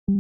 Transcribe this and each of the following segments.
Oh,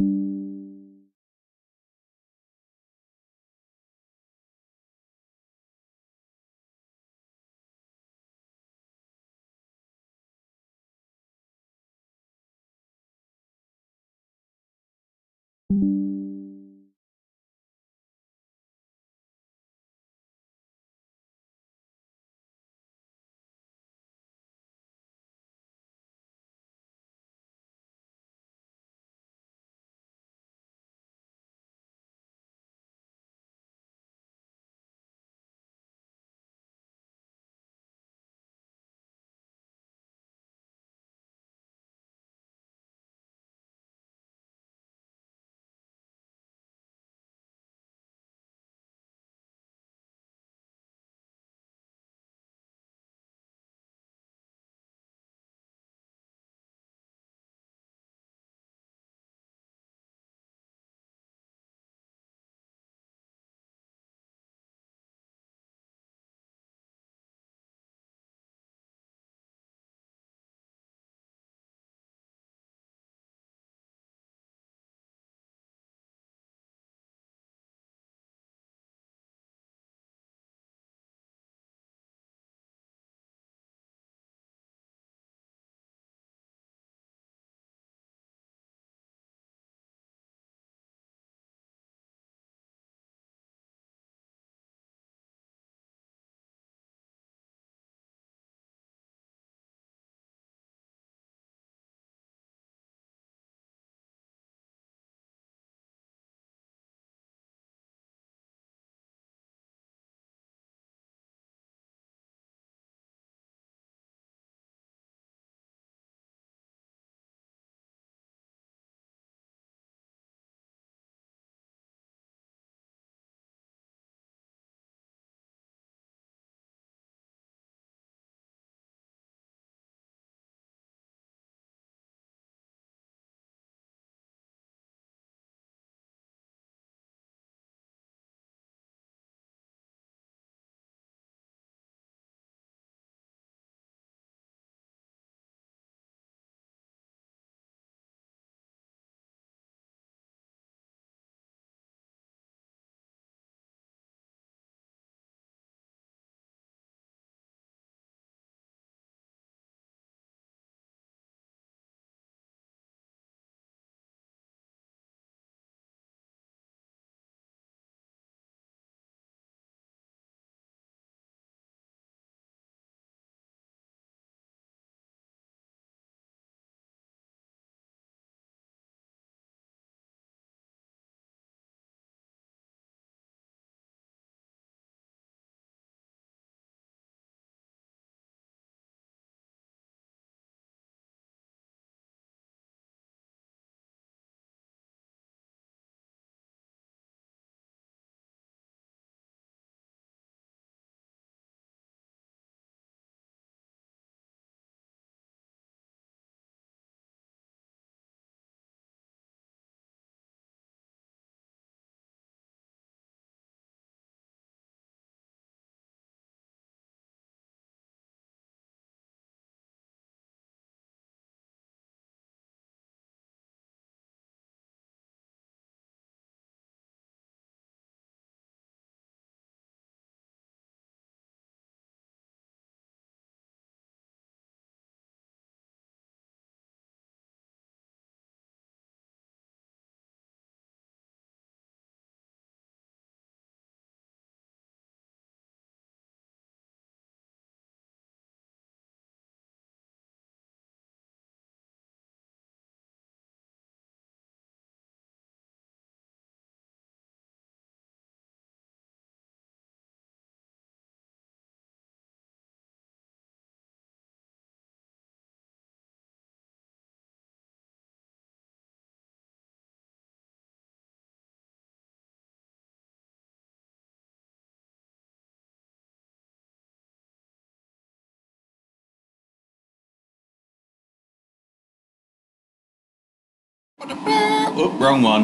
wrong one.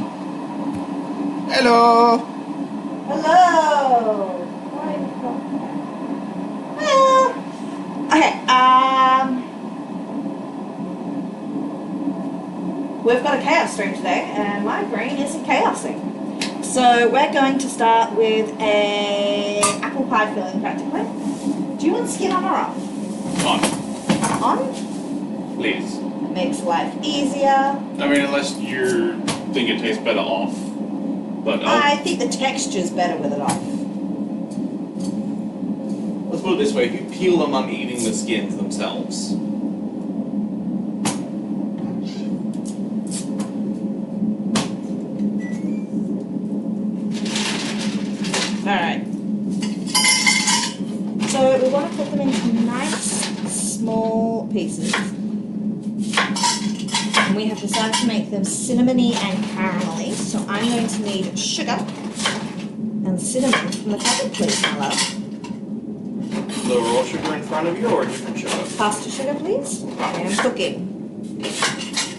Hello. Hello. Okay. we've got a chaos stream today, and my brain isn't chaosing. So we're going to start with a apple pie filling practically. Do you want skin on or off? On. On? Please. Makes life easier. I mean, unless you think it tastes better off. But I think the texture's better with it off. let's put it this way, if you peel them, I'm eating the skins themselves. Alright. So we want to put them into nice, small pieces. And we have decided to make them cinnamony and caramelly. So I'm going to need sugar and cinnamon from the packet, please, my love. The raw sugar in front of you or a different sugar? Pasta sugar, please. I am cooking.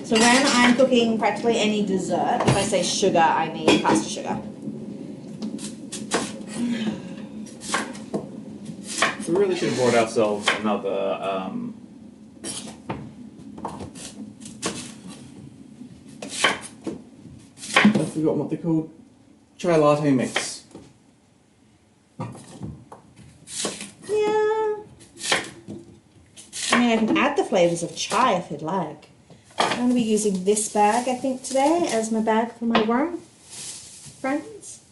So when I'm cooking practically any dessert, if I say sugar, I mean pasta sugar. We really should have brought ourselves another, I forgot what they're called. Chai latte mix. Yeah. I mean, I can add the flavours of chai if you'd like. I'm going to be using this bag, I think, today as my bag for my worm friends.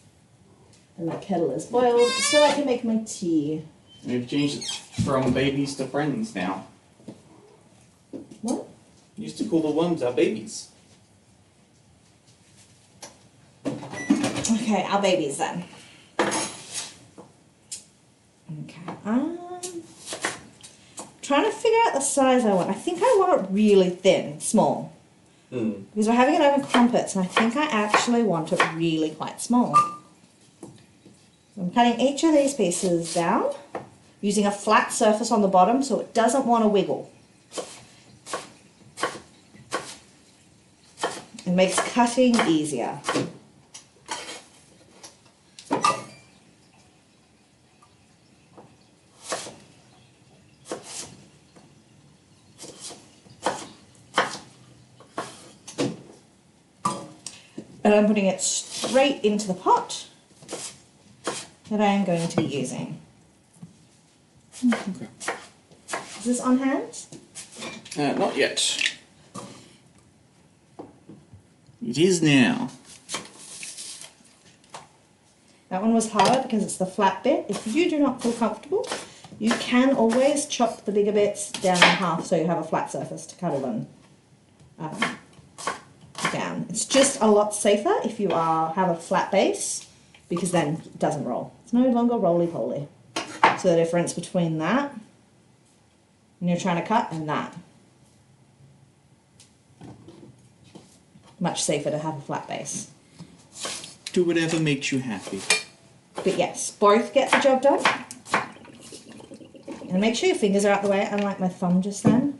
And my kettle is boiled so I can make my tea. We've changed it from babies to friends now. What? Used to call the worms our babies. Okay, our babies then. Okay. Trying to figure out the size I want. I think I want it really thin, small. Because we're having it over crumpets, and I think I actually want it really quite small. So I'm cutting each of these pieces down, using a flat surface on the bottom so it doesn't want to wiggle. It makes cutting easier. And I'm putting it straight into the pot that I am going to be using. Okay. Is this on hand? Not yet. It is now. That one was hard because it's the flat bit. If you do not feel comfortable, you can always chop the bigger bits down in half so you have a flat surface to cut it on down. It's just a lot safer if you have a flat base because then it doesn't roll. It's no longer roly-poly. So the difference between that when you're trying to cut and that. Much safer to have a flat base. Do whatever makes you happy. But yes, both get the job done. And make sure your fingers are out the way, unlike my thumb just then.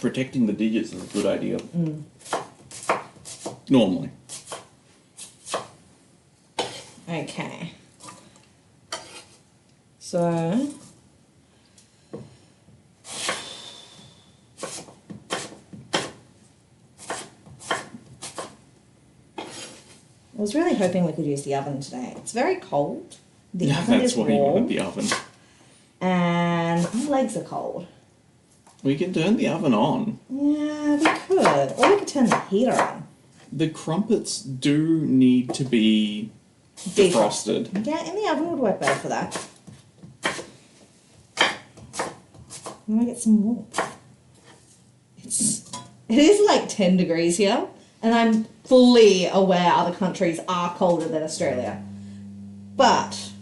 Protecting the digits is a good idea. Normally. Okay. So I was really hoping we could use the oven today. It's very cold. The oven is That's why you warm. wanted the oven. And my legs are cold. We can turn the oven on. Yeah, we could. Or we could turn the heater on. The crumpets do need to be defrosted. Yeah, in the oven would work better for that. I'm gonna get some warmth. It is like 10 degrees here, and I'm fully aware other countries are colder than Australia. But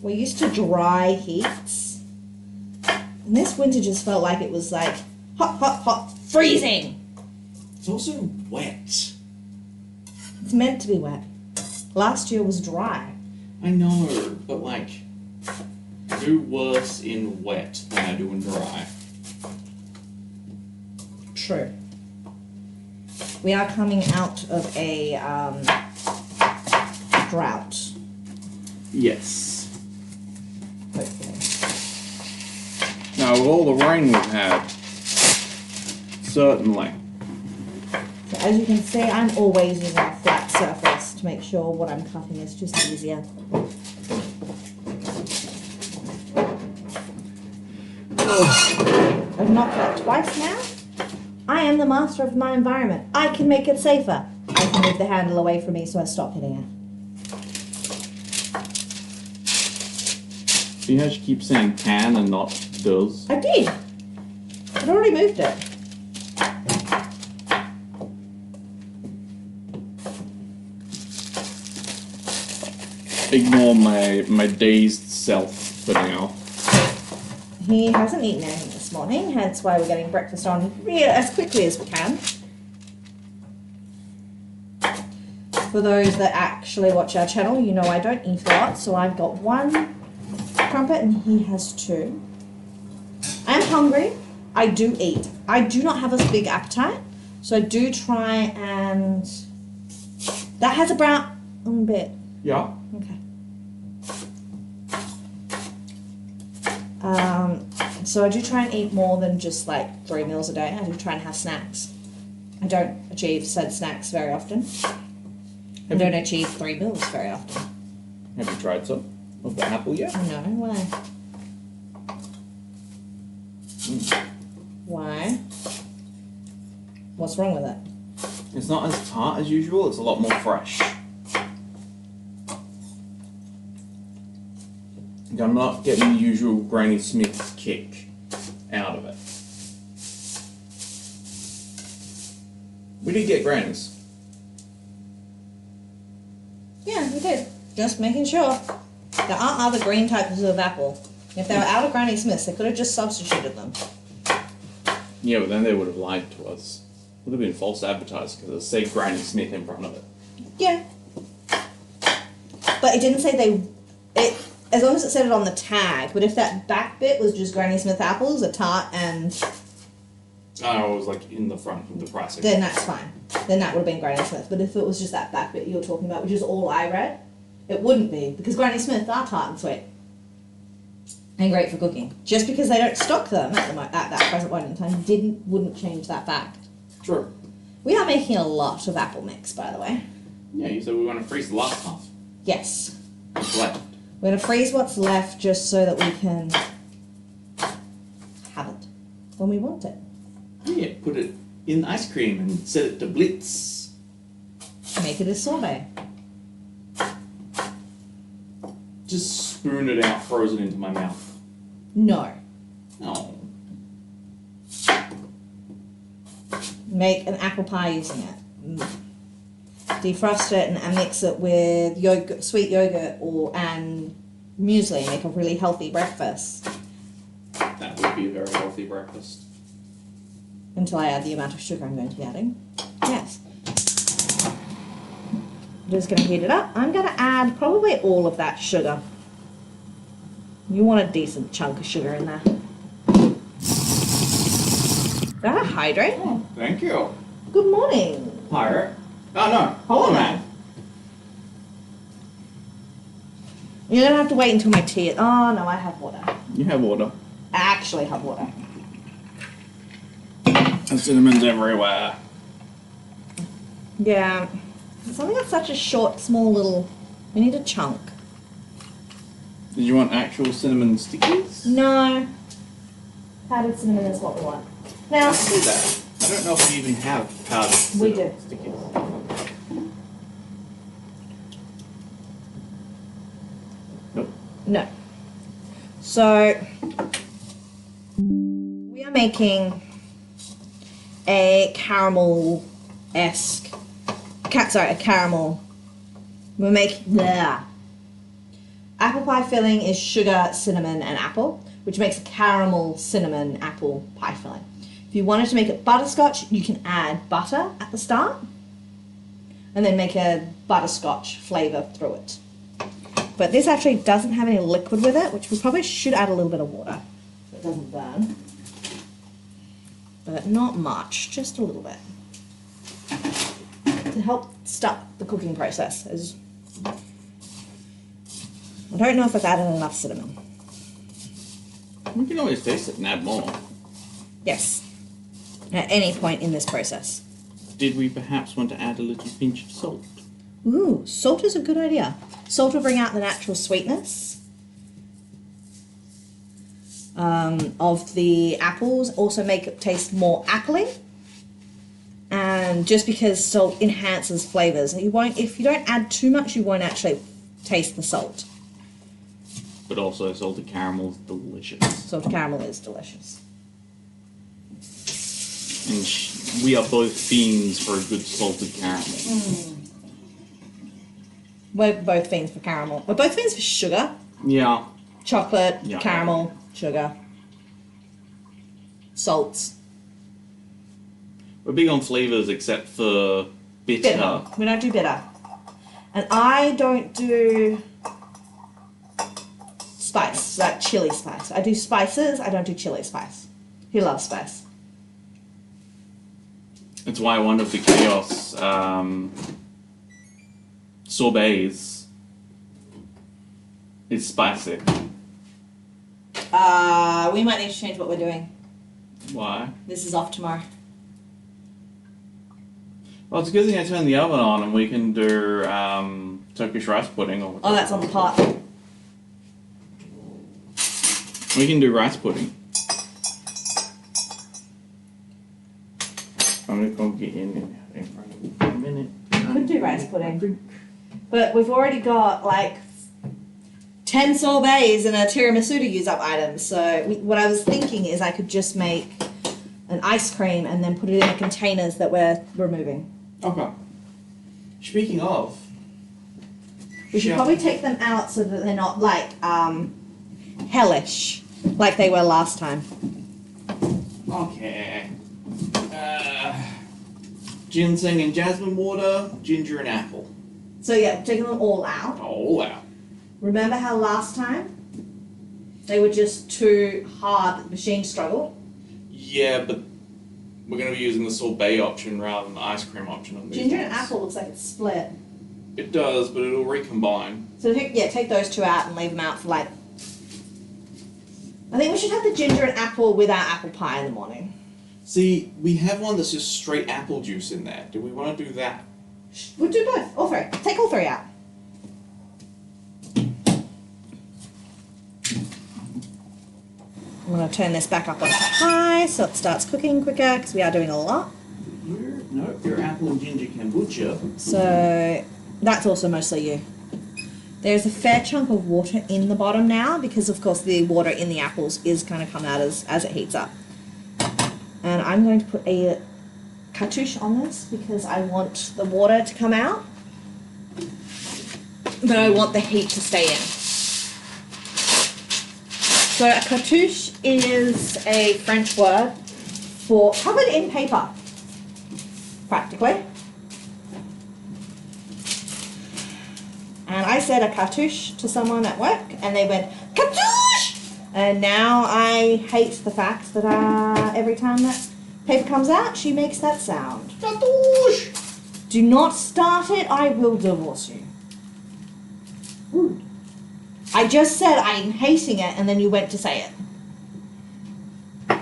we're used to dry heats. And this winter just felt like it was like hot, hot, hot, freezing. It's also wet. It's meant to be wet. Last year was dry. I know, but like, I do worse in wet than I do in dry. True. We are coming out of a drought. Yes. Hopefully. Now, with all the rain we've had. Certainly. So as you can see, I'm always using a flat surface to make sure what I'm cutting is just easier. I've knocked that twice now. I am the master of my environment. I can make it safer. I can move the handle away from me so I stop hitting it. See how she keeps saying can and not does? I did. I'd already moved it. Ignore my dazed self for now. He hasn't eaten anything this morning, hence why we're getting breakfast on as quickly as we can. For those that actually watch our channel, you know I don't eat a lot, so I've got one crumpet and he has two. I am hungry. I do eat. I do not have a big appetite, so I do try and... That has a brown bit. Yeah. Okay. So I do try and eat more than just like 3 meals a day. I do try and have snacks. I don't achieve said snacks very often. I don't achieve 3 meals very often. Have you tried some of the apple yet? No, why? Why? What's wrong with it? It's not as tart as usual, it's a lot more fresh. I'm not getting the usual Granny Smith kick out of it. We did get Grannies. Yeah, we did. Just making sure. There aren't other green types of apple. If they were out of Granny Smiths, they could have just substituted them. Yeah, but then they would have lied to us. Would have been false advertising because it said Granny Smith in front of it. Yeah. But it didn't say as long as it said it on the tag, but if that back bit was just Granny Smith apples, a tart, and... Oh, it was like in the front of the pricing. Then that's fine. Then that would have been Granny Smith. But if it was just that back bit you were talking about, which is all I read, it wouldn't be, because Granny Smith are tart and sweet. And great for cooking. Just because they don't stock them at that present point in time wouldn't change that fact. True. We are making a lot of apple mix, by the way. Yeah, you said we want to freeze the last half. Yes. What's left? We're going to freeze what's left just so that we can have it when we want it. Yeah, put it in ice cream and set it to blitz. Make it a sorbet. Just spoon it out, froze it into my mouth. No. Oh. Make an apple pie using it. Defrost it and mix it with yogurt, sweet yogurt and muesli. Make a really healthy breakfast. That would be a very healthy breakfast. Until I add the amount of sugar I'm going to be adding. Yes. I'm just going to heat it up. I'm going to add probably all of that sugar. You want a decent chunk of sugar in there. Is that a hydrate? Oh, thank you. Good morning. Pirate. Oh, no. Hold on, man. You're going to have to wait until my tea... Oh, no, I have water. You have water. I actually have water. And cinnamon's everywhere. Yeah. It's only got such a short, small little... We need a chunk. Did you want actual cinnamon stickies? No. Powdered cinnamon is what we want. Now... Let's do that. I don't know if we even have powdered We cinnamon do. stickies. Nope. No. So... We are making a caramel-esque... a caramel... We're making... Apple pie filling is sugar, cinnamon, and apple, which makes a caramel, cinnamon, apple pie filling. If you wanted to make it butterscotch, you can add butter at the start, and then make a butterscotch flavour through it. But this actually doesn't have any liquid with it, which we probably should add a little bit of water so it doesn't burn. But not much, just a little bit. To help start the cooking process. I don't know if I've added enough cinnamon. We can always taste it and add more. Yes. At any point in this process. Did we perhaps want to add a little pinch of salt? Ooh, salt is a good idea. Salt will bring out the natural sweetness of the apples, also make it taste more appley. And just because salt enhances flavors, you won't. If you don't add too much, you won't actually taste the salt. But also salted caramel is delicious. Salted caramel is delicious. And we are both fiends for a good salted caramel. We're both fiends for caramel. We're both fiends for sugar. Yeah. Chocolate, Yeah. caramel, sugar, salts. We're big on flavors except for bitter. We don't do bitter. And I don't do spice, like chili spice. I do spices, I don't do chili spice. He loves spice. That's why one of the chaos sorbets is spicy. We might need to change what we're doing. Why? This is off tomorrow. Well, it's a good thing I turned the oven on and we can do Turkish rice pudding. Or Oh, that's on the pot. We can do rice pudding. I'm going to go get in front of you for a minute. We could do rice pudding. But we've already got like 10 sorbets and a tiramisu to use up items. So what I was thinking is I could just make an ice cream and then put it in the containers that we're removing. Okay. Speaking of, We should probably take them out so that they're not like hellish like they were last time. okay. Ginseng and jasmine water, ginger and apple. So yeah, taking them all out. All out. Remember how last time they were just too hard, the machine struggled? Yeah, but we're going to be using the sorbet option rather than the ice cream option on these Ginger ones. and apple looks like it's split. It does, but it'll recombine. So take those two out and leave them out for like... I think we should have the ginger and apple with our apple pie in the morning. See, we have one that's just straight apple juice in there. Do we want to do that? We'll do both, all three. Take all three out. I'm going to turn this back up on high so it starts cooking quicker because we are doing a lot. Your apple and ginger kombucha. So that's also mostly you. There's a fair chunk of water in the bottom now because of course the water in the apples is going to come out as it heats up. And I'm going to put a cartouche on this because I want the water to come out, but I want the heat to stay in. So a cartouche is a French word for covered in paper, practically. And I said a cartouche to someone at work and they went, cartouche! And now I hate the fact that every time that paper comes out, she makes that sound. Cartouche! Do not start it, I will divorce you. Ooh. I just said I'm hating it and then you went to say it. I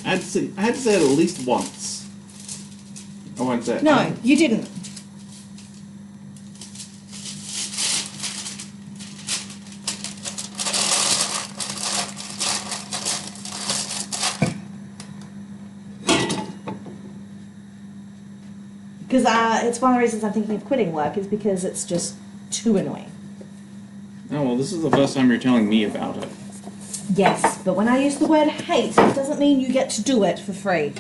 had to say it at least once. I won't say it. No, you didn't. Because it's one of the reasons I'm thinking of quitting work is because it's just too annoying. Oh, well, this is the first time you're telling me about it. Yes, but when I use the word hate, it doesn't mean you get to do it for free.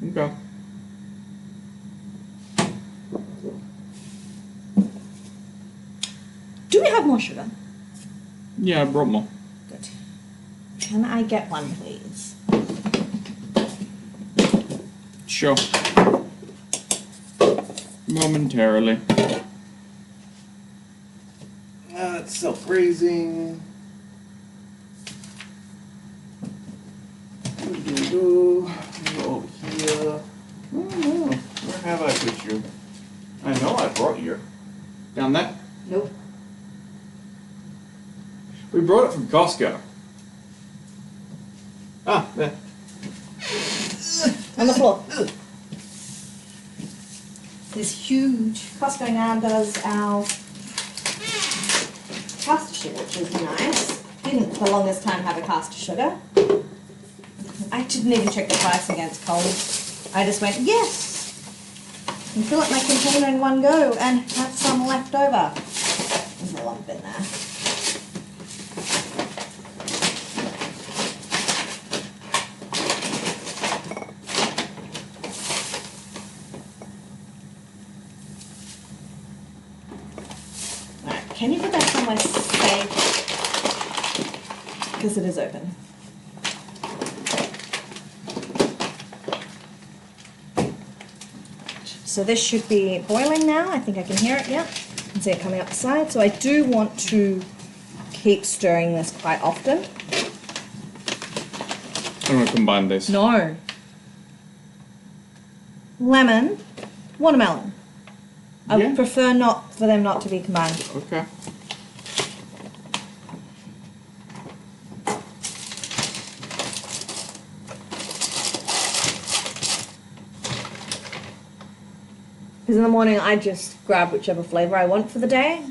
Okay. Do we have more sugar? Yeah, I brought more. Good. Can I get one, please? Sure. Momentarily. It's self-raising. Go over here. Oh no, where have I put you? I know I brought you. Down there? Nope. We brought it from Costco. Ah, there. On the floor. This huge. Costco now does our caster sugar, which is nice. Didn't for the longest time have a caster sugar. I didn't even check the price against Coles. I just went, yes! And fill up my container in one go and have some left over. There's a lump in there. Alright, can you put that somewhere safe? Because it is open. So this should be boiling now. I think I can hear it, yeah. I can see it coming up the side. So I do want to keep stirring this quite often. I'm going to combine this. No. Lemon, watermelon. I would prefer not for them not to be combined. Okay. Because in the morning I just grab whichever flavour I want for the day.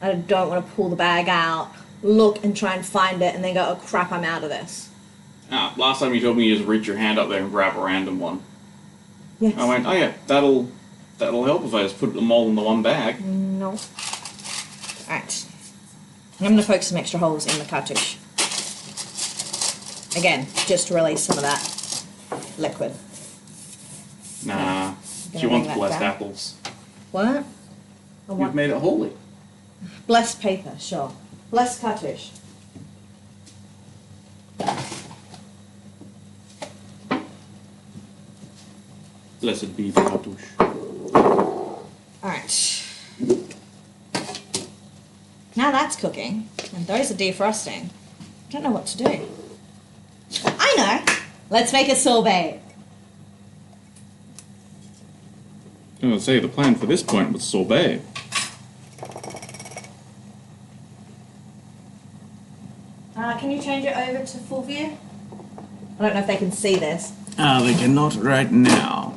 I don't want to pull the bag out, look and try and find it and then go, oh crap, I'm out of this. Ah, last time you told me you just reach your hand up there and grab a random one. Yes. I went, oh yeah, that'll help if I just put them all in the one bag. No. Alright. I'm going to poke some extra holes in the cartouche. Again, just to release some of that liquid. Nah. She wants blessed apples. What? You've made it holy. Blessed paper, sure. Blessed cartouche. Blessed be the cartouche. Alright. Now that's cooking, and those are defrosting. I don't know what to do. I know! Let's make a sorbet. I was going to say, the plan for this point was sorbet. Can you change it over to full view? I don't know if they can see this. They cannot right now.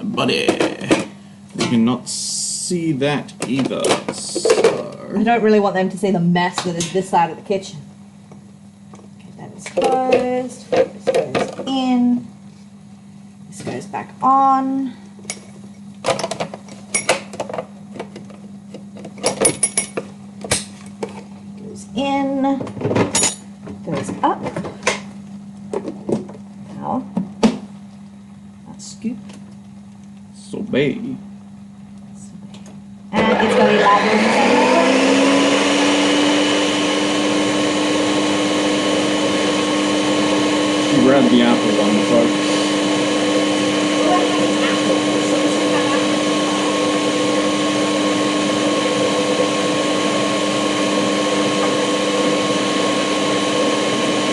Buddy. They cannot see that either, so... I don't really want them to see the mess that is this side of the kitchen. Okay, that is closed. This goes in. This goes back on. Goes in. Goes up. Now, that's scoop. Sorbet. And it's going to be louder. Grab the apple one, folks.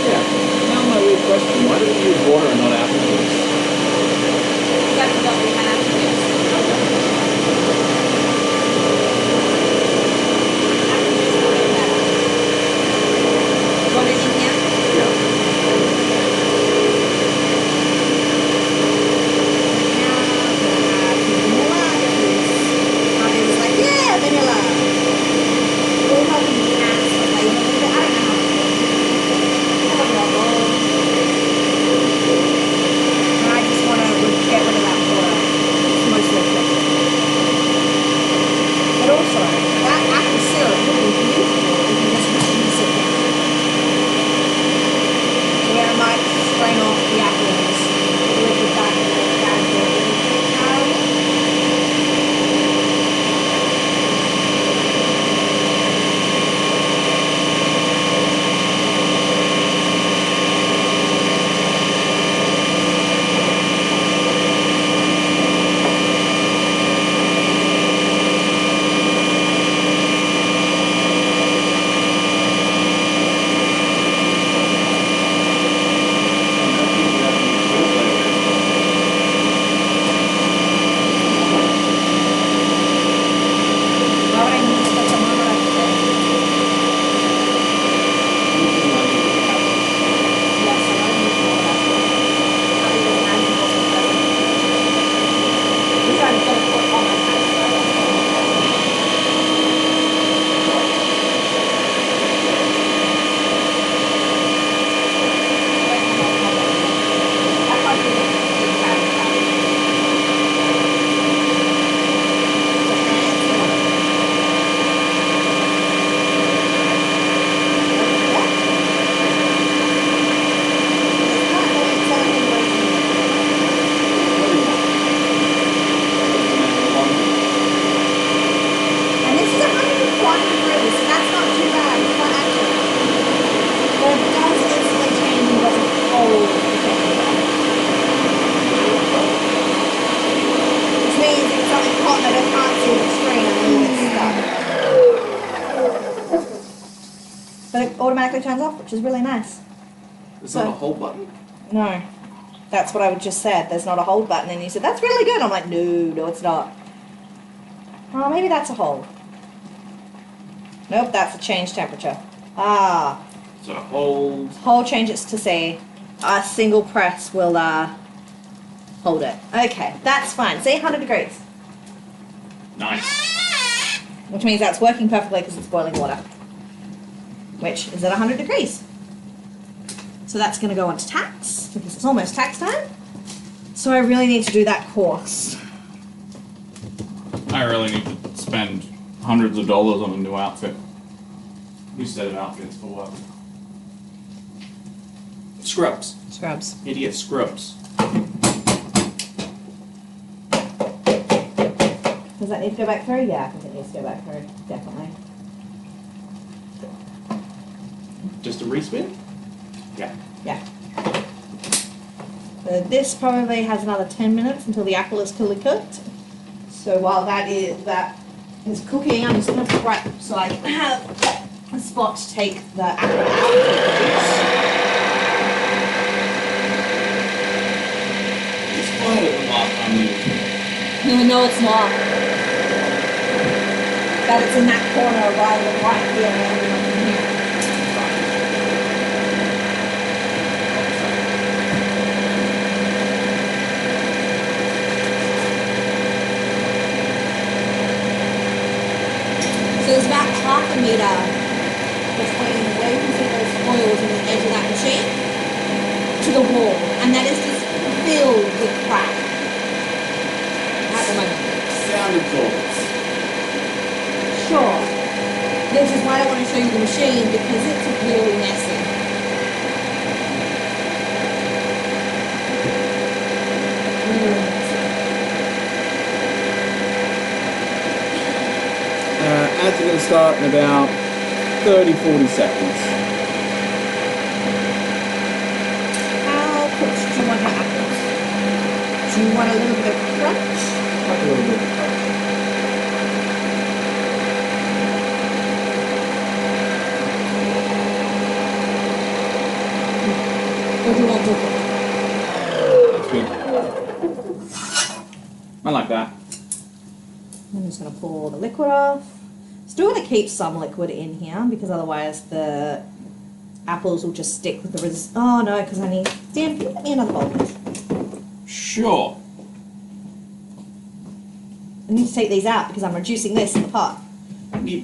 Yeah. Now my weird question, why do we use water and not apple juice? That's what we have. but it automatically turns off, which is really nice. There's So- not a hold button. No, that's what I would just said. There's not a hold button, and you said that's really good. I'm like, no, it's not. Oh, maybe that's a hold. Nope, that's a change temperature. Ah, So hold. hold changes to say a single press will hold it. Okay, that's fine. See, 100 degrees, Nice. which means that's working perfectly because it's boiling water, which is at 100 degrees. So that's going to go on to tax because it's almost tax time. So I really need to do that course. I really need to spend hundreds of dollars on a new outfit. New set of outfits for work. Scrubs. Scrubs. Need to get scrubs. Does that need to go back through? Yeah, I think it needs to go back through. Definitely. Just a respin? Yeah. Yeah. This probably has another 10 minutes until the apple is fully cooked. So while that is cooking, I'm just going to put right so I can have a spot to take the apple out. It's quieter than last time we used it. No, it's not. But it's in that corner rather than right here and everyone can hear it. So there's about half a metre between where you can see those foils and the edge of that machine to the wall, and that is just filled with crack at the moment. Sound absorbers. Sure. This is why I want to show you the machine because it's really messy. Really messy. Ads are going to start in about 30-40 seconds. How cooked do you want your apples? Do you want a little bit of crunch? Like a little bit of crunch. Or do you want to That's good. I like that. I'm just going to pour the liquid off. Still going to keep some liquid in here because otherwise the apples will just stick with the oh no, because I need... Dan, can you get me another bowl, please? Sure. I need to take these out because I'm reducing this in the pot. Yep.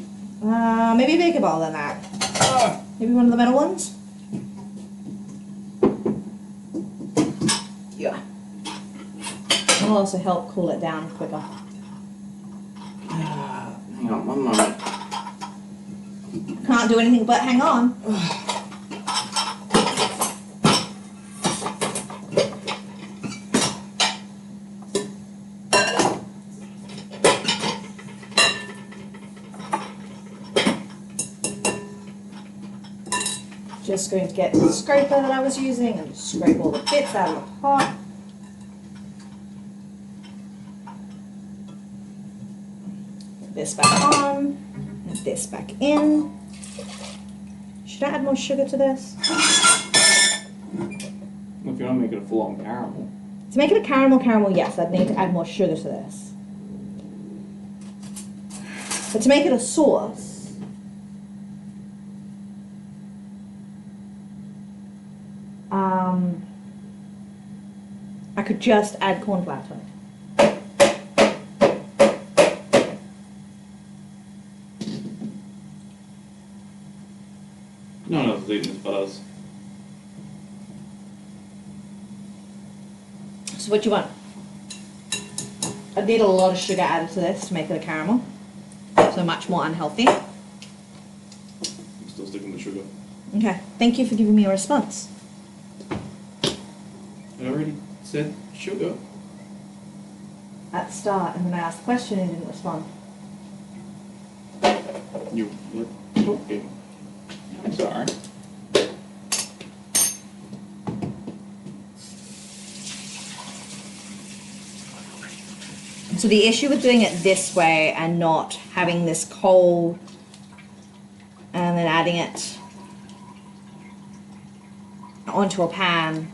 Maybe a bigger bowl than that. Maybe one of the metal ones? Yeah. It'll also help cool it down quicker. Hang on, one moment. Can't do anything but hang on. Just going to get the scraper that I was using and just scrape all the bits out of the pot. Put this back on, and this back in. Should I add more sugar to this? If you want to make it a full-on caramel. To make it a caramel, yes, I'd need to add more sugar to this. But to make it a sauce, I could just add corn flour to it. No one else is eating this but us. So what do you want? I need a lot of sugar added to this to make it a caramel. So much more unhealthy. I'm still sticking with sugar. Okay, thank you for giving me a response. I already said sugar. At the start, and when I asked the question, he didn't respond. You were talking. I'm sorry. So the issue with doing it this way and not having this cold and then adding it onto a pan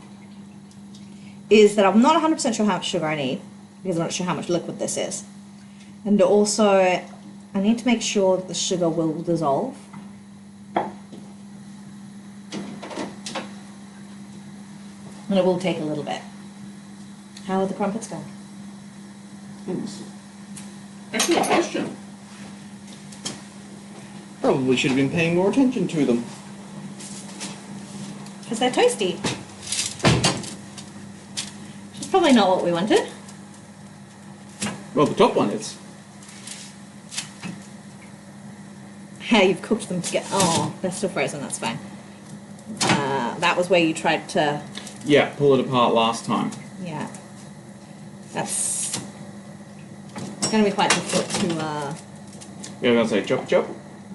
is that I'm not 100% sure how much sugar I need, because I'm not sure how much liquid this is. And also, I need to make sure that the sugar will dissolve. And it will take a little bit. How are the crumpets going? Excellent question. Probably should have been paying more attention to them. Because they're toasty. Which is probably not what we wanted. Well, the top one is. Hey, you've cooked them together. Oh, they're still frozen, that's fine. That was where you tried to... Yeah, pull it apart last time. Yeah. That's going to be quite difficult to... Yeah, I'm going to say chop chop.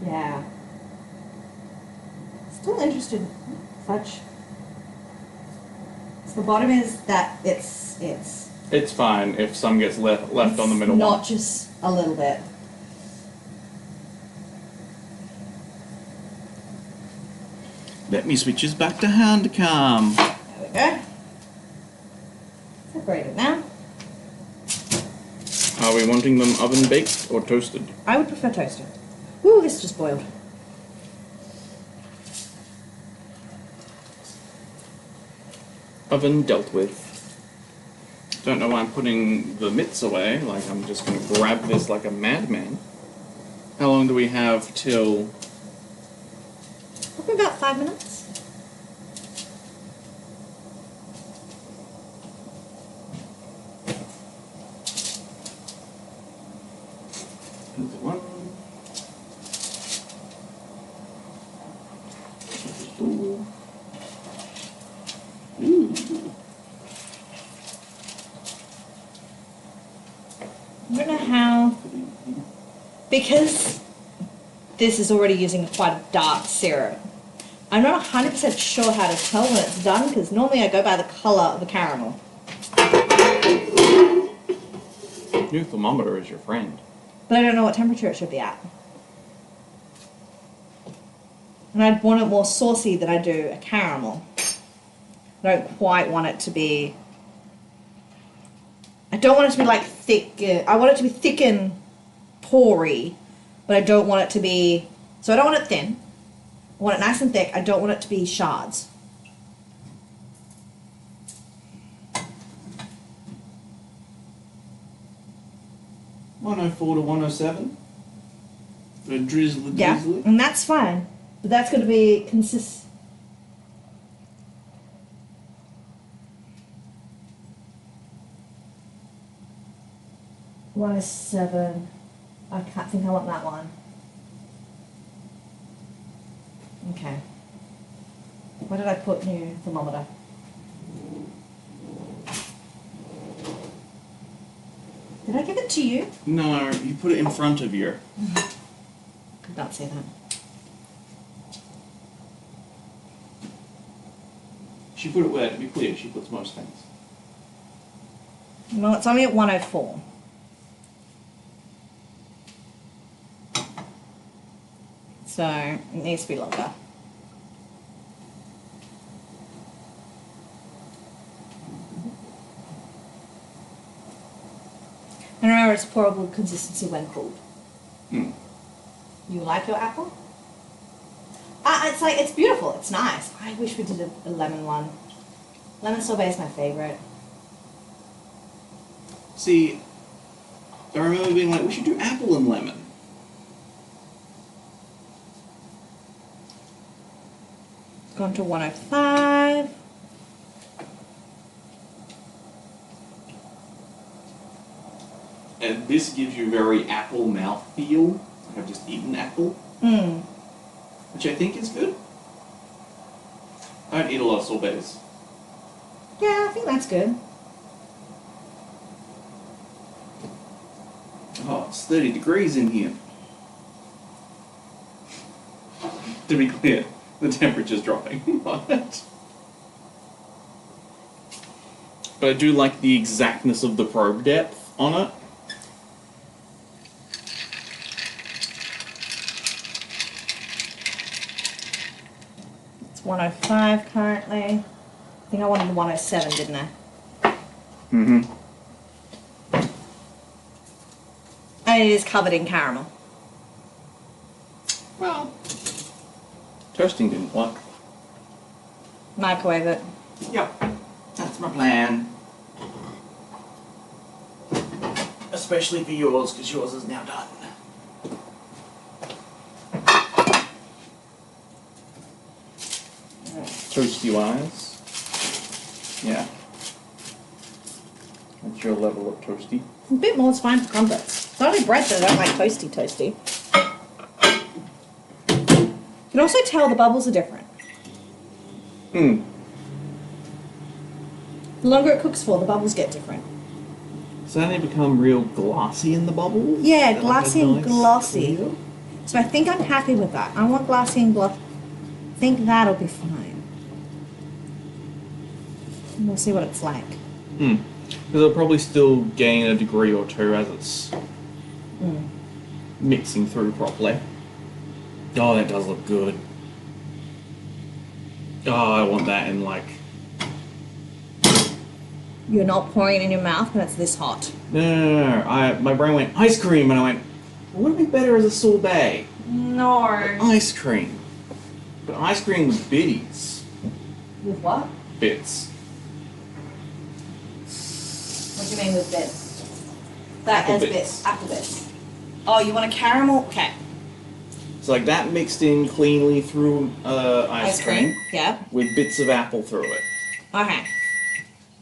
Yeah. Still interested. Fudge. So the bottom is that it's It's fine if some gets left on the middle not one. just a little bit. Let me switch this back to hand cam. There we go. Separate it now. Are we wanting them oven baked or toasted? I would prefer toasted. Ooh, this just boiled. Oven dealt with. Don't know why I'm putting the mitts away, like I'm just going to grab this like a madman. How long do we have till... Probably about 5 minutes. One. Ooh. I don't know how, because this is already using quite a dark syrup. I'm not 100% sure how to tell when it's done, because normally I go by the colour of the caramel. New thermometer is your friend. But I don't know what temperature it should be at. And I'd want it more saucy than I do a caramel. I don't quite want it to be... I don't want it to be like thick. I want it to be thick and porey, but I don't want it to be... So I don't want it thin. I want it nice and thick. I don't want it to be shards. .104 to 107. A drizzly. Yeah, and that's fine. But that's going to be consistent. One is 7. I can't think I want that one. Okay. Where did I put new thermometer? Did I give it to you? No, you put it in front of you. Could not see that. She put it where, to be clear, she puts most things. Well, it's only at 104. So, it needs to be longer. And remember, it's pourable consistency when cooled. Hmm. You like your apple? It's like, it's beautiful, it's nice. I wish we did a lemon one. Lemon sorbet is my favorite. See, I remember being like, we should do apple and lemon. Gone to 105. And this gives you very apple mouth feel. Like I've just eaten apple. Mm. Which I think is good. I don't eat a lot of sorbets. Yeah, I think that's good. Oh, it's 30 degrees in here. To be clear, the temperature's dropping. But I do like the exactness of the probe depth on it. It's 105 currently. I think I wanted 107, didn't I? Mm-hmm. And it is covered in caramel. Well, toasting didn't work. Microwave it. Yep, that's my plan. Especially for yours, because yours is now done. Toasty wise. Yeah. That's your level of toasty. A bit more is fine for crumpets. It's only bread that I don't like toasty. You can also tell the bubbles are different. Hmm. The longer it cooks for, the bubbles get different. So then they become real glossy in the bubbles? Yeah, Like glassy a and nice glossy. clear? So I think I'm happy with that. I want glassy and glossy. I think that'll be fine. And we'll see what it's like. Hmm. Because it'll probably still gain a degree or two as it's mixing through properly. Oh, that does look good. Oh, I want that in like... You're not pouring it in your mouth when it's this hot. No. My brain went ice cream, and I went, well, would it be better as a sorbet? No. Ice cream. But ice cream with bitties. With what? Bits. What do you mean with bits? That Apple as bits. bits. Apple bits. Oh, you want a caramel? Okay. So like that mixed in cleanly through ice cream Yeah. with bits of apple through it. Okay.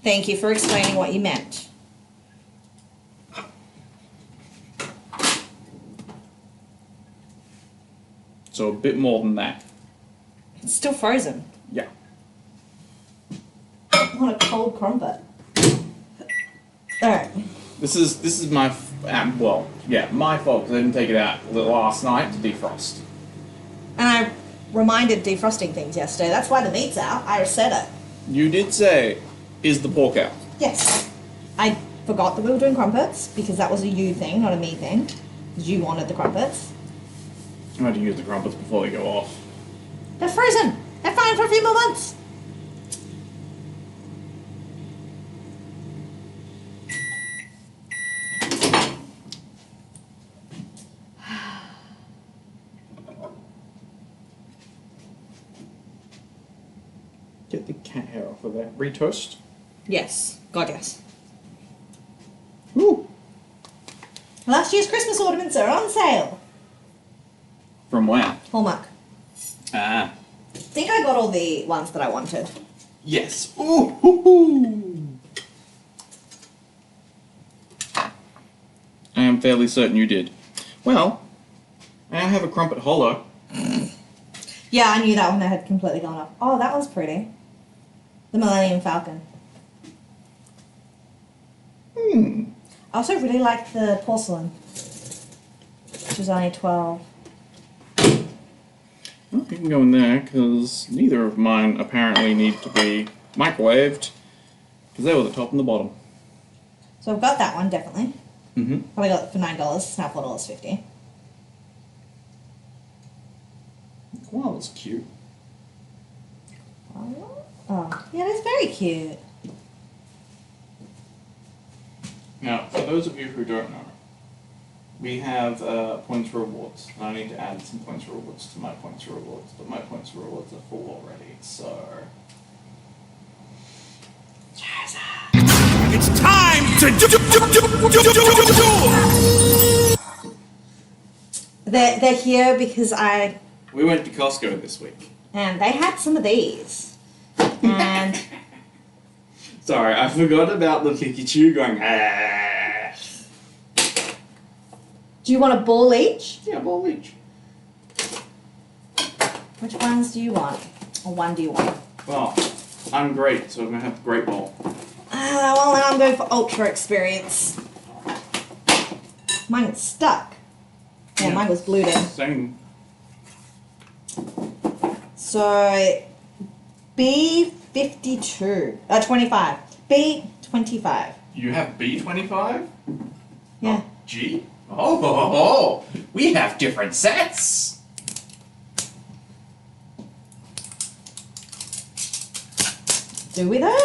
Thank you for explaining what you meant. So a bit more than that. It's still frozen. Yeah. I want a cold crumpet. Alright. This is my my fault because I didn't take it out last night to defrost. And I reminded defrosting things yesterday. That's why the meat's out. I said it. You did say, is the pork out? Yes. I forgot that we were doing crumpets because that was a you thing, not a me thing. Because you wanted the crumpets. I had to use the crumpets before they go off. They're frozen. They're fine for a few more months. Get the cat hair off of there. Retoast. Yes. God, yes. Woo! Last year's Christmas ornaments are on sale. From where? Hallmark. Ah. I think I got all the ones that I wanted. Yes. Ooh, hoo, hoo. I am fairly certain you did. Well, I have a crumpet hollow. Yeah, I knew that one had completely gone off. Oh, that was pretty. The Millennium Falcon. I also really like the porcelain, which is only 12. Well, you can go in there because neither of mine apparently need to be microwaved because they were the top and the bottom. So I've got that one, definitely. Mm-hmm. Probably got it for $9. It's now $4.50. Wow, that's cute. Oh, yeah, that's very cute. Now, for those of you who don't know, we have points for rewards. I need to add some points for rewards to my points for rewards, but my points for rewards are full already, so... It's time to do. They're here because We went to Costco this week. and they had some of these. And Sorry, I forgot about the Pikachu going, ah. do you want a ball each? Yeah, ball each. Which ones do you want? Or one do you want? Well, I'm great, so I'm going to have the great ball. Well, now I'm going for Ultra Experience. Mine's stuck. Yeah, mine was glued in. Same. So, B52. 25. B25. You have B25? Yeah. Oh, G? Oh, we have different sets. Do we though?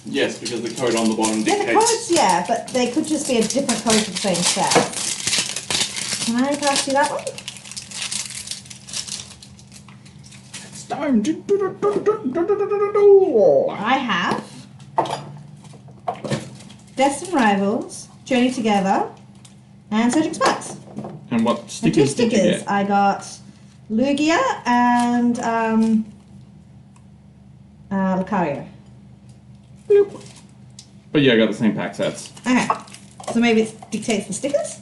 Yes, because the code on the bottom Yeah, dictates. the codes, yeah, but they could just be a different code for the same set. Can I pass you that one? It's time to I have Destined Rivals, Journey Together, and Searching Sparks. And what And 2 stickers did you stickers. get? I got Lugia and Lucario. Boop. But yeah, I got the same pack sets. Okay, so maybe it dictates the stickers.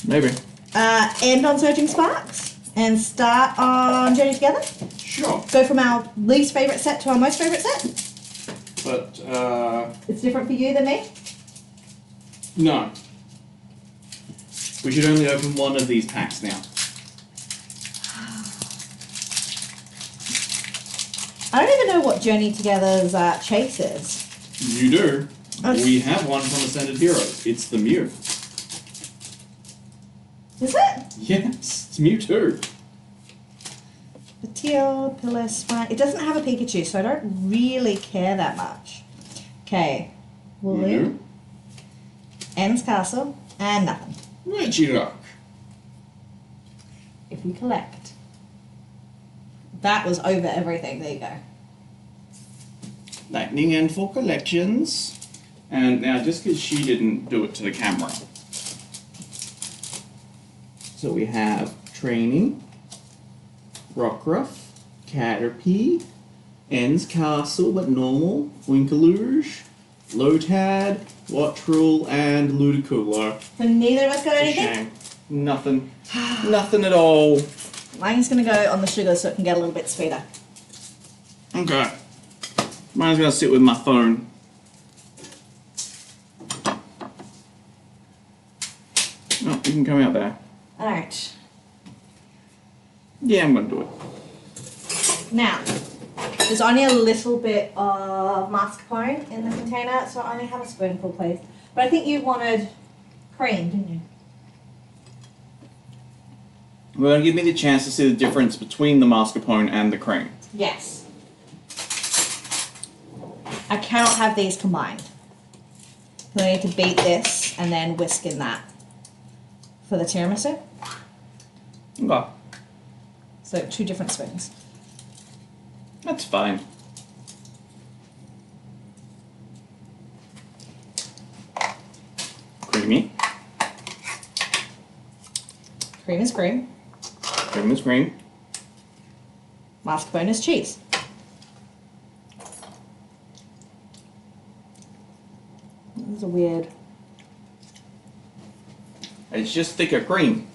Maybe. End on Searching Sparks and start on Journey Together. Sure. Go from our least favourite set to our most favourite set. But, It's different for you than me. no. We should only open one of these packs now. I don't even know what Journey Together's chase is. You do. Okay. We have one from Ascended Heroes. It's the Mew. Is it? Yes, it's Mewtwo. The teal, pillar, spine. It doesn't have a Pikachu, so I don't really care that much. Okay. Wooloo, Mew. Ends Castle, and nothing. Regirock. If we collect. That was over everything. There you go. Lightning End for collections. And now, just because she didn't do it to the camera. So we have Training, Rockruff, Caterpie, Ends Castle but normal, Winkaluge, Lotad, Wattrel, and Ludicolo. So neither of us got It's a anything? shame. Nothing. Nothing at all. Mine's going to go on the sugar so it can get a little bit sweeter. Okay. Mine's gonna sit with my phone. Oh, you can come out there. Alright. Yeah, I'm gonna do it. Now, there's only a little bit of mascarpone in the container, so I only have a spoonful, please. But I think you wanted cream, didn't you? Well, give me the chance to see the difference between the mascarpone and the cream. Yes. I cannot have these combined. So I need to beat this and then whisk in that for the tiramisu. Okay. So 2 different spoons. That's fine. Creamy. Cream is cream. Cream is cream. Mascarpone is cheese. This is a weird. It's just thicker cream.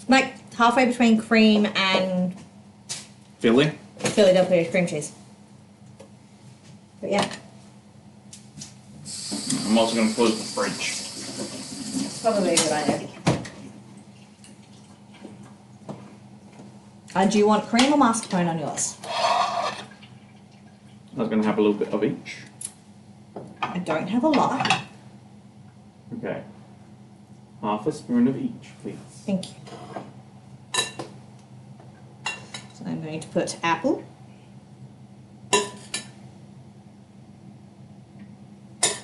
Like halfway between cream and Filling. Philadelphia cream cheese. But yeah, I'm also gonna close the fridge. it's probably a good idea. Do you want cream or mascarpone on yours? I was gonna have a little bit of each. I don't have a lot. Okay. Half a spoon of each, please. Thank you. So I'm going to put apple. You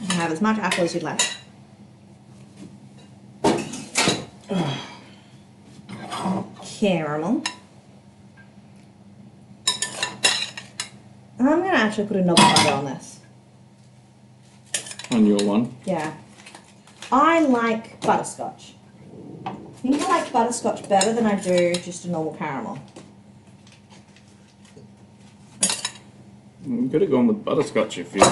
can have as much apple as you'd like. Caramel. And I'm going to actually put a knob butter on this. On your one. Yeah. I like butterscotch. I think I like butterscotch better than I do just a normal caramel. You could have gone with butterscotch if you.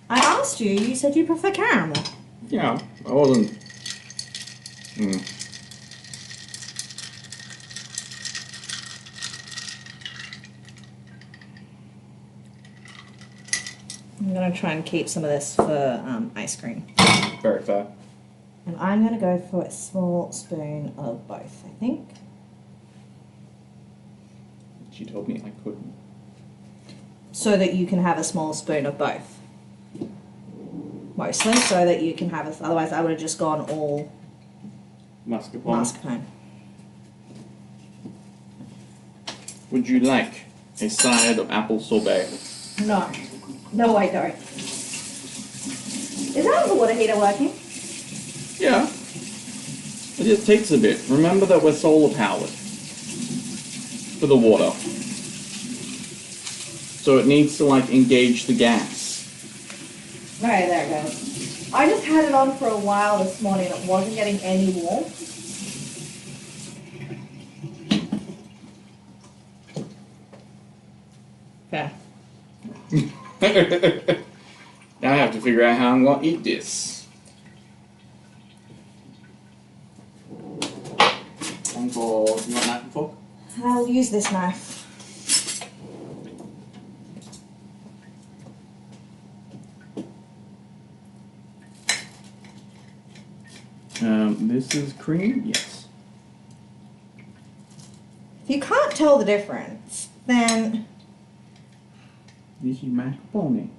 I asked you, you said you prefer caramel. Yeah, I wasn't. I'm going to try and keep some of this for ice cream. Very fair. And I'm going to go for a small spoon of both, I think. She told me I couldn't. So that you can have a small spoon of both. Mostly, so that you can have it. Otherwise, I would have just gone all Mascarpone. mascarpone. Would you like a side of apple sorbet? No. No, I don't. Is that the water heater working? Yeah. It just takes a bit. Remember that we're solar powered for the water. So it needs to like engage the gas. Right, there it goes. I just had it on for a while this morning. It wasn't getting any warmth. Okay. Now I have to figure out how I'm going to eat this. Uncle, you want a knife and fork? I'll use this knife. This is cream? Yes. If you can't tell the difference, then This is macaroni.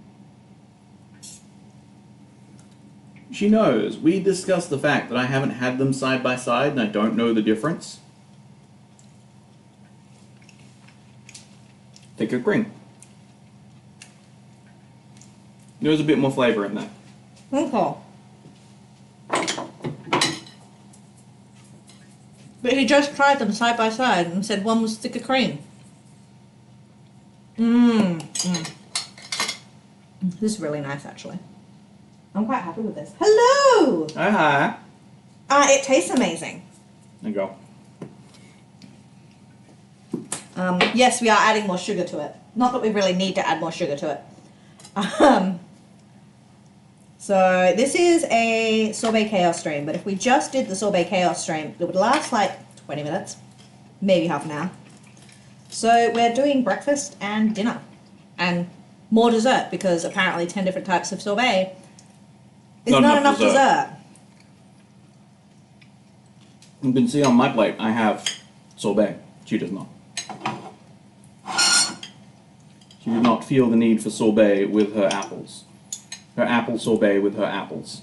She knows. We discussed the fact that I haven't had them side by side and I don't know the difference. Thicker cream. There's a bit more flavour in there. okay. But he just tried them side by side and said one was thicker cream. This is really nice, actually. I'm quite happy with this. Hello! Hi. It tastes amazing. There you go. Yes, we are adding more sugar to it. Not that we really need to add more sugar to it. So this is a sorbet chaos stream, but if we just did the sorbet chaos stream, it would last like 20 minutes, maybe half an hour. So we're doing breakfast and dinner, and more dessert, because apparently 10 different types of sorbet is not enough dessert. You can see on my plate I have sorbet. She does not. She did not feel the need for sorbet with her apples. Her apple sorbet with her apples.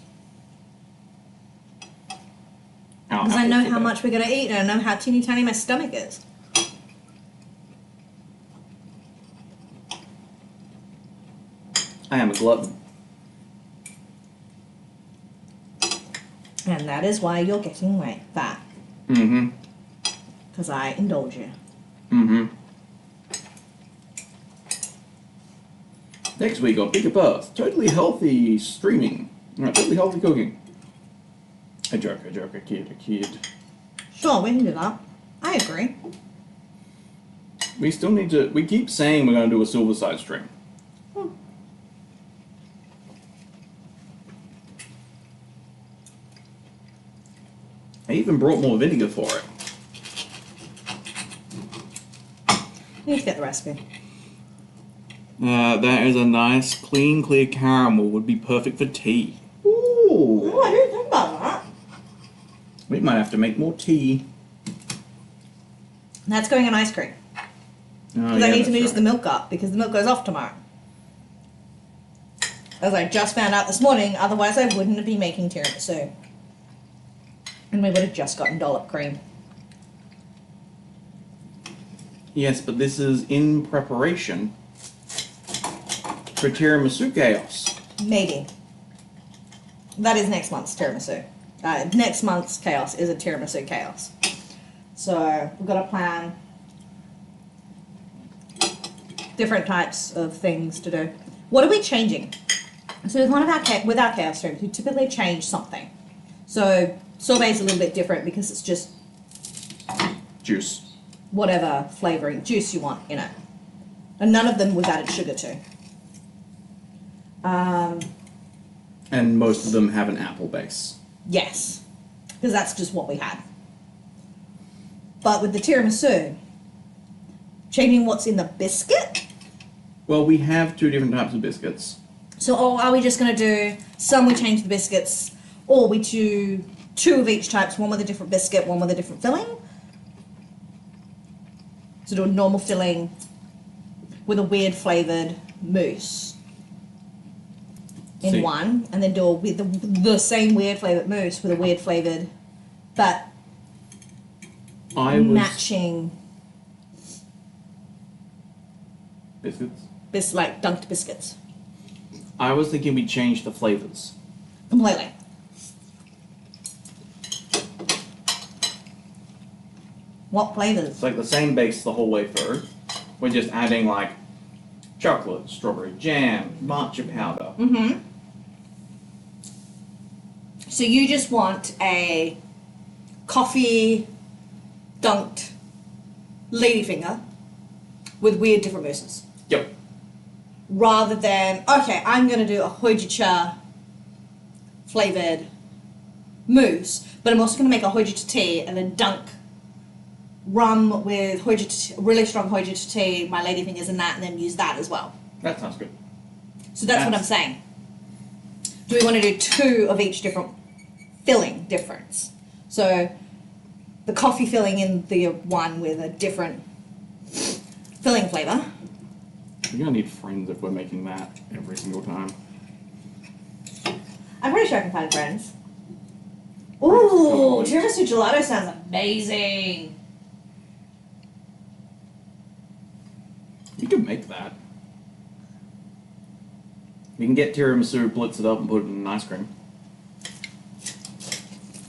Because I know how much we're going to eat, and I know how teeny tiny my stomach is. I am a glutton. And that is why you're getting fat. Mm-hmm. Because I indulge you. Mm-hmm. Next week on Pick a Path, totally healthy streaming. Totally healthy cooking. A joke, a kid. Sure, we can do that. I agree. We still need to, we keep saying we're going to do a silver side stream. I even brought more vinegar for it. You need to get the recipe. That is a nice, clean, clear caramel. Would be perfect for tea. Ooh. Oh, I didn't think about that. We might have to make more tea. That's going in ice cream. Because I need to use the milk up, because the milk goes off tomorrow. As I just found out this morning, otherwise I wouldn't be making tiramisu. And we would have just gotten dollop cream. Yes, but this is in preparation for tiramisu chaos. Maybe. That is next month's tiramisu. Next month's chaos is a tiramisu chaos. So we've got to plan different types of things to do. What are we changing? So with our chaos streams, we typically change something. So sorbet is a little bit different because it's just Juice. whatever flavouring juice you want in it. And none of them we've added sugar to. And most of them have an apple base. Yes, because that's just what we had. But with the tiramisu, changing what's in the biscuit. Well, we have two different types of biscuits. So are we just going to do, some we change the biscuits, or we do two of each types, one with a different biscuit, one with a different filling? So do a normal filling with a weird flavoured mousse in one, and then do the same weird flavoured mousse with a weird flavoured, but matching Biscuits? Like dunked biscuits. I was thinking we'd change the flavors. Completely. What flavors? It's like the same base the whole way through. We're just adding like chocolate, strawberry jam, matcha powder. Mm-hmm. So you just want a coffee dunked ladyfinger with weird different mousses. Yep. Rather than, okay, I'm going to do a hojicha flavoured mousse, but I'm also going to make a hojicha tea and then dunk rum with hojicha, really strong hojicha tea, my ladyfingers in that, and then use that as well. That sounds good. So that's what I'm saying. Do we want to do 2 of each different filling difference? So the coffee filling in the one with a different filling flavour. We're gonna need friends if we're making that every single time. I'm pretty sure I can find friends. Ooh, tiramisu gelato sounds amazing. You can make that. You can get tiramisu, blitz it up, and put it in ice cream.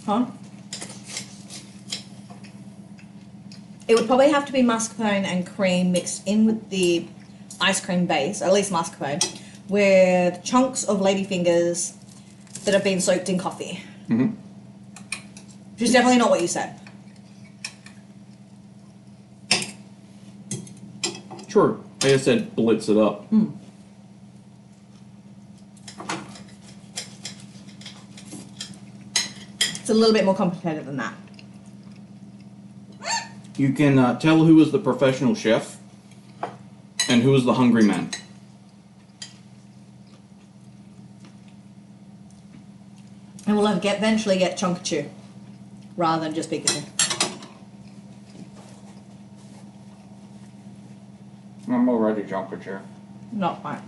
Huh? It would probably have to be mascarpone and cream mixed in with the ice cream base, or at least mascarpone, with chunks of ladyfingers that have been soaked in coffee. Mm-hmm. Which is definitely not what you said. Sure. I just said blitz it up. Mm. It's a little bit more complicated than that. You can tell who was the professional chef and who was the hungry man. And we'll eventually get Chonkachu rather than just Pikachu. I'm already Chonkachu. Not quite.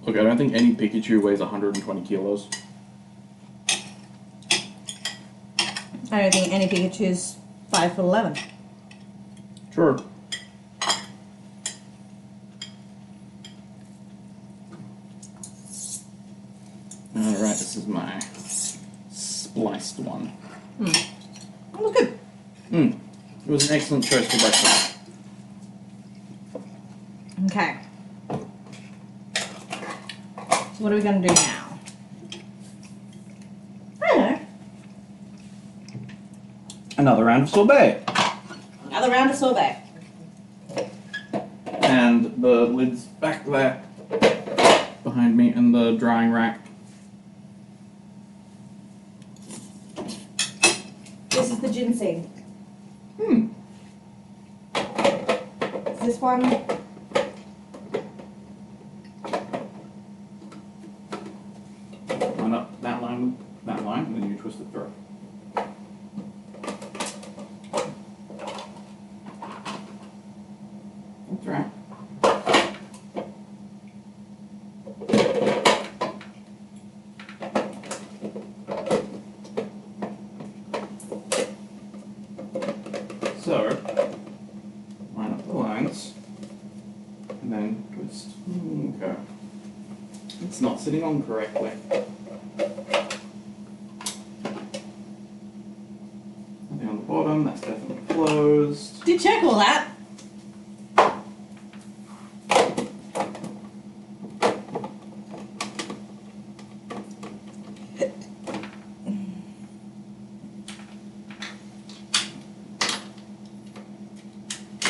Look, I don't think any Pikachu weighs 120 kilos. I don't think any Pikachu's 5'11". Sure. Alright, this is my spliced one. Mm. That was good. Mm. It was an excellent choice for breakfast. Okay. So what are we going to do now? I don't know. Another round of sorbet. Another round of sorbet. And the lid's back there behind me in the drying rack. This is the ginseng. Hmm. Is this one? Line up that line with that line, and then you twist it through. That's right. So, line up the lines, and then twist. Okay. It's not sitting on correctly. Nothing on the bottom, that's definitely closed. Did you check all that?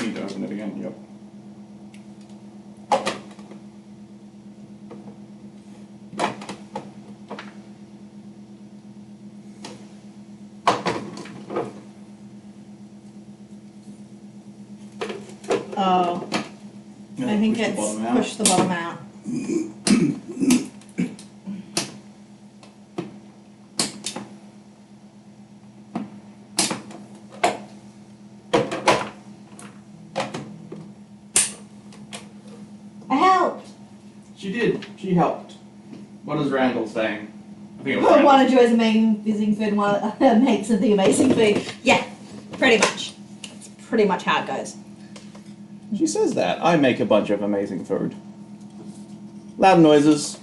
Need to open it again, yep. Oh, Yeah, I think push the it's bottom out. push the bottom out. I helped. She did. She helped. What is Randall saying? I think it was One Randall. enjoys amazing food and one makes the amazing food. Yeah, pretty much. That's pretty much how it goes. She says that. I make a bunch of amazing food. Loud noises.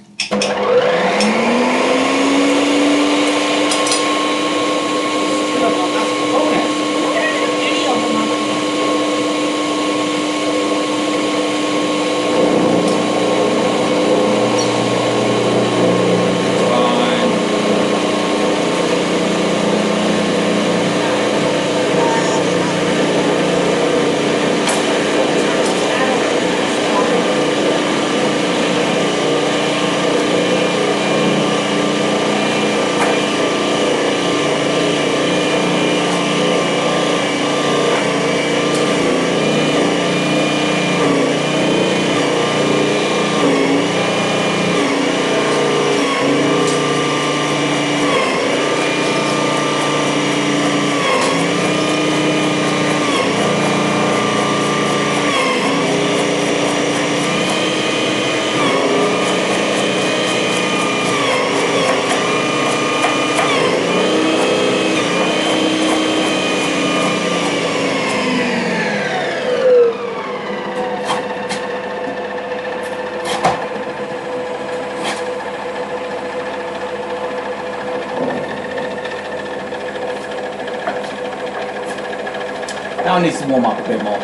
That one needs to warm up a bit more.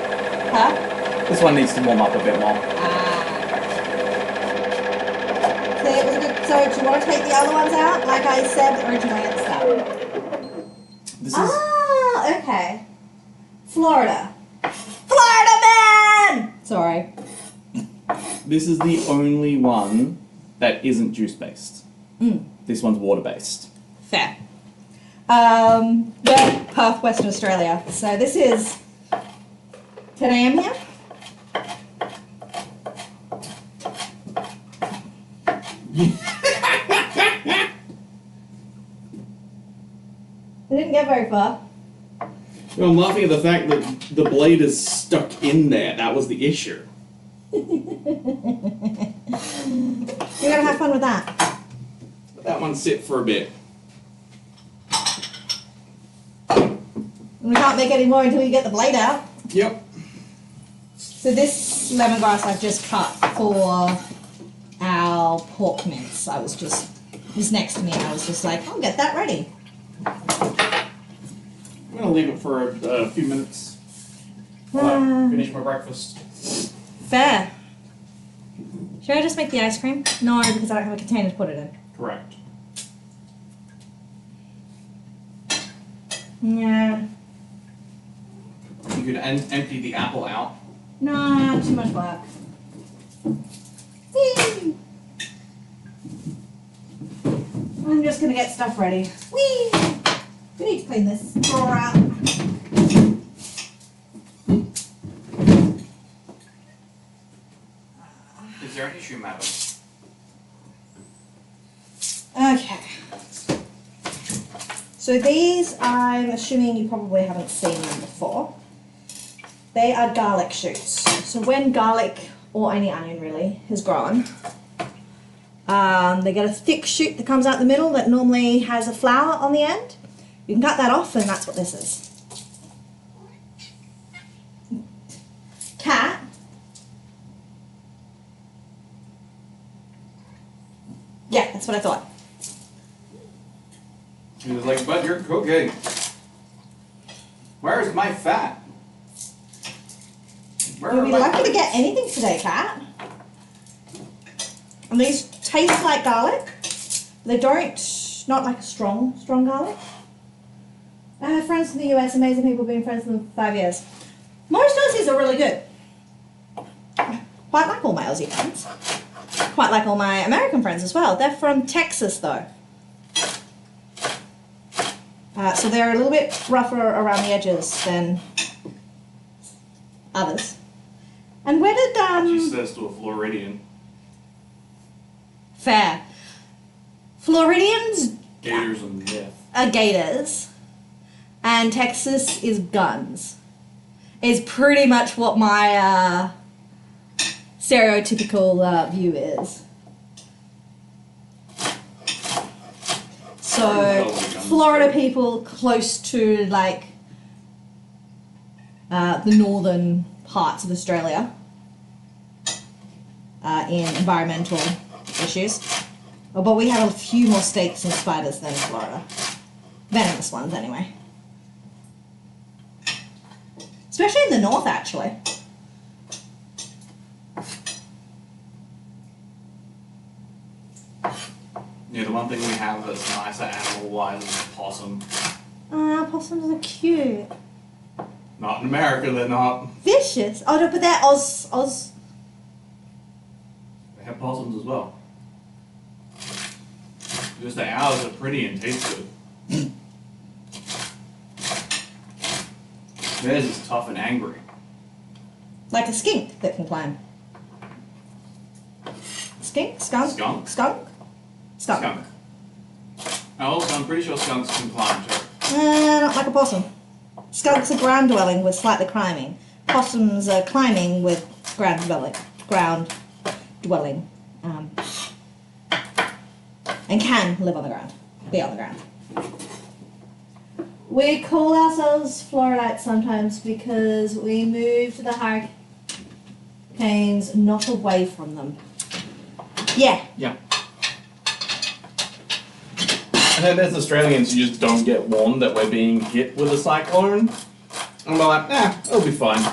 Huh? This one needs to warm up a bit more. So it was a good. So do you want to take the other ones out, like I said originally at the start? This is Okay. Florida man. Sorry. this is the only one that isn't juice based. This one's water based. Fair. We're Perth, Western Australia. So this is tiramisu. They didn't get very far. Well, I'm laughing at the fact that the blade is stuck in there. That was the issue. You're gonna have fun with that. Let that one sit for a bit. We can't make any more until you get the blade out. Yep. So this lemongrass I've just cut for our pork mince. It was next to me and I was just like, I'll get that ready. I'm gonna leave it for a few minutes while I finish my breakfast. Fair. Should I just make the ice cream? No, because I don't have a container to put it in. Correct. Yeah. You could empty the apple out. No, too much work. Whee! I'm just gonna get stuff ready. Whee! We need to clean this drawer out. Is there an issue, madam? Okay. So these, I'm assuming you probably haven't seen them before. They are garlic shoots. So when garlic, or any onion really, is grown, they get a thick shoot that comes out the middle that normally has a flower on the end. You can cut that off and that's what this is. Cat. Yeah, that's what I thought. He was like, but you're cooking. Where's my fat? Where You'll are be my lucky to cookies? get anything today, Kat. And these taste like garlic. They don't, not like a strong garlic. I have friends from the US, amazing people, been friends with them for 5 years. Most Aussies are really good. Quite like all my Aussie friends. Quite like all my American friends as well. They're from Texas though. So they're a little bit rougher around the edges than others. And where did She says to a Floridian. Fair. Floridians Gators and death. are gators, and Texas is guns. Is pretty much what my stereotypical view is. So, Florida people close to like the northern parts of Australia in environmental issues. Oh, but we have a few more snakes and spiders than Florida. Venomous ones, anyway. Especially in the north, actually. Yeah, the one thing we have that's nicer animal-wise is possum. Possums are cute. Not in America, they're not. Vicious. Oh, no, but they're Oz. They have possums as well. Just the owls are pretty and taste good. Theirs is tough and angry. Like a skink that can climb. Skink? Skunk? Skunk? Skunk? Skunk. Also, I'm pretty sure skunks can climb too. Not like a possum. Skunks are ground dwelling with slightly climbing. Possums are climbing with ground dwelling. And can live on the ground. Be on the ground. We call ourselves Floridites sometimes because we move to the hurricanes, not away from them. Yeah. Yeah. And then there's Australians who just don't get warned that we're being hit with a cyclone. And we're like, it'll be fine.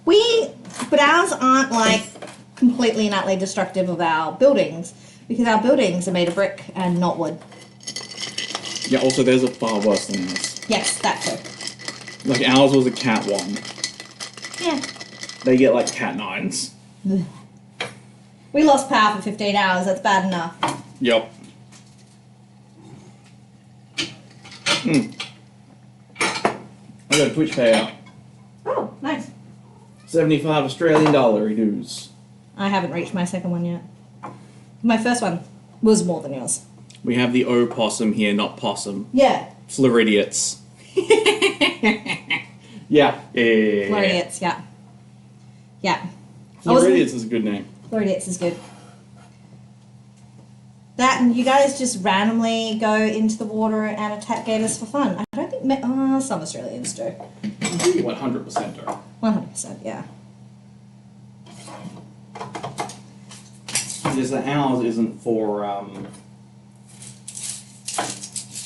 But ours aren't like completely and utterly destructive of our buildings because our buildings are made of brick and not wood. Yeah, also theirs are far worse than ours. Yes, that too. Like ours was a cat 1. Yeah. They get like cat 9s. We lost power for 15 hours, that's bad enough. Yep. I got a Twitch payout. Oh, nice. 75 Australian dollar dues. I haven't reached my second one yet. My first one was more than yours. We have the opossum here, not possum. Yeah. Floridiates. Yeah. Floridiates, yeah. Yeah. Floridiates is a good name. Floridiates is good. That and you guys just randomly go into the water and attack gators for fun. I don't think some Australians do. I think you 100% do. 100%, yeah. Because the ours isn't for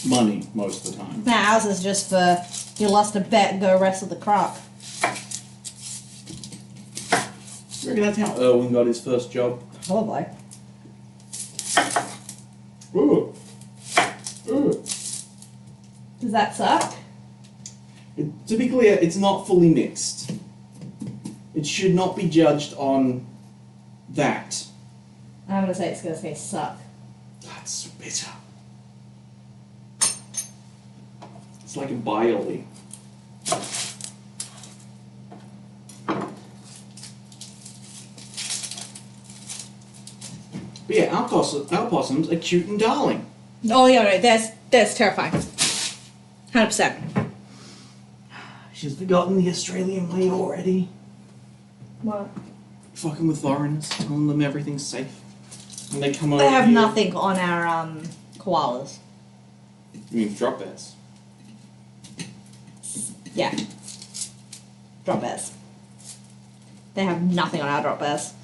money most of the time. Now ours is just for you lost a bet, go wrestle the croc. You reckon that's how Irwin got his first job? Probably. Ooh. Does that suck? To be clear, it's not fully mixed. It should not be judged on that. I'm gonna say it's gonna say suck. That's so bitter. It's like a barley. But yeah, our possums are cute and darling. Oh yeah, right. That's terrifying. 100%. She's forgotten the Australian way already. What? Fucking with foreigners, telling them everything's safe. And they come over They have here. nothing on our koalas. You mean drop bears? Yeah. Drop bears. They have nothing on our drop bears.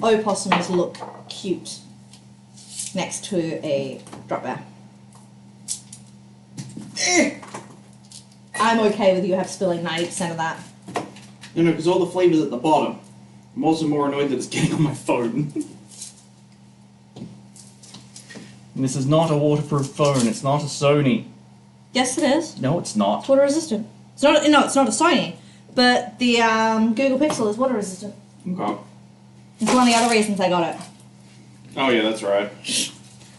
Opossums look cute next to a drop bear. I'm okay with you spilling 90% of that. No, because all the flavour's at the bottom. I'm also more annoyed that it's getting on my phone. And this is not a waterproof phone, it's not a Sony. Yes, it is. No, it's not. It's water resistant. It's not. No, it's not a Sony. But the Google Pixel is water resistant. Okay. It's one of the other reasons I got it. Oh yeah, that's right.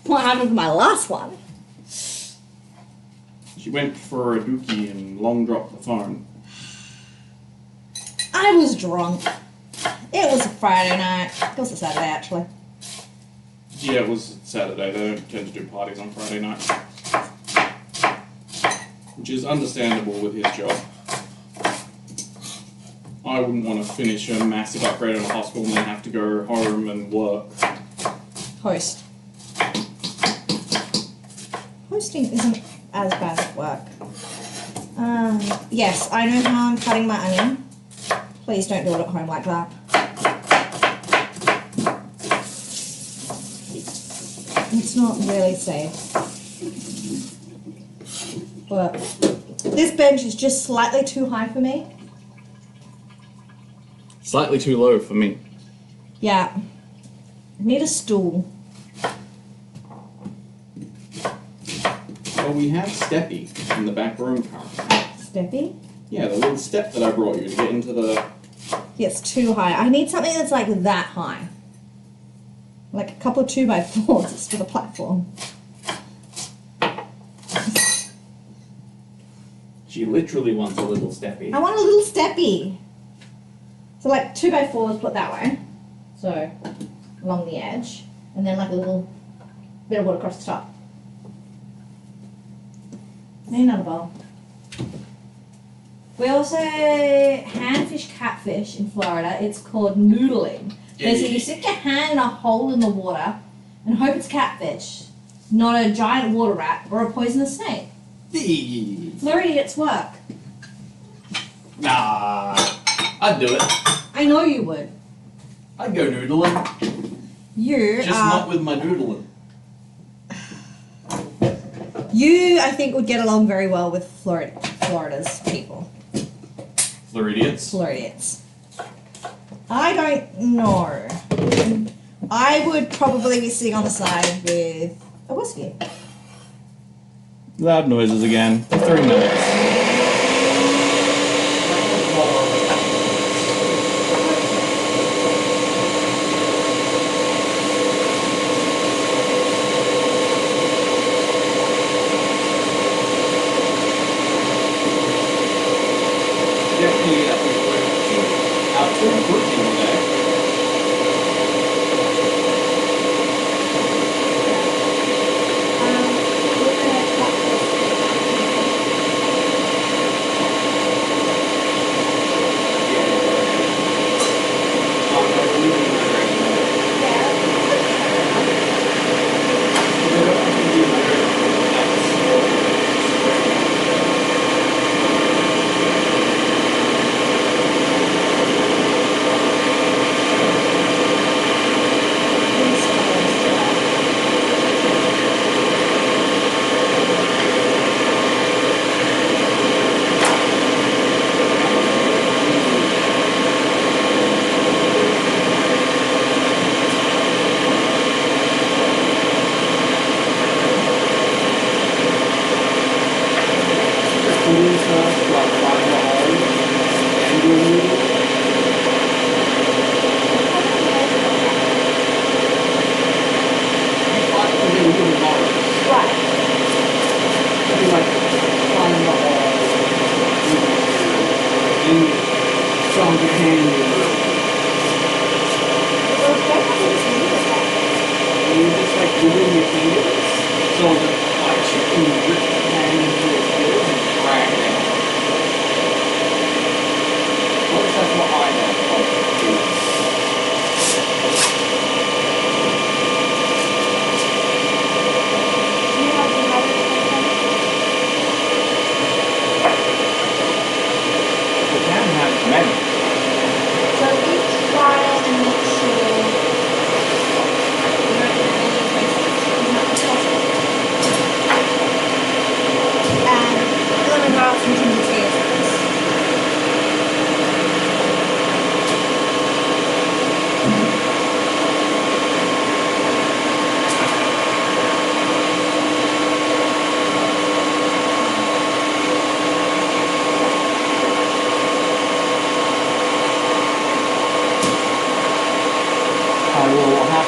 What happened to my last one? She went for a dookie and long dropped the phone. I was drunk. It was a Friday night. It was a Saturday, actually. Yeah, it was Saturday. They don't tend to do parties on Friday night. Which is understandable with his job. I wouldn't want to finish a massive upgrade in a hospital and then have to go home and work. Host. Hosting isn't as bad as work. Yes, I know how I'm cutting my onion. Please don't do it at home like that. It's not really safe. But this bench is just slightly too high for me. Slightly too low for me. Yeah. I need a stool. Well, we have Steppy in the back room currently. Steppy? Yeah, the little step that I brought you to get into the... Yeah, it's too high. I need something that's like that high. Like a couple of 2x4s for the platform. She literally wants a little Steppy. I want a little steppy. So like 2x4s put that way. So along the edge. And then like a little bit of wood across the top. Need another bowl. We also handfish catfish in Florida. It's called noodling. Basically, you stick your hand in a hole in the water and hope it's catfish, not a giant water rat or a poisonous snake. Floridians work. Nah, I'd do it. I know you would. I'd go noodling. You Just not with my noodling. You, I think, would get along very well with Florida's people. Floridians? Floridians. I don't know. I would probably be sitting on the side with a whiskey. Loud noises again. 3 minutes.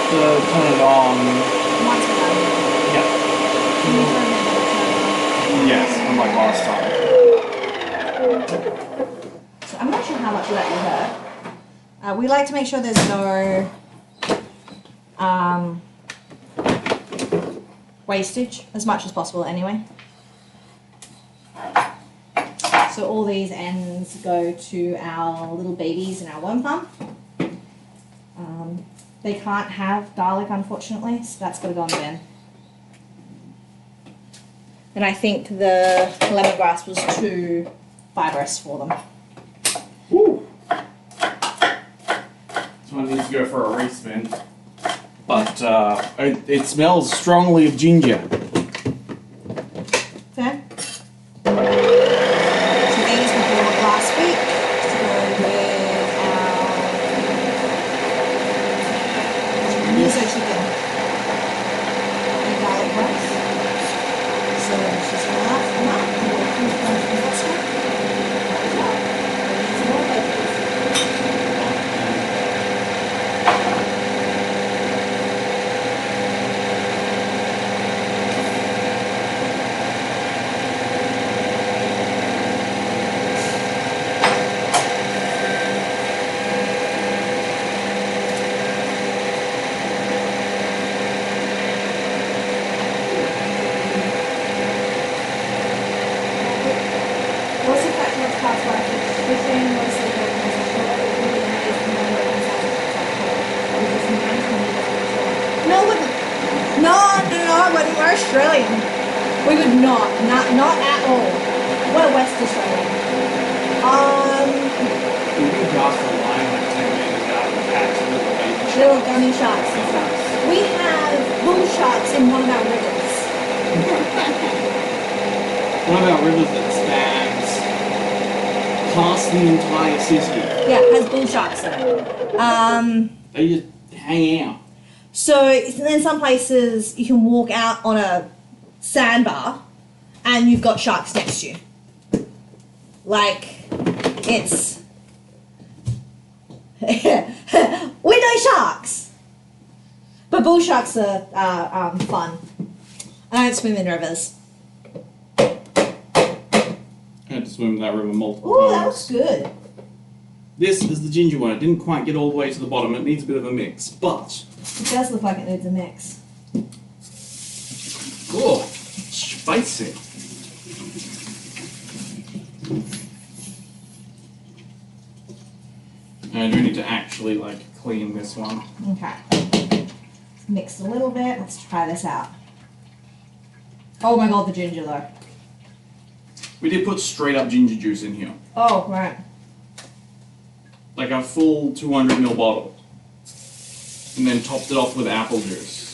Turn it on. Once we're done. Yep. Can you remember to turn it Yes, unlike last time. on? So I'm not sure how much of that you heard. We like to make sure there's no wastage as much as possible anyway. So all these ends go to our little babies in our worm farm. They can't have garlic, unfortunately, so that's got to go on the bin. And I think the lemongrass was too fibrous for them. Ooh. This one needs to go for a respin. But it smells strongly of ginger. Fair. So these we bought last week to go with our miso chicken and garlic rice. So she's going to ask them up and we'll finish them from the restaurant. We're Australian. We would not at all. We're West Australian. We do cross the line like 10 meters out and catch little baby Little gummy sharks and stuff. We have bull sharks in one of our rivers. One of our rivers that spans past the entire city. Yeah, has bull sharks in it. They just hang out. So in some places you can walk out on a sandbar and you've got sharks next to you. Like, it's... we know sharks! But bull sharks are fun. I don't swim in rivers. I had to swim in that river multiple Ooh, that times. looks good. This is the ginger one. It didn't quite get all the way to the bottom. It needs a bit of a mix, but... It does look like it needs a mix. Oh, spicy. I do need to actually, like, clean this one. Okay. Mixed a little bit. Let's try this out. Oh my god, the ginger though. We did put straight up ginger juice in here. Oh, right. Like a full 200ml bottle. And then topped it off with apple juice.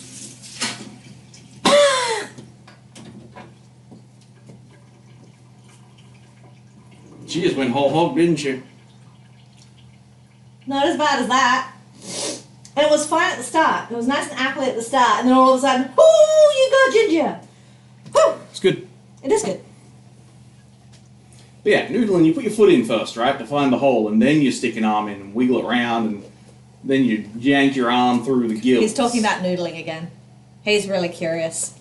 She just went whole hog, didn't she? Not as bad as that. And it was fine at the start. It was nice and appley at the start, and then all of a sudden, ooh, you got ginger. Woo! It's good. It is good. But yeah, noodling, you put your foot in first, right, to find the hole, and then you stick an arm in and wiggle it around, and then you yank your arm through the gills. He's talking about noodling again. He's really curious.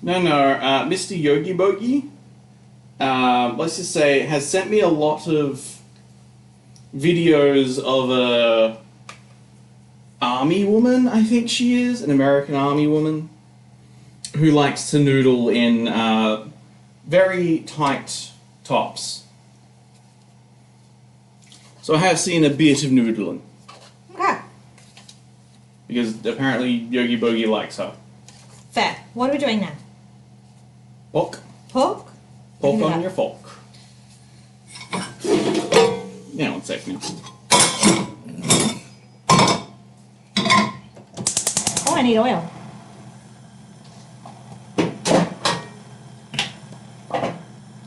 No, Mr. Yogi Bogi, let's just say, has sent me a lot of videos of a army woman, I think she is, an American army woman, who likes to noodle in very tight tops. So I have seen a bit of noodling. Okay. Because apparently Yogi Bogi likes her. Fair. What are we doing now? Pork. Pork? Pork on your fork. Yeah, 1 sec now. Oh, I need oil.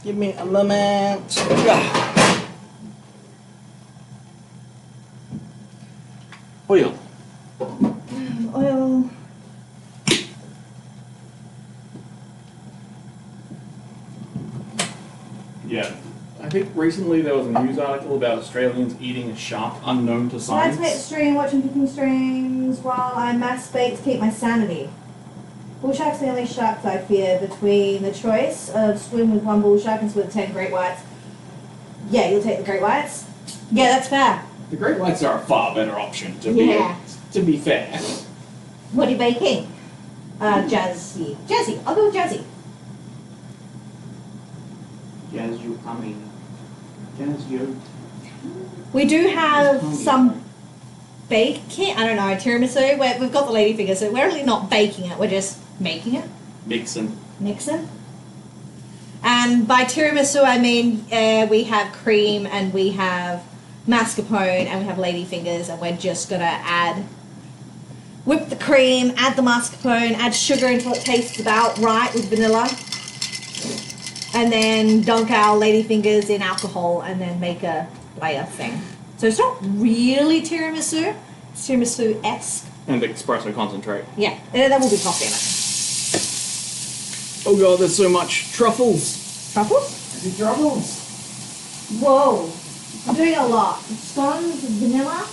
Give me a moment. Oil. Oil. Yeah. I think recently there was a news article about Australians eating a shark unknown to I science. take the stream, watching cooking streams while I masturbate to keep my sanity. Bull sharks are the only sharks I fear between the choice of swim with one bull shark and swim with 10 great whites. Yeah, you'll take the great whites? Yeah, that's fair. The great whites are a far better option, to be fair. What are you baking? Jazzy. Jazzy. I'll go with Jazzy. Jazz, you coming. Jazz, you. We do have some baking, I don't know, tiramisu. We've got the lady figure, so we're really not baking it, we're just making it. Mixing. Mixing. And by tiramisu, I mean we have cream and we have mascarpone and we have ladyfingers, and we're just gonna whip the cream, add the mascarpone, add sugar until it tastes about right with vanilla, and then dunk our ladyfingers in alcohol and then make a layer thing. So it's not really tiramisu, it's tiramisu-esque. And espresso concentrate. Yeah, and there will be coffee in it. Oh god, there's so much truffles. Truffles? Heavy truffles. Whoa, I'm doing a lot. Scones, vanilla,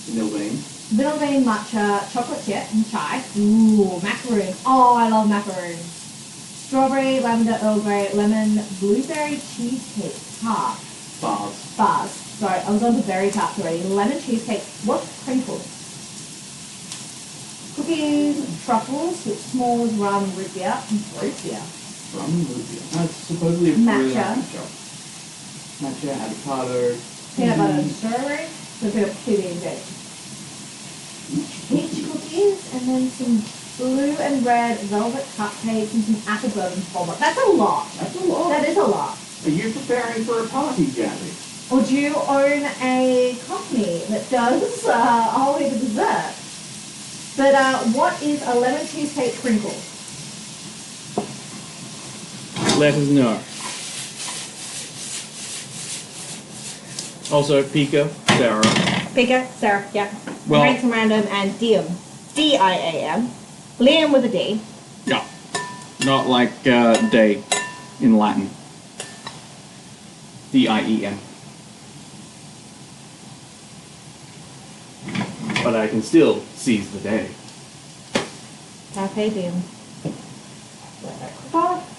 vanilla bean, matcha, chocolate chip, and chai. Ooh, macaroon. Oh, I love macaroons. Strawberry, lavender, Earl Grey, lemon, blueberry cheesecake tart. Bars. Sorry, I was on the berry tart already. Lemon cheesecake. What's crinkle? Cookies, truffles with s'mores, rum, root beer, and fruit beer. Rum and root beer. That's supposedly a Matcha. Matcha, avocado. Peanut butter and strawberry. So a bit of PB&J. Peach cookies, and then some blue and red velvet cupcakes and some apple bourbon bonbon. That's a lot. That's a lot. That is a lot. Are you preparing for a party, Gabby? Or do you own a company that does a whole heap of dessert? But what is a lemon cheesecake crinkle? Let us know. Also, Pika, Sarah. Pika, Sarah, yeah. Well- Ransom Random and Diam. D-I-A-M. Liam with a D. Yeah. Not like day in Latin. D-I-E-M. But I can still seize the day. Carpe diem.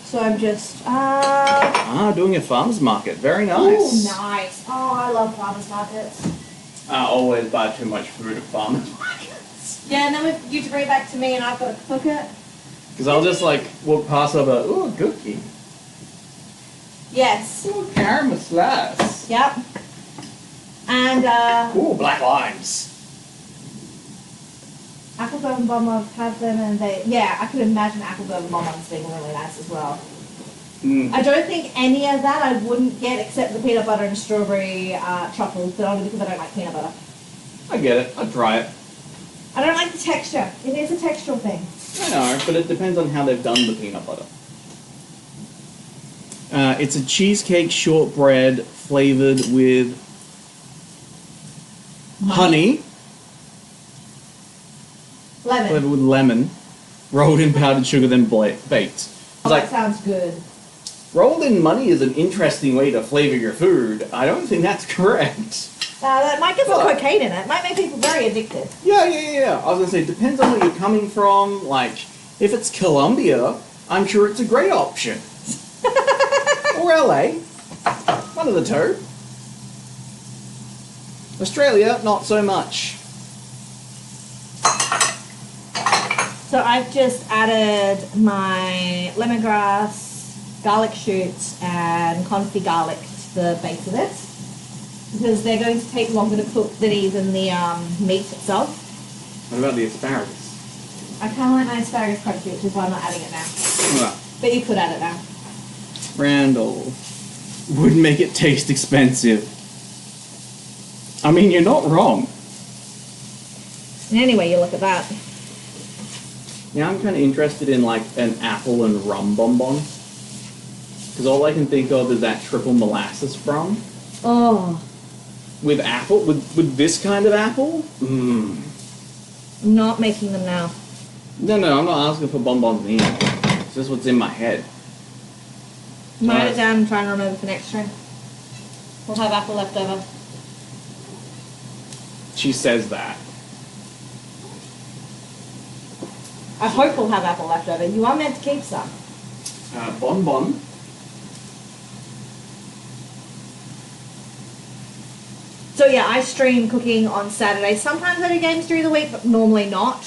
So I'm just, Doing a farmer's market. Very nice. Ooh, nice. Oh, I love farmers markets. I always buy too much food at farmer's markets. Yeah, and then you bring it back to me and I've got to cook it. Because I'll just like walk past over, ooh, a cookie. Yes. Ooh, caramel slice. Yep. And, Ooh, black limes. apple bourbon bonbons, have them, and I could imagine apple bourbon bonbons being really nice as well. Mm. I don't think any of that I wouldn't get except the peanut butter and strawberry truffles, but only because I don't like peanut butter. I get it. I'd try it. I don't like the texture. It is a textural thing. I know, but it depends on how they've done the peanut butter. It's a cheesecake shortbread flavored with honey, Lemon. flavored with lemon, rolled in powdered sugar, then baked. Oh, that sounds good. Rolled in money is an interesting way to flavor your food. I don't think that's correct. That might get some Well- cocaine in it. Might make people very addicted. Yeah. I was gonna say, depends on where you're coming from. Like, if it's Colombia, I'm sure it's a great option. Or LA. One of the two. Australia, not so much. So I've just added my lemongrass, garlic shoots, and confit garlic to the base of it. Because they're going to take longer to cook than even the meat itself. What about the asparagus? I kind of like my asparagus crunchy, which is why I'm not adding it now. Well, But you could add it now. Randall would make it taste expensive. I mean, you're not wrong. And anyway, you look at that. Yeah, I'm kind of interested in like an apple and rum bonbon. Because all I can think of is that triple molasses from. Oh, With apple? With this kind of apple? Mmm. I'm not making them now. No, I'm not asking for bonbons either. It's just what's in my head. Write it down and try and remember for next time. We'll have apple left over. She says that. I hope we'll have apple left over. You are meant to keep some. Bonbon. So yeah, I stream cooking on Saturday. Sometimes I do games during the week, but normally not.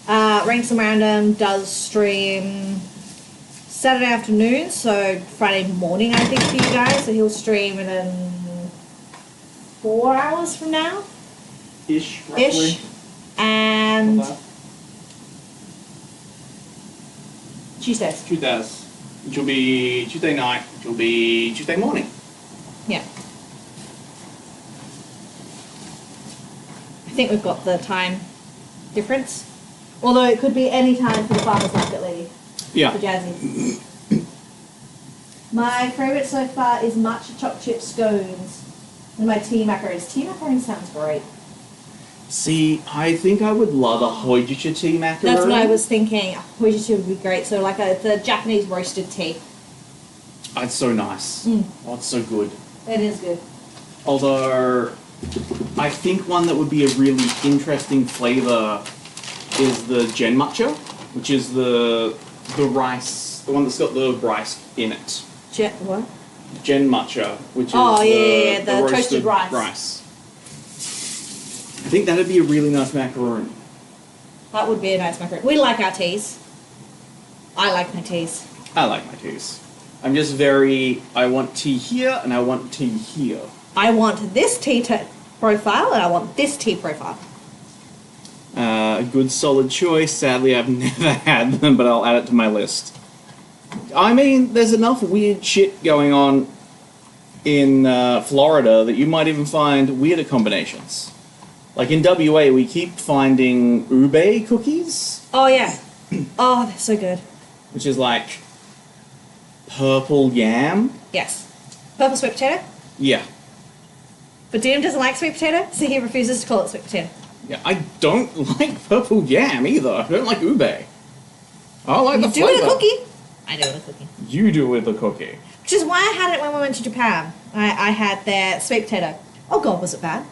Ransom Random does stream Saturday afternoon, so Friday morning I think for you guys. So he'll stream in 4 hours from now. Ish, roughly. Ish. And Tuesdays. She does. which will be Tuesday night, which will be Tuesday morning. Yeah. I think we've got the time difference. Although it could be any time for the farmer's market lady. Yeah. For Jazzy. My favourite so far is matcha chocolate chip scones and my tea macarons. Tea macarons sounds great. See, I think I would love a hojicha tea macaron. That's what I was thinking. Hojicha would be great. So like the Japanese roasted tea. Oh, it's so nice. Oh, it's so good. It is good. Although, I think one that would be a really interesting flavour is the gen matcha, which is the rice, the one that's got the rice in it. What? Gen matcha, which is the roasted toasted rice. I think that'd be a really nice macaroon. That would be a nice macaron. We like our teas. I like my teas. I like my teas. I'm just very, I want tea here and I want tea here. I want this tea profile and I want this tea profile. A good solid choice. Sadly, I've never had them, but I'll add it to my list. I mean, there's enough weird shit going on in Florida that you might even find weirder combinations. Like in WA, we keep finding ube cookies. Oh, yeah. Oh, they're so good. Which is like purple yam. Yes. Purple sweet potato? Yeah. But Dean doesn't like sweet potato, so he refuses to call it sweet potato. Yeah, I don't like purple yam either. I don't like ube. I like the You do it with a flavour. cookie. I do it with a cookie. You do it with a cookie. Which is why I had it when we went to Japan. I had their sweet potato. Oh God, was it bad?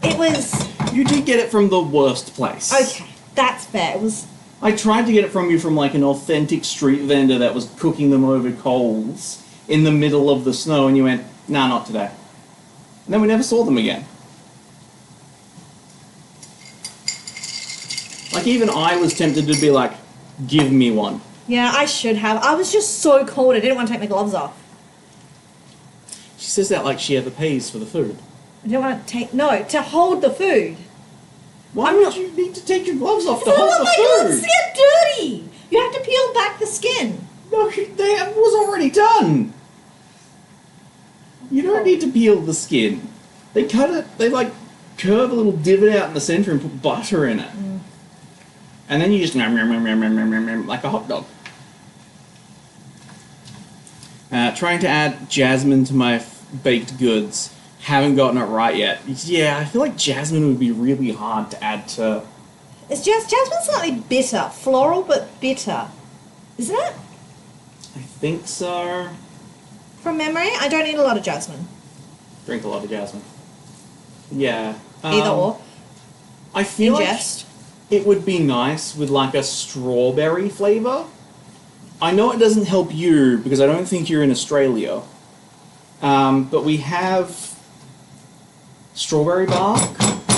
It was... You did get it from the worst place. Okay, that's fair. It was... I tried to get it from you from like an authentic street vendor that was cooking them over coals in the middle of the snow, and you went, nah, not today. And then we never saw them again. Like, even I was tempted to be like, give me one. Yeah, I should have. I was just so cold, I didn't want to take my gloves off. She says that like she ever pays for the food. I didn't want to take... No, to hold the food. Why would you need to take your gloves off to Because I hold don't the want my gloves food? to get dirty. You have to peel back the skin. No, it was already done. You don't need to peel the skin. They cut it, they like curve a little divot out in the center and put butter in it. And then you just like a hot dog. Trying to add jasmine to my baked goods. Haven't gotten it right yet. Yeah, I feel like jasmine would be really hard to add to... It's just... Jasmine's slightly bitter. Floral, but bitter. Isn't it? I think so. From memory, I don't eat a lot of jasmine. Drink a lot of jasmine. Yeah. Either or. I feel Ingest. like it would be nice with like a strawberry flavour. I know it doesn't help you because I don't think you're in Australia. But we have strawberry bark.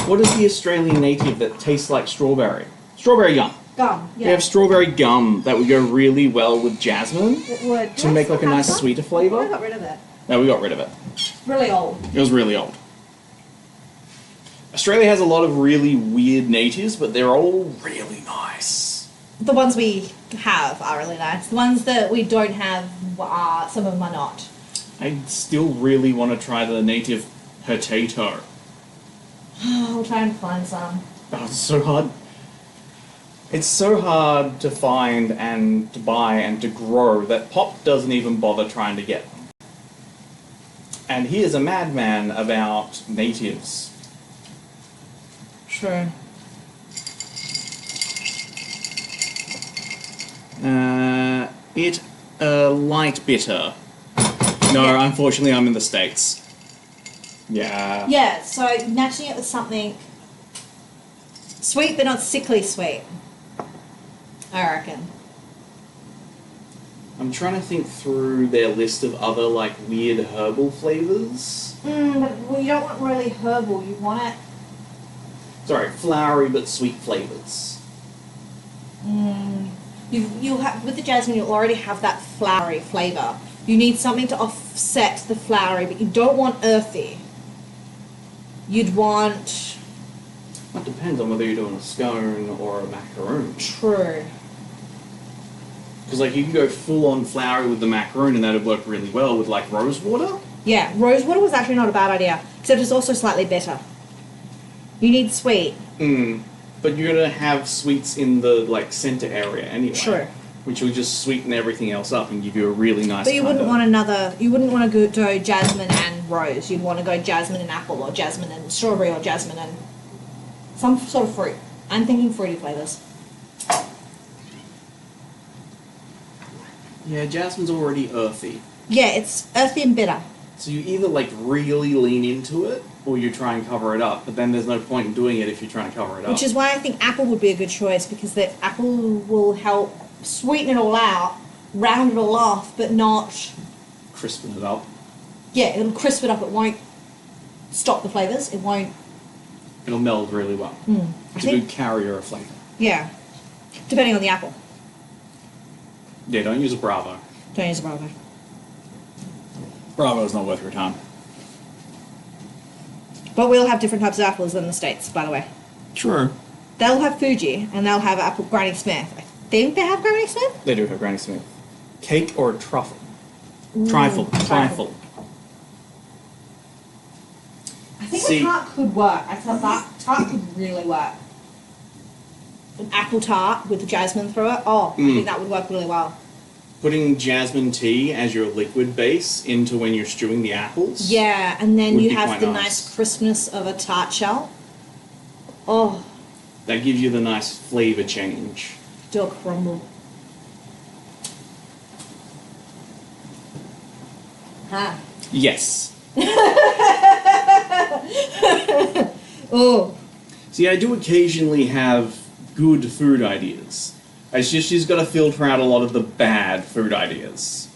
What is the Australian native that tastes like strawberry? Strawberry gum. Gum, We yeah. have strawberry gum that would go really well with jasmine It would. to make like a nice Have some? sweeter I flavour. got rid of it. No, we got rid of it. Really old. It was really old. Australia has a lot of really weird natives, but they're all really nice. The ones we have are really nice. The ones that we don't have are... Some of them are not. I still really want to try the native potato. I'll try and find some. Oh, it's so hard. It's so hard to find and to buy and to grow that Pop doesn't even bother trying to get them. And he is a madman about natives. True. Light bitter. No, Yeah. unfortunately I'm in the States. Yeah. Yeah, so matching it with something sweet but not sickly sweet. I reckon. I'm trying to think through their list of other like weird herbal flavors. But you don't want really herbal, you want it... Sorry, flowery but sweet flavors. You'll have, with the jasmine, you'll already have that flowery flavour. You need something to offset the flowery, but you don't want earthy. You'd want... That depends on whether you're doing a scone or a macaroon. True. Because like you can go full on floury with the macaroon, and that would work really well with like rose water. Yeah, rose water was actually not a bad idea, except it's also slightly bitter. You need sweet. But you're gonna have sweets in the like center area anyway. True. Which will just sweeten everything else up and give you a really nice. But you wouldn't kinda- want another. You wouldn't want to go jasmine and rose. You'd want to go jasmine and apple, or jasmine and strawberry, or jasmine and some sort of fruit. I'm thinking fruity flavors. Yeah, jasmine's already earthy. Yeah, it's earthy and bitter. So you either like really lean into it, or you try and cover it up. But then there's no point in doing it if you're trying to cover it up. Which is why I think apple would be a good choice, because the apple will help sweeten it all out, round it all off, but not. Crispen it up. Yeah, it'll crisp it up. It won't stop the flavors. It won't. It'll meld really well. It's a good carrier of flavour. Yeah, depending on the apple. Yeah, don't use a Bravo. Don't use a Bravo. Bravo's not worth your time. But we'll have different types of apples than the States, by the way. True. They'll have Fuji, and they'll have apple Granny Smith. I think they have Granny Smith? They do have Granny Smith. Cake or a truffle? Trifle. I think See- a tart could work. I thought that tart could really work. An apple tart with jasmine through it. Oh, I think that would work really well. Putting jasmine tea as your liquid base into when you're stewing the apples. Yeah, and then Would you be have quite the nice. nice crispness of a tart shell. Oh, That gives you the nice flavour change. do a crumble. Ah. Yes. Oh. See, I do occasionally have good food ideas. It's just she's got to filter out a lot of the bad food ideas.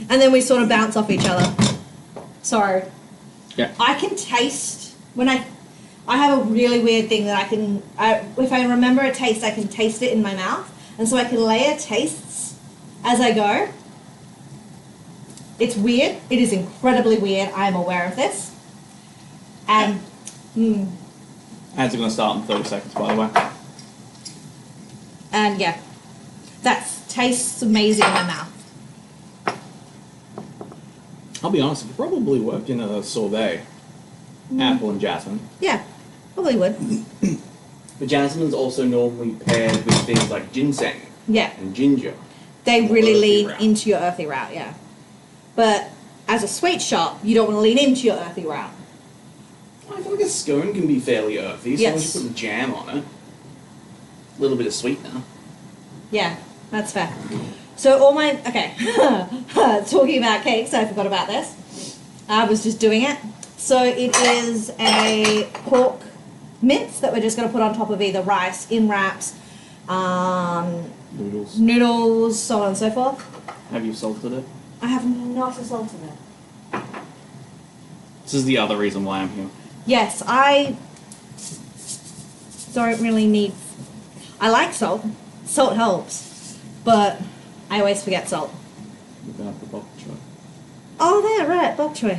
And then we sort of bounce off each other. So, Yeah. I can taste when I have a really weird thing that if I remember a taste, I can taste it in my mouth, and so I can layer tastes as I go. It's weird. It is incredibly weird. I am aware of this. And Ads are going to start in 30 seconds, by the way. and yeah, that tastes amazing in my mouth. I'll be honest, it could probably work in a sorbet. Apple and jasmine. Yeah, probably would. But jasmine's also normally paired with things like ginseng Yeah, and ginger. they More really earthy lean route. into your earthy route. Yeah, but as a sweet shop, you don't want to lean into your earthy route. I feel like a scone can be fairly earthy, so Yes. once you put jam on it, a little bit of sweetener. Yeah, that's fair. So talking about cakes, I forgot about this. I was just doing it. So it is a pork mince that we're just going to put on top of either rice, in wraps, Noodles. noodles, so on and so forth. Have you salted it? I have not salted it. This is the other reason why I'm here. Yes, I don't really need. I like salt. Salt helps, but I always forget salt. We're going to have the bok choy. Oh, there, right, bok choy.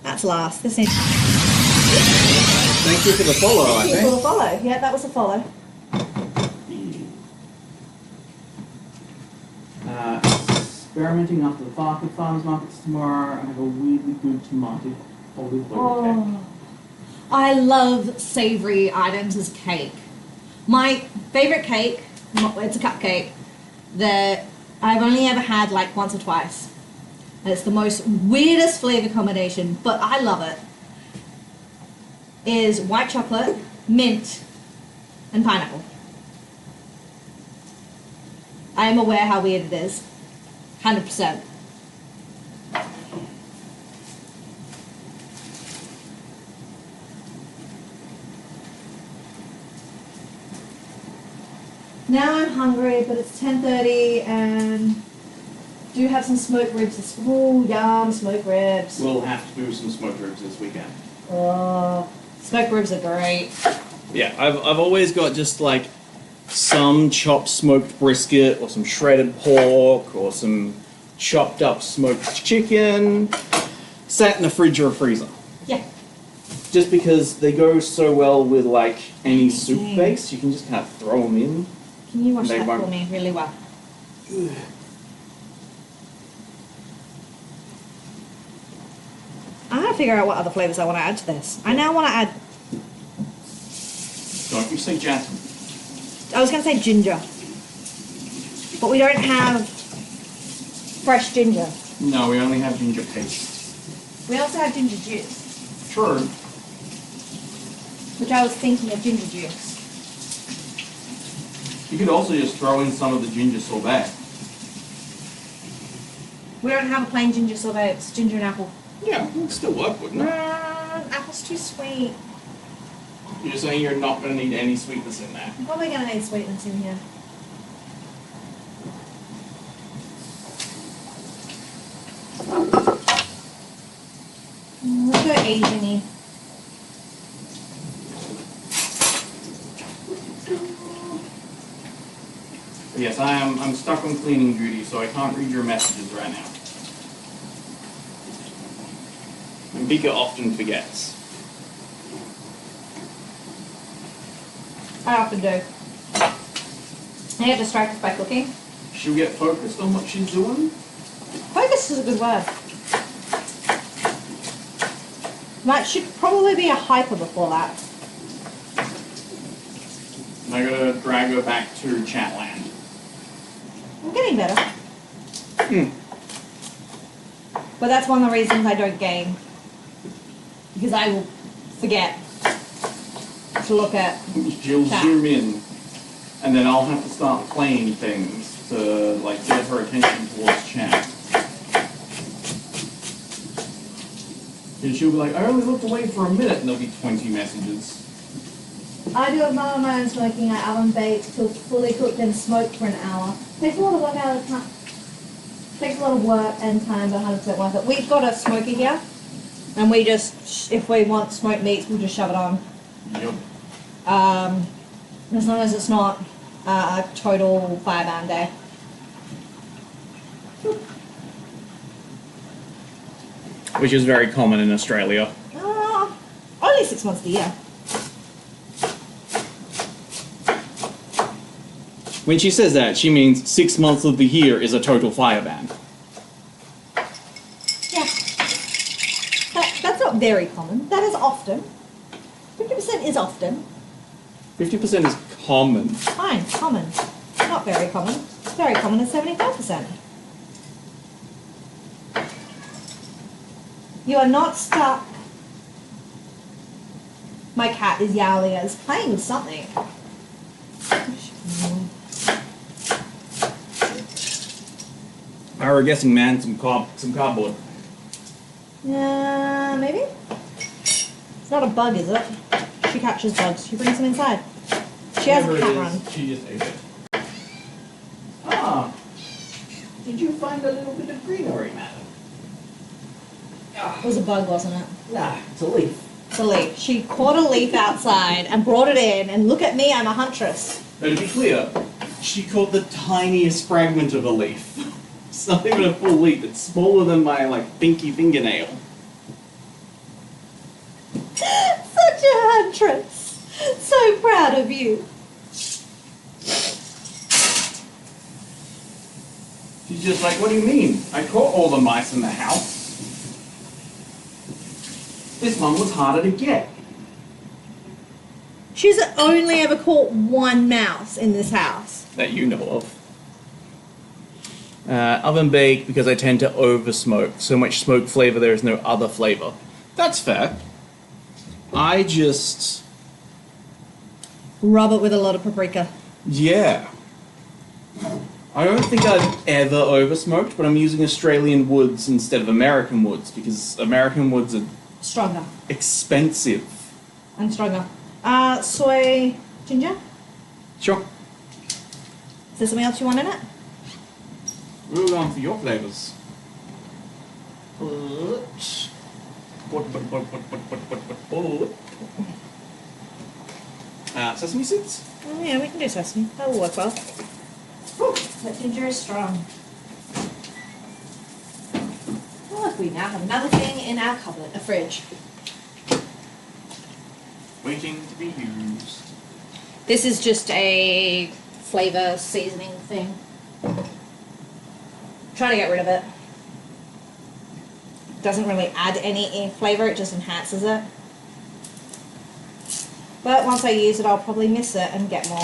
That's last. This needs. Thank you for the follow, I Thank you for think. the follow. Yeah, that was a follow. Experimenting after the farmers markets tomorrow. I have a weirdly good tomato olive oil cake. Oh, I love savoury items as cake. My favourite cake, it's a cupcake, that I've only ever had like once or twice. And it's the most weirdest flavour combination, but I love it. Is white chocolate, mint, and pineapple. I am aware how weird it is. 100%. Now I'm hungry, but it's 10:30 and do have some smoked ribs. Ooh, yum, smoked ribs. We'll have to do some smoked ribs this weekend. Oh, smoked ribs are great. Yeah, I've always got just like some chopped smoked brisket or some shredded pork or some chopped up smoked chicken sat in the fridge or a freezer. Yeah. Just because they go so well with like any soup Dang. base, you can just kind of throw them in. Can you wash They that won't- for me really well? figure out what other flavors I want to add to this. I now want to add... Don't you say jasmine. I was going to say ginger. But we don't have fresh ginger. No, we only have ginger paste. We also have ginger juice. True. Which I was thinking of ginger juice. You could also just throw in some of the ginger sorbet. We don't have a plain ginger sorbet, it's ginger and apple. Yeah, it would still work, wouldn't it? Apple's too sweet. You're saying you're not going to need any sweetness in there. I'm probably going to need sweetness in here. Let's go Asian-y. Yes, I'm stuck on cleaning duty, so I can't read your messages right now. And Vika often forgets. I often do. I get distracted by cooking. She'll get focused on what she's doing. Focus is a good word. That should probably be a hyper before that. And I gotta drag her back to Chatland. I'm getting better. But that's one of the reasons I don't game. Because I will forget to look at She'll chat. zoom in, and then I'll have to start playing things to like get her attention towards chat. And she'll be like, I only looked away for a minute, and there'll be 20 messages. I do a mum of my own smoking. I oven bake till fully cooked and smoked for an hour. Takes a lot of work out of time. Takes a lot of work and time, but 100% worth it. We've got a smoker here, and we just, if we want smoked meats, we'll just shove it on. Yep. As long as it's not a total fireman day. Which is very common in Australia. Only 6 months of the year. When she says that, she means 6 months of the year is a total fire ban. Yeah. That's not very common. That is often. 50% is often. 50% is common. Fine, common. Not very common. Very common is 75%. You are not stuck. My cat is yowling as playing with something. I were guessing, man, some cardboard. Maybe? It's not a bug, is it? She catches bugs. She brings them inside. She has a cat run. She just ate it. Ah, did you find a little bit of greenery, madam? It was a bug, wasn't it? Nah, it's a leaf. It's a leaf. She caught a leaf outside and brought it in, and look at me, I'm a huntress. Now, to be clear, she caught the tiniest fragment of a leaf. It's not even a full leaf. It's smaller than my, like, pinky fingernail. Such a huntress. So proud of you. She's just like, what do you mean? I caught all the mice in the house. This one was harder to get. She's only ever caught one mouse in this house. That you know of. Oven baked because I tend to over smoke. So much smoke flavor, there is no other flavor. That's fair. I just... Rub it with a lot of paprika. Yeah. I don't think I've ever over smoked, but I'm using Australian woods instead of American woods because American woods are Stronger. expensive. And stronger. Soy ginger? Sure. Is there something else you want in it? We're going for your flavors. Sesame seeds? Oh yeah, we can do sesame. That will work well. Whew, that ginger is strong. Oh, look, we now have another thing in our cupboard, a fridge. Waiting to be used. This is just a flavor seasoning thing. Trying to get rid of it. doesn't really add any flavour, it just enhances it. But once I use it, I'll probably miss it and get more.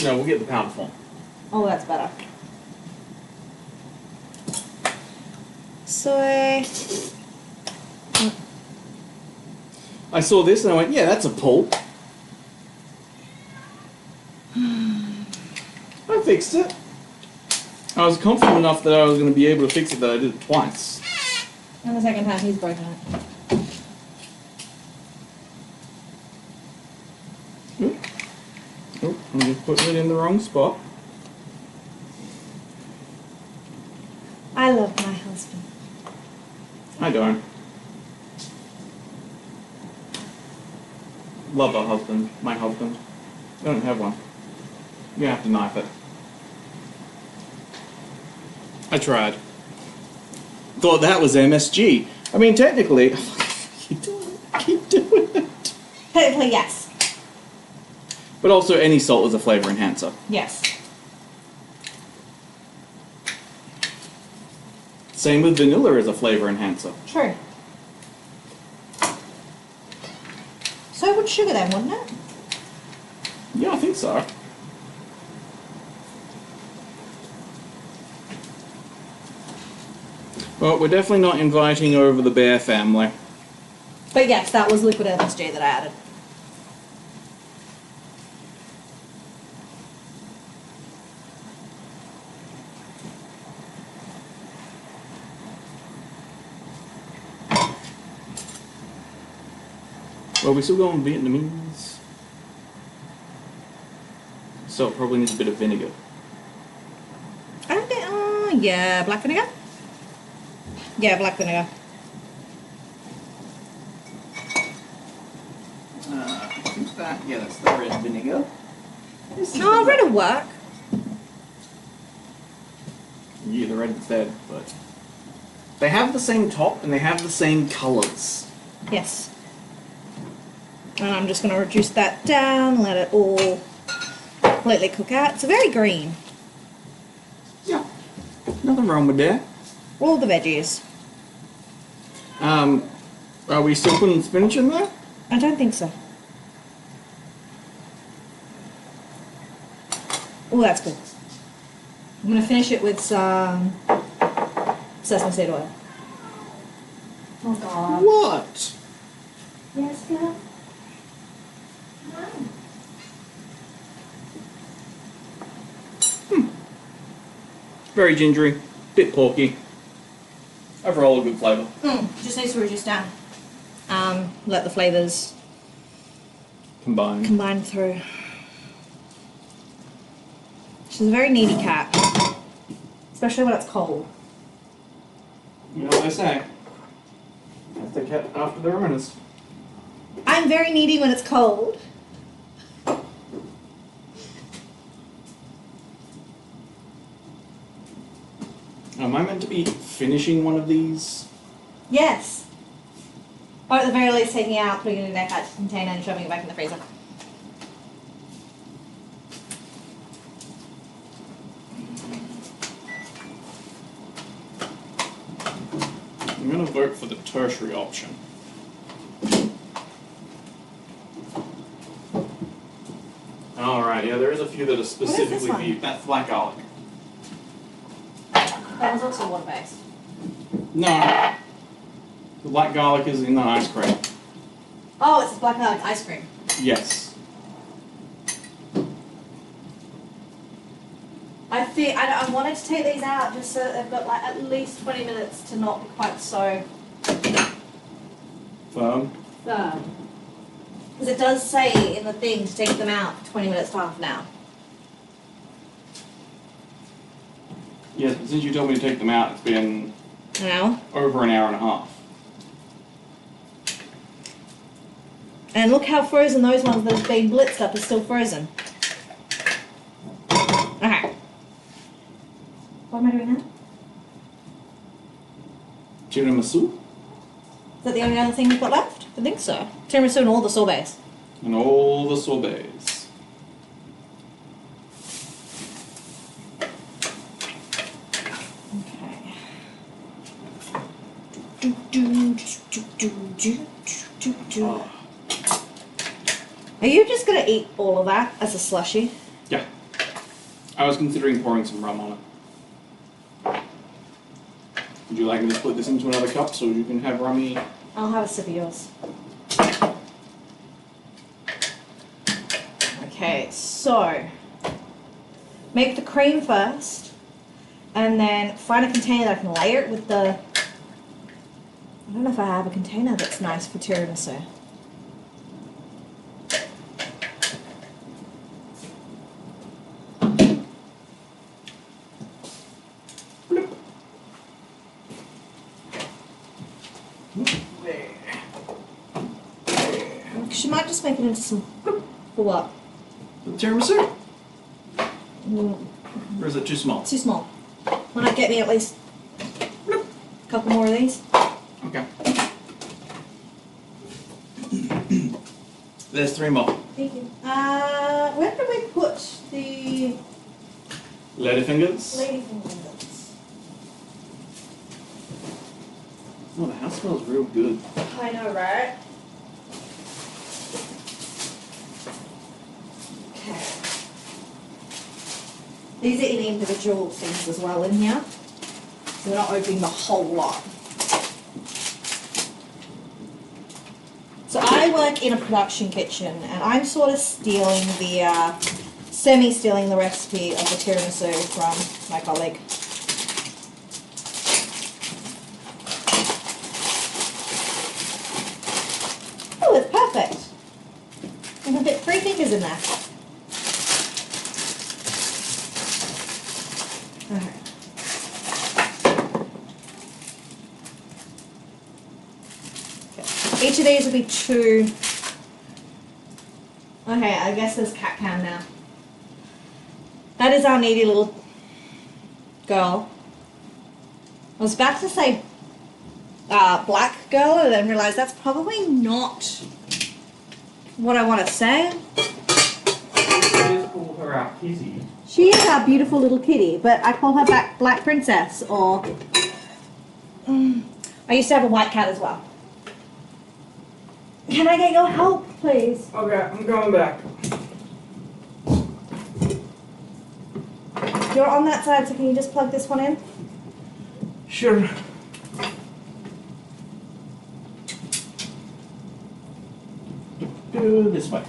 No, we'll get the powder form. Oh, that's better. Soy. I saw this and I went, yeah, that's a pull. I fixed it. I was confident enough that I was going to be able to fix it that I did it twice. And the second time he's broken it. Oh, I'm just putting it in the wrong spot. I love my husband. I don't. Love a husband. My husband. I don't have one. You have to knife it. I tried. Thought that was MSG. I mean, technically... Keep doing it. Keep doing it. Technically, yes. But also, any salt is a flavor enhancer. Yes. Same with vanilla as a flavor enhancer. True. So would sugar then, wouldn't it? Yeah, I think so. Well, we're definitely not inviting over the Bear family. But yes, that was liquid MSG that I added. Well, we still going Vietnamese. So it probably needs a bit of vinegar. I don't think, yeah, black vinegar? Yeah, black vinegar. I think that, yeah, that's the red vinegar. No, red will work. Yeah, the red's dead, but... They have the same top and they have the same colours. Yes. And I'm just going to reduce that down, let it all completely cook out. It's very green. Yeah, nothing wrong with that. All the veggies. Are we still putting spinach in there? I don't think so. Oh, that's good. I'm going to finish it with some sesame seed oil. Oh, God. What? Yes, girl. Very gingery, bit porky. Overall a good flavour. Just needs to reduce down. Let the flavours Combined. combine through. She's a very needy cat, especially when it's cold. You know what they say? That's the cat after their owners. I'm very needy when it's cold. Am I meant to be finishing one of these? Yes. Or at the very least taking it out, putting it in a container and shoving it back in the freezer. I'm going to vote for the tertiary option. Alright, yeah, there is a few that are specifically one? beef. That's black garlic. That was also water-based. No. The black garlic is in the ice cream. Oh, it's black garlic ice cream. Yes. I wanted to take these out just so that they've got like at least 20 minutes to not be quite so Firm. firm. Because it does say in the thing to take them out for 20 minutes to half an hour. Yes, but since you told me to take them out, it's been An hour? over an hour and a half. And look how frozen those ones that have been blitzed up are still frozen. Okay. What am I doing now? Tiramisu Is that the only other thing we've got left? I think so. Tiramisu and all the sorbets. and all the sorbets. Okay. Oh. Are you just gonna eat all of that as a slushie? Yeah. I was considering pouring some rum on it. Would you like me to split this into another cup so you can have rummy? I'll have a sip of yours. Okay, so make the cream first, and then find a container that I can layer it with the. I don't know if I have a container that's nice for tiramisu. She might just make it into some. For what? The tiramisu? Mm, Or is it too small? too small. Why not get me at least a couple more of these? Okay. There's 3 more. Thank you. Where did we put the Ladyfingers. ladyfingers? Oh, the house smells real good. I know, right? Okay. These are in individual things as well in here. So we're not opening the whole lot. So I work in a production kitchen and I'm sort of stealing the, semi-stealing the recipe of the tiramisu from my colleague. Oh, it's perfect. I can fit 3 fingers in there. Okay. Each of these will be 2. Okay, I guess there's cat cam now. That is our needy little girl. I was about to say black girl and then realised that's probably not what I want to say. Please call her our kitty. She is our beautiful little kitty, but I call her Black Princess, or I used to have a white cat as well. Can I get your help, please? Okay, I'm going back. You're on that side, so can you just plug this one in? Sure. Do this way.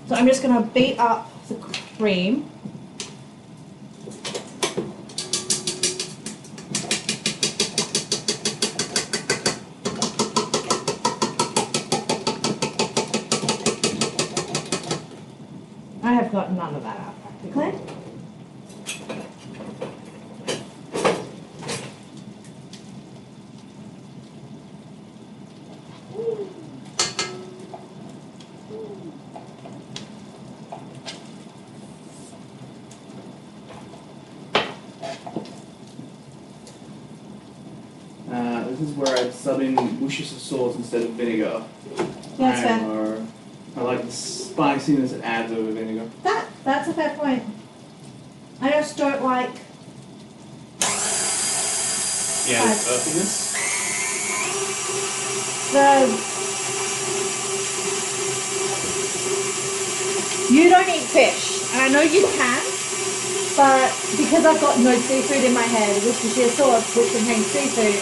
So I'm just going to beat up the cream. I have got none of that out practically. This is where I'd sub in Worcestershire sauce instead of vinegar. That's fair. Or I like the spiciness it adds over vinegar. That's a fair point. I just don't like. Yeah, the earthiness. You don't eat fish, and I know you can, but because I've got no seafood in my head, Worcestershire sauce, which contains seafood,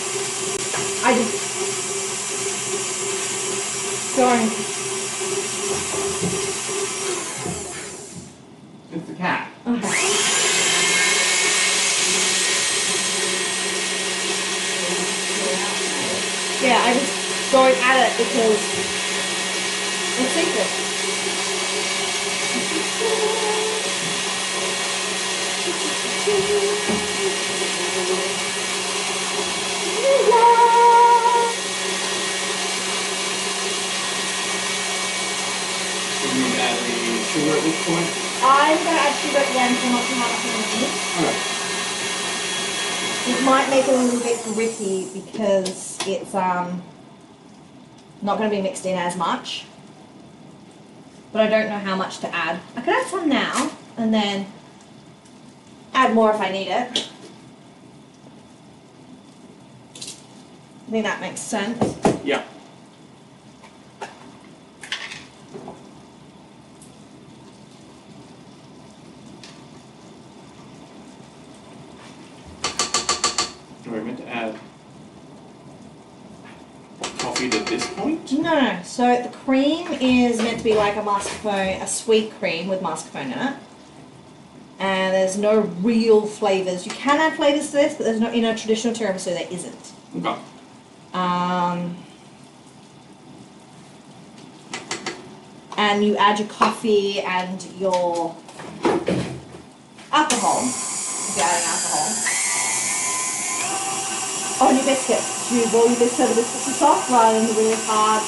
I just don't. It's the cat. Okay. Yeah, I just don't add it because it's secret. Do you need to add the sugar at this point? I'm going to add sugar at the end so not to have it. Alright. It might make it a little bit gritty because it's not going to be mixed in as much. But I don't know how much to add. I could add some now and then add more if I need it. I think that makes sense. Yeah. Are we meant to add coffee to this point? No, so the cream is meant to be like a mascarpone, a sweet cream with mascarpone in it. And there's no real flavours. You can add flavours to this, but there's no, in a traditional tiramisu there isn't. Okay. And you add your coffee and your alcohol, if you're adding alcohol. Oh, and your biscuits. You roll your biscuits over the biscuits are soft rather than the really hard.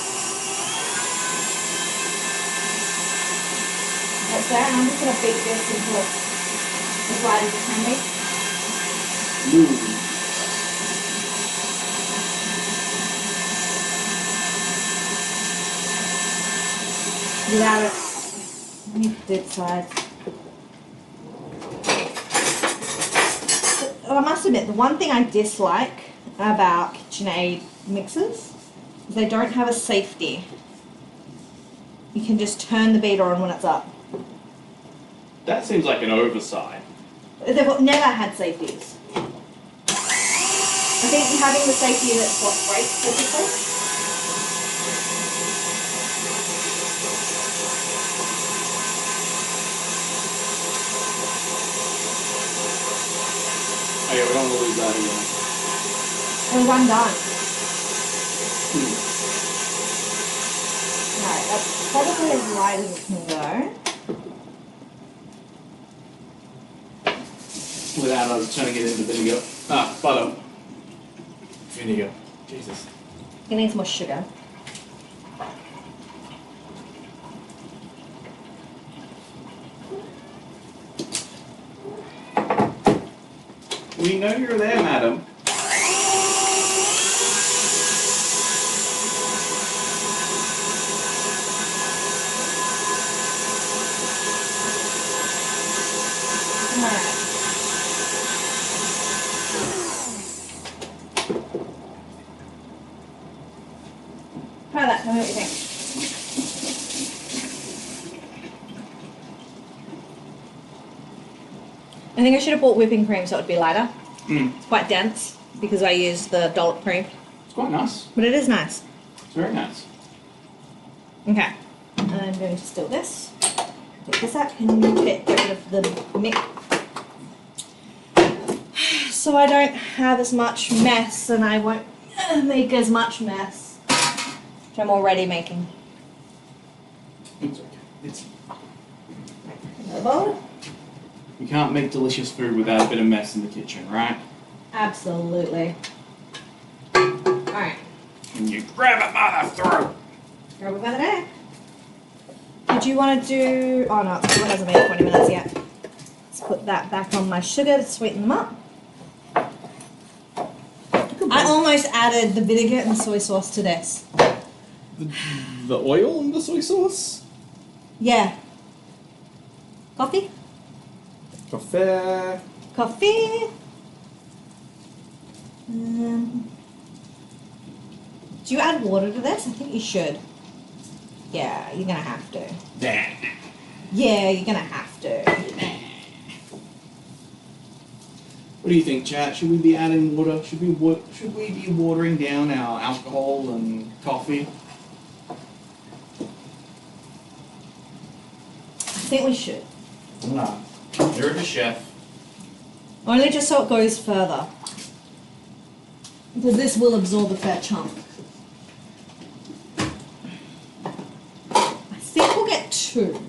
That's there, and I'm just going to beat this until it's as light as it can be. Ooh. Without it, you did sides. I must admit, the one thing I dislike about KitchenAid mixers is they don't have a safety. You can just turn the beater on when it's up. That seems like an oversight. They've never had safeties. I think having the safety in it's what breaks typically. Oh yeah, we don't want to lose that again. Only one done. Hmm. Alright, that's probably as light as it can go. Without us turning it into vinegar. Butter. Vinegar. Jesus. It needs more sugar. We know you're there, madam. Alright. Try that, tell me what you think. I think I should have bought whipping cream so it would be lighter. It's quite dense because I used the dollop cream. It's quite nice. But it is nice. It's very nice. Okay. I'm going to still this. Take this out. Can you get rid of the mix? So I don't have as much mess and I won't make as much mess. Which I'm already making. It's okay. It's Another bowl? You can't make delicious food without a bit of mess in the kitchen, right? Absolutely. Alright. And you grab it by the throat. Grab it by the neck. Did you want to do... Oh no, it still hasn't been 20 minutes yet. Let's put that back on my sugar to sweeten them up. I almost added the vinegar and the soy sauce to this. The oil and the soy sauce? Yeah. Coffee? Coffee. Coffee. Do you add water to this? I think you should. Yeah, you're gonna have to. Nah. Yeah, you're gonna have to. What do you think, chat? Should we be adding water? Should we be watering down our alcohol and coffee? I think we should. No. You're the chef. Only just so it goes further. Because this will absorb a fair chunk. I think we'll get 2.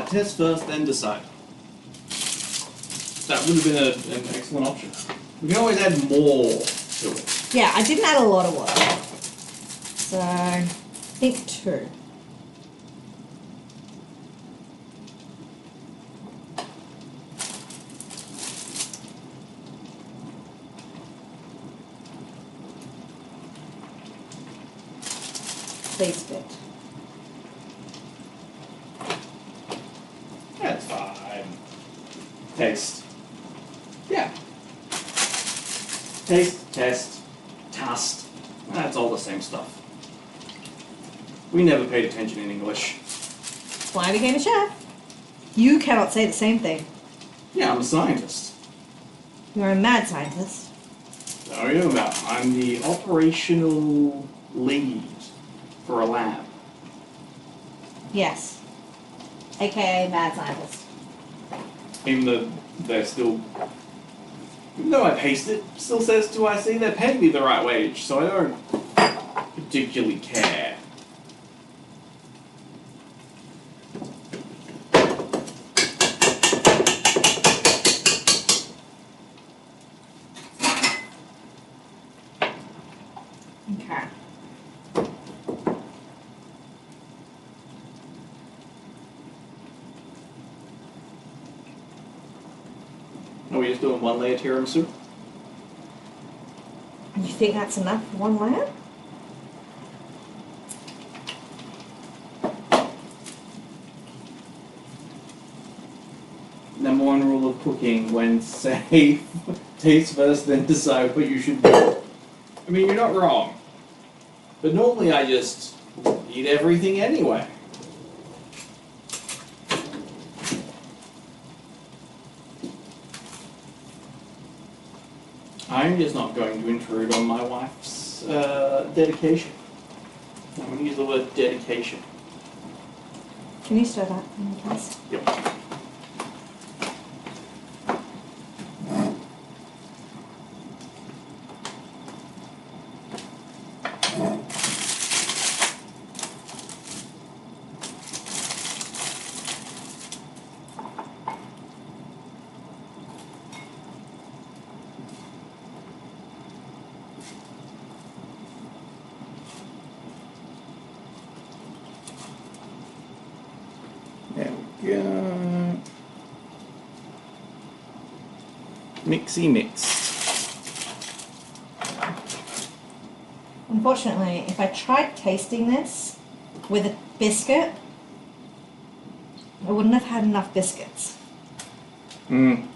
Test first, then decide. That would have been an excellent option. We can always add more to it. Yeah, I didn't add a lot of water. So, I think 2. Taste it. That's fine. Taste. Yeah. Taste, test, test. That's all the same stuff. We never paid attention in English. That's why I became a chef. You cannot say the same thing. Yeah, I'm a scientist. You're a mad scientist. What are you about? I'm the operational lead for a lab. Yes. AKA mad scientist. Even though they're still... Even though I paste it, still says 2IC, they're paying me the right wage, so I don't particularly care. Okay. Are we just doing one layer tiramisu? You think that's enough for one layer? Number one rule of cooking: when safe, taste first, then decide what you should do. I mean, you're not wrong. But normally I just eat everything anyway. I'm just not going to intrude on my wife's dedication. I'm going to use the word dedication. Can you stir that in the cast? Yep. There we go. Mixy mix. Unfortunately, if I tried tasting this with a biscuit, I wouldn't have had enough biscuits. Newsflash,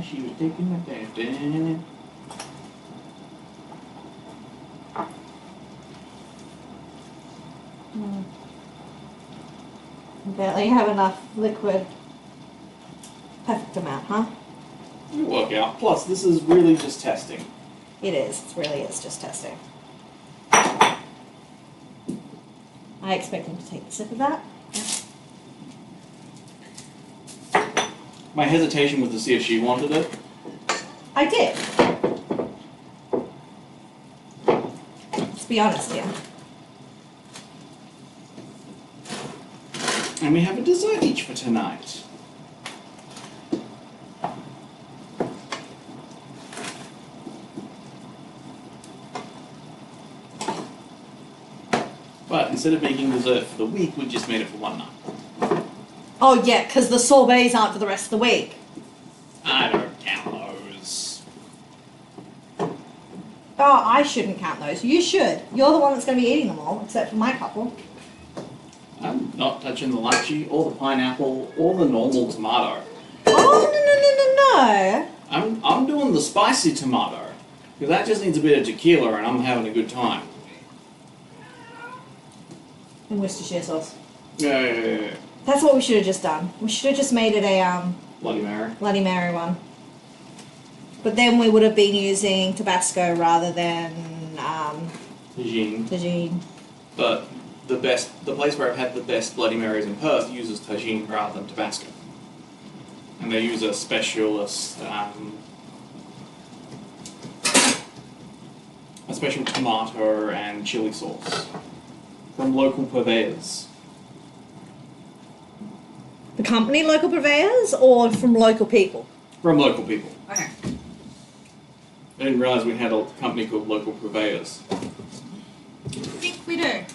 she was taking my bath. Barely have enough liquid. Perfect amount, huh? It'll work out. Plus, this is really just testing. It is. It really is just testing. I expect him to take a sip of that. My hesitation was to see if she wanted it. I did. Let's be honest here. And we have a dessert each for tonight. But instead of making dessert for the week, we just made it for one night. Oh yeah, because the sorbets aren't for the rest of the week. I don't count those. Oh, I shouldn't count those. You should. You're the one that's going to be eating them all, except for my couple. I'm not touching the lychee or the pineapple or the normal tomato. Oh, no. I'm doing the spicy tomato. Because that just needs a bit of tequila and I'm having a good time. And Worcestershire sauce. Yeah. That's what we should have just done. We should have just made it a Bloody Mary. Bloody Mary one. But then we would have been using Tabasco rather than Tagine. Tagine. But the place where I've had the best Bloody Marys in Perth uses tagine rather than Tabasco. And they use a specialist, a special tomato and chili sauce from local purveyors. The company local purveyors or from local people? From local people. Okay. I didn't realise we had a company called Local Purveyors. I think we do.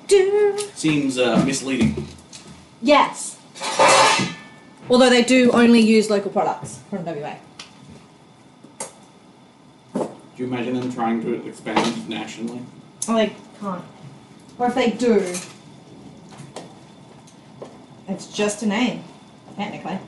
Do. Seems misleading. Yes. Although they do only use local products from WA. Do you imagine them trying to expand nationally? Oh, they can't. Or if they do, it's just a name, technically.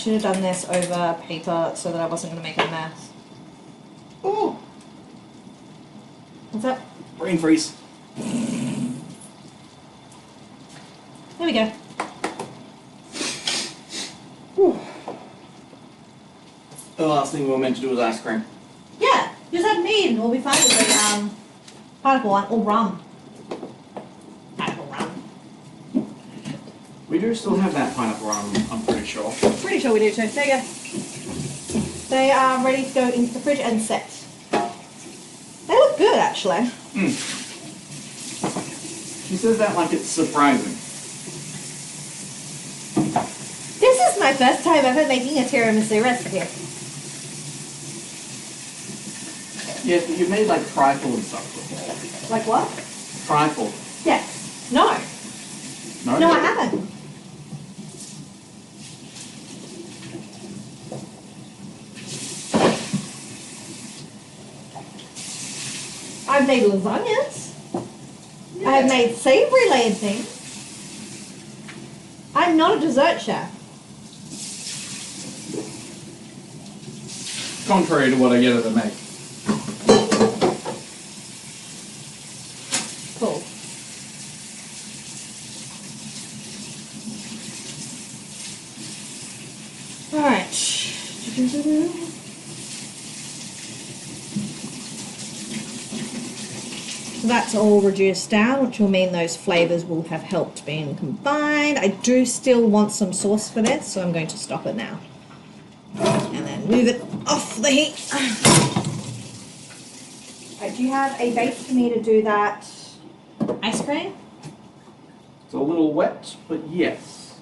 should have done this over paper so that I wasn't going to make a mess. Oh, What's up? brain freeze. There we go. Whew. The last thing we were meant to do was ice cream. Yeah, just add mead and we'll be fine with the pineapple one or rum. Pineapple rum. We do still have that pineapple rum, I'm pretty sure. Pretty sure we do too. There you go. They are ready to go into the fridge and set. They look good actually. She says that like it's surprising. This is my first time ever making a tiramisu recipe. Yes, but you've made like trifle and stuff before. Like what? Trifle. Yes. No. No, I haven't. I've made lasagnas. Yeah. I've made savoury layered things. I'm not a dessert chef. Contrary to what I get her to make. Cool. Alright. So that's all reduced down, which will mean those flavours will have helped being combined. I do still want some sauce for this, so I'm going to stop it now. And then move it off the heat. Right, do you have a base for me to do that ice cream? It's a little wet, but yes.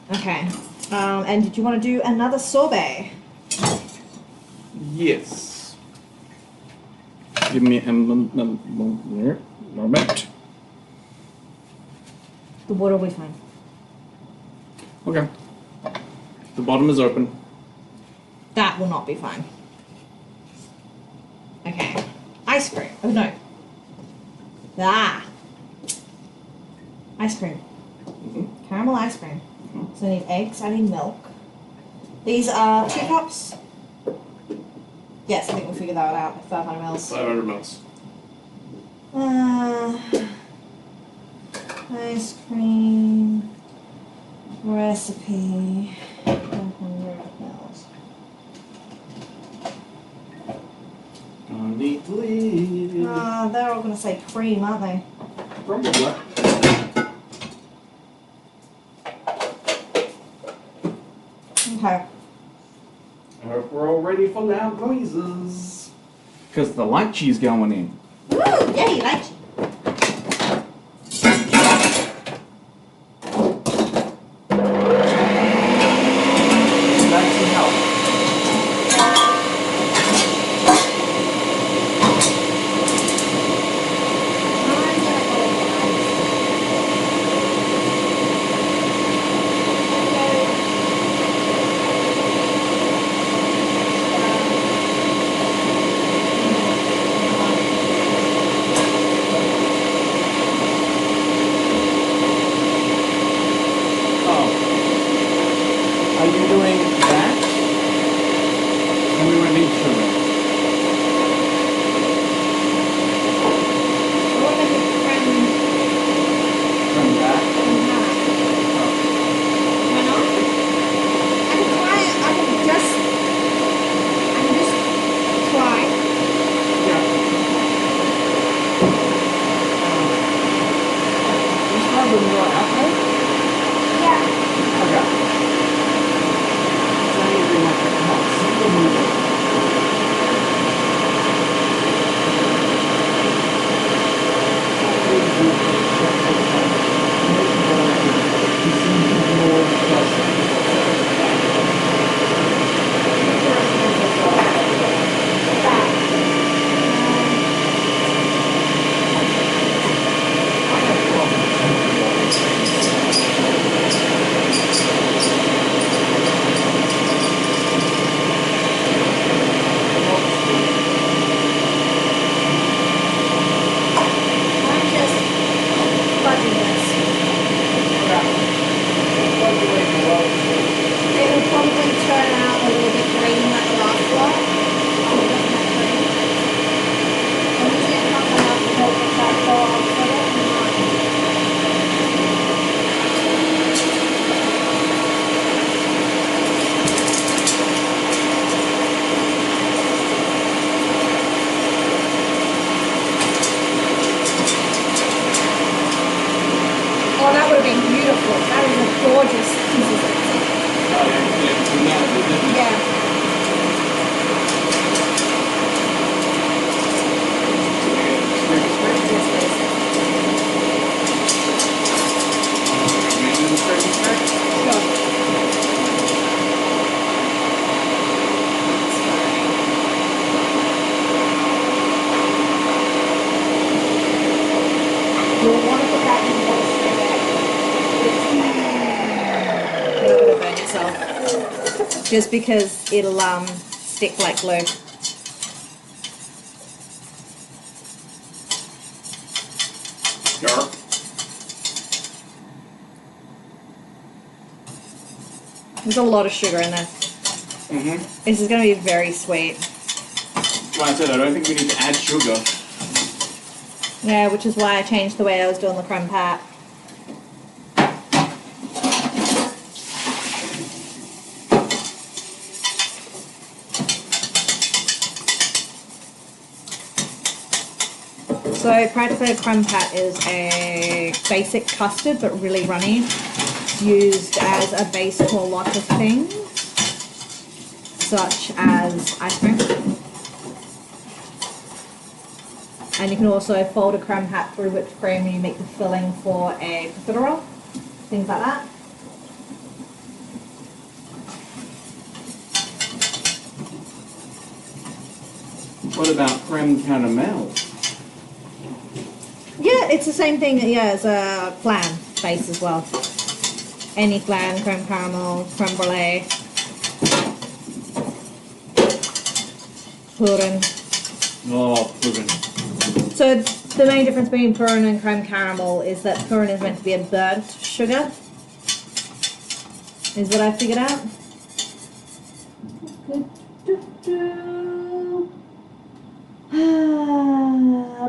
Okay. And did you want to do another sorbet? Yes. Give me a moment. The water will be fine. Okay. The bottom is open. That will not be fine. Okay. Ice cream. Oh no. Ah. Ice cream. Caramel ice cream. So I need eggs, I need milk. These are 2 cups. Yes, I think we figured that out. 500 mils. 500 mils. Ice cream recipe. 500 mils. Need to leave. They're all going to say cream, aren't they? Probably. Okay. I hope we're all ready for loud noises. Because the lychee's going in. Woo! Yay, lychee. That's some help. Yeah. You'll want to put that in moist. You're not going to burn yourself. Just because it'll stick like glue. Sure. There's a lot of sugar in there. Mm-hmm. This is going to be very sweet. Like I said, I don't think we need to add sugar. Yeah, which is why I changed the way I was doing the creme pat. So practically a creme pat is a basic custard but really runny. It's used as a base to a lot of things, such as ice cream. And you can also fold a creme pat through whipped cream and you make the filling for a profiterole, things like that. What about creme caramel? Yeah, it's the same thing, yeah, as a flan base as well. Any flan, creme caramel, creme brulee, pudding. Oh, pudding. So the main difference between pudding and creme caramel is that pudding is meant to be a burnt sugar, is what I figured out.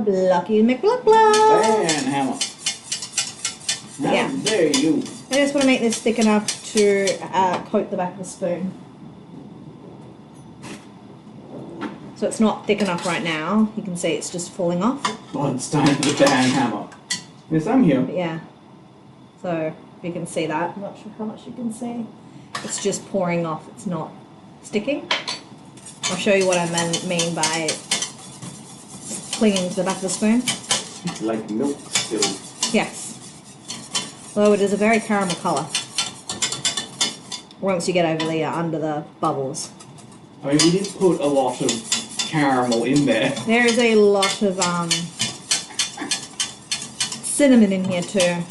Blocky McBluck Bluck. And hammer. How Yeah. dare you? I just want to make this thick enough to coat the back of the spoon. So it's not thick enough right now. You can see it's just falling off. Oh, it's time for the damn hammer. Yes, I'm here. But yeah. So you can see that. I'm not sure how much you can see. It's just pouring off. It's not sticking. I'll show you what I mean by clinging to the back of the spoon. Like milk still. Yes. Although it is a very caramel colour. Once you get over the under the bubbles. I mean, we did put a lot of caramel in there. There is a lot of cinnamon in here too.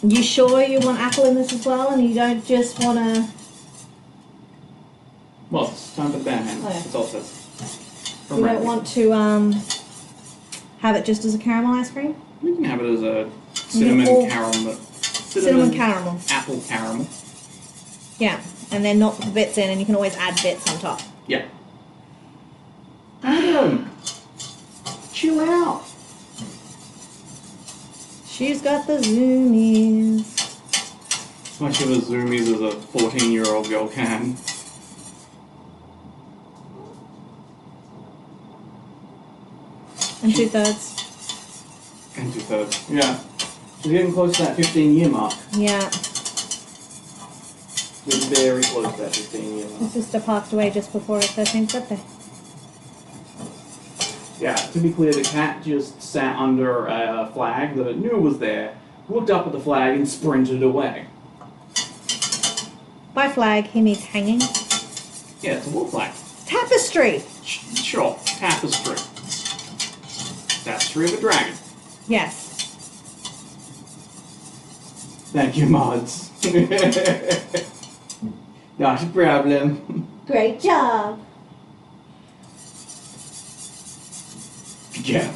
You sure you want apple in this as well, and you don't just want to? Well, it's time for the damn hammer. Oh, yeah. That's all it says. You don't want to have it just as a caramel ice cream? We can have it as a cinnamon Or- caramel. Cinnamon caramel. Apple caramel. Yeah, and then not put the bits in, and you can always add bits on top. Yeah. Adam! Chill out! She's got the zoomies. As much of a zoomies as a 14-year-old girl can. And 2/3. And 2/3. Yeah. She's getting close to that 15-year mark. Yeah. We're very close to that 15-year My mark. sister passed away just before her 13th birthday. Yeah, to be clear, the cat just sat under a flag that it knew was there, looked up at the flag, and sprinted away. By flag, he means hanging. Yeah, it's a war flag. Tapestry! Sure, tapestry. Tapestry of a dragon. Yes. Thank you, mods. Not a problem. Great job! Yeah.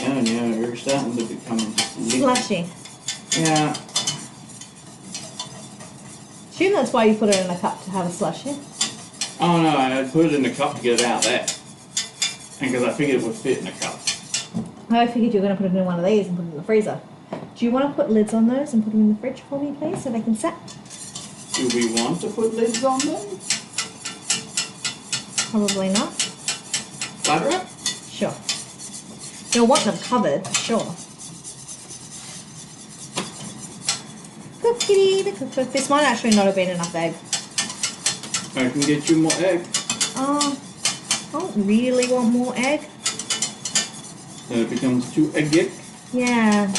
Yeah, you're starting to become just Slushy. Yeah. Assume that's why you put it in a cup to have a slushy. Oh no, I put it in a cup to get it out there. And because I figured it would fit in a cup. I figured you were going to put it in one of these and put it in the freezer. Do you want to put lids on those and put them in the fridge for me, please, so they can set? Do we want to put lids on them? Probably not. Flat wrap? Sure. You'll want them covered, sure. kitty, the cookbook. This might actually not have been enough egg. I can get you more egg. Oh, I don't really want more egg. Then it becomes too eggy. Yeah.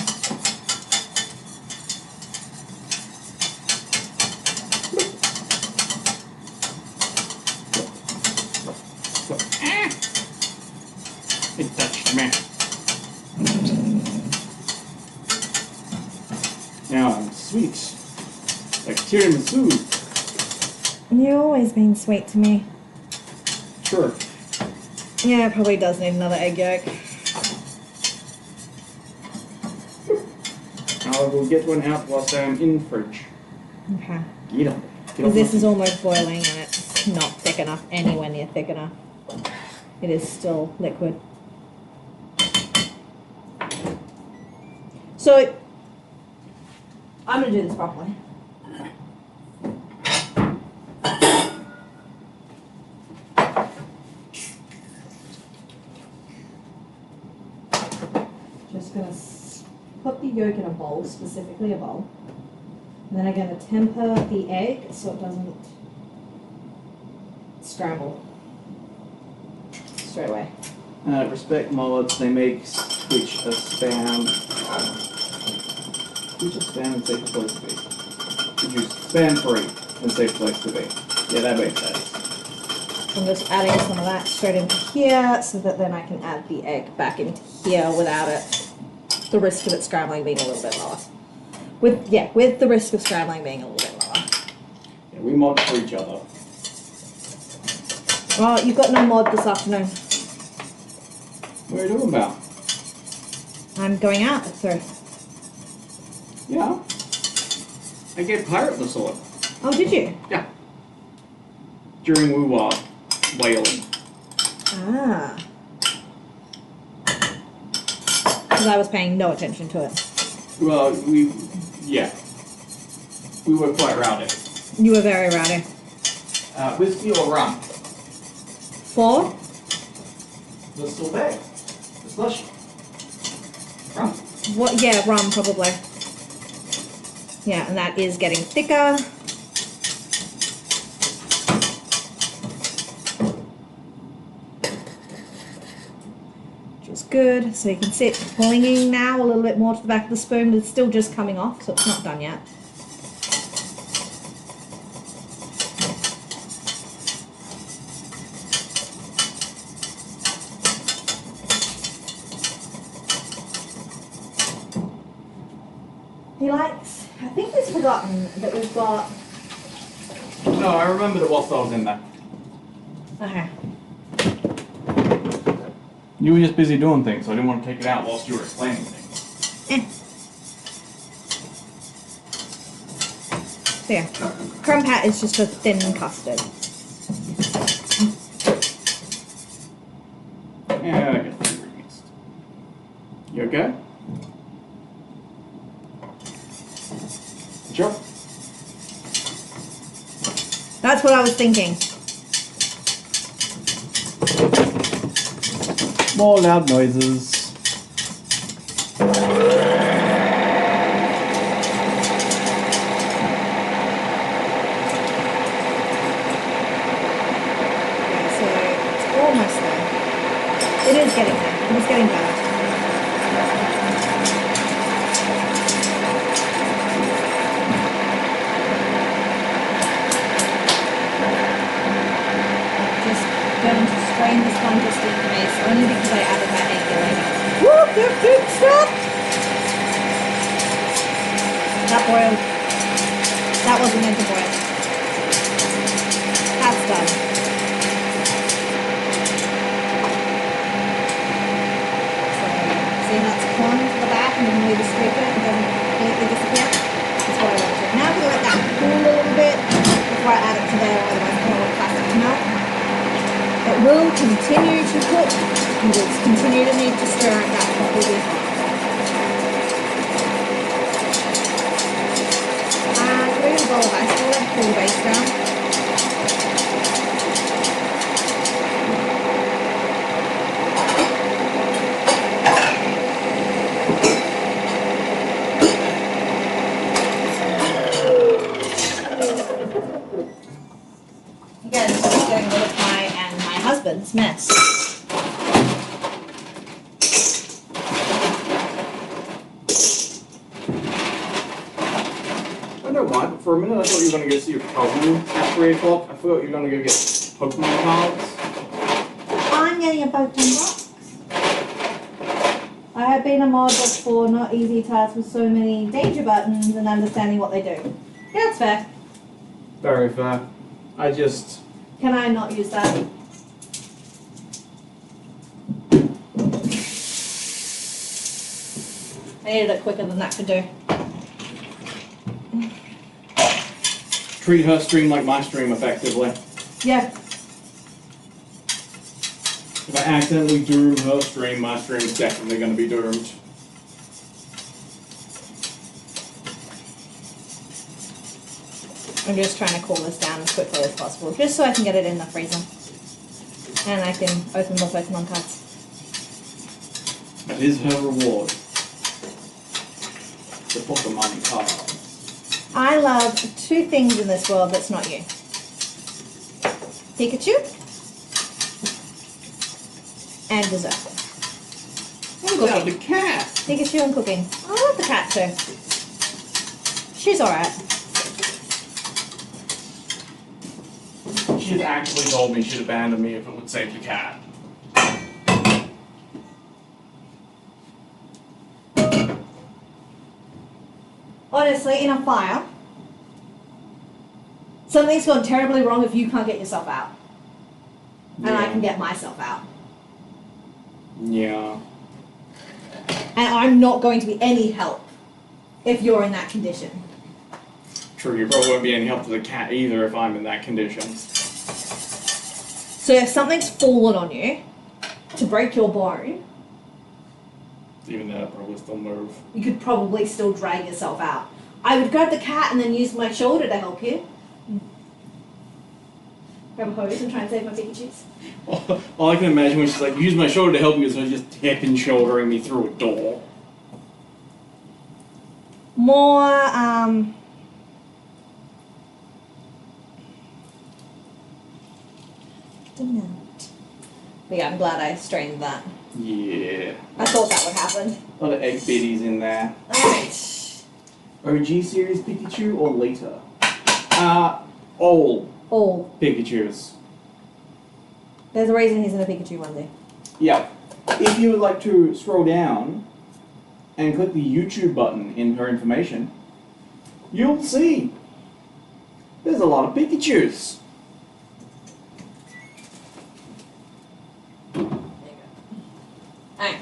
It touched me. Now I'm sweet. Like tiramisu. You've always been sweet to me. Sure. Yeah, it probably does need another egg yolk. I will get one out whilst I'm in the fridge. Okay. Get on. Because this is almost boiling and it's not thick enough, anywhere near thick enough. It is still liquid. So, I'm going to do this properly. Just going to put the yolk in a bowl, specifically a bowl. And then I'm going to temper the egg so it doesn't scramble straight away. Respect mods, they make Twitch a spam. Twitch a spam and safe place to be. Did you spam free and safe place to be? Yeah, that makes sense. I'm just adding some of that straight into here so that then I can add the egg back into here without it, the risk of it scrambling being a little bit lower. With the risk of scrambling being a little bit lower. Yeah, we mod for each other. Oh, you've got no mod this afternoon. What are you talking about? I'm going out at 3. Yeah. I gave Pirate the sword. Oh, did you? Yeah. During we were whaling. Ah. Because I was paying no attention to it. Well, yeah. We were quite rowdy. You were very rowdy. Whiskey or rum? 4? The sorbet. The slush. Rum. What? Yeah, rum probably. Yeah, and that is getting thicker. Which is good. So you can see it clinging now a little bit more to the back of the spoon, but it's still just coming off, so it's not done yet. He likes, I think he's forgotten that we've got, No, I remembered it whilst I was in there. okay, You were just busy doing things, so I didn't want to take it out whilst you were explaining things. so yeah, crumb pat is just a thin custard. Yeah, I got the ingredients. You okay? Sure. That's what I was thinking. More loud noises. Yeah, so it's almost there. It is getting there. It is getting better. Just going to strain this one just in case, only because I added that egg later. Whoop, whoop, whoop, stop! That boiled. That wasn't meant to boil. That's done. So, see that's clung to the back and then we just scrape it and it doesn't completely disappear. That's what I want to do. Now I'm going to let that cool a little bit before I add it to there, otherwise I don't want plastic to melt. It will continue to cook. You will continue to need to stir it that properly. Can we get a bowl of ice water to cool the base down? this mess. I don't know why, but for a minute I thought you were going to go see your cousin at 3 o'clock. I thought you were going to go get Pokemon cards. I'm getting a Pokemon box. I have been a mod before, not easy tasks with so many danger buttons and understanding what they do. Yeah, that's fair. Very fair. I just... Can I not use that? I needed it quicker than that could do. treat her stream like my stream, effectively. Yeah. If I accidentally doom her stream, my stream is definitely going to be doomed. I'm just trying to cool this down as quickly as possible, just so I can get it in the freezer. And I can open the Pokemon cards. That is her reward. The Pokemon card. I love two things in this world that's not you. Pikachu and dessert. And What about cooking. the cat? Pikachu and cooking. I love the cat too. She's alright. She's actually told me she'd abandon me if it would save the cat. Honestly, in a fire, something's gone terribly wrong if you can't get yourself out. And I Yeah. can get myself out. Yeah. And I'm not going to be any help if you're in that condition. True, you probably won't be any help to the cat either if I'm in that condition. So if something's fallen on you to break your bone, Even that, I'd probably still move. you could probably still drag yourself out. I would grab the cat and then use my shoulder to help you. Grab a hose and try and save my Pikachus. All I can imagine when she's like, use my shoulder to help you, is her just hip and shouldering me through a door. More, But yeah, I'm glad I strained that. Yeah. I thought that would happen. A lot of egg biddies in there. Alright. OG series Pikachu or later? All All. Pikachus. There's a reason he's in a Pikachu onesie. Yeah. If you would like to scroll down and click the YouTube button in her information, you'll see there's a lot of Pikachus. There you go. Alright.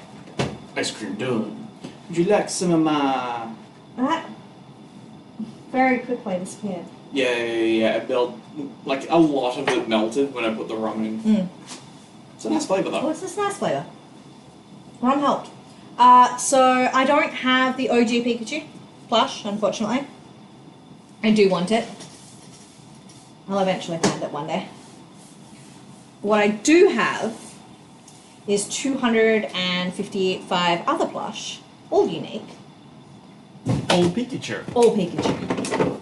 Ice cream done. Would you like some of my... That very quickly disappeared. Yeah, it built, like, a lot of it melted when I put the rum in. It's a nice flavour Oh, though. it's this nice flavour. Rum helped. So I don't have the OG Pikachu plush, unfortunately. I do want it. I'll eventually find it one day. What I do have is 255 other plush, all unique, Old Pikachu. all Pikachu.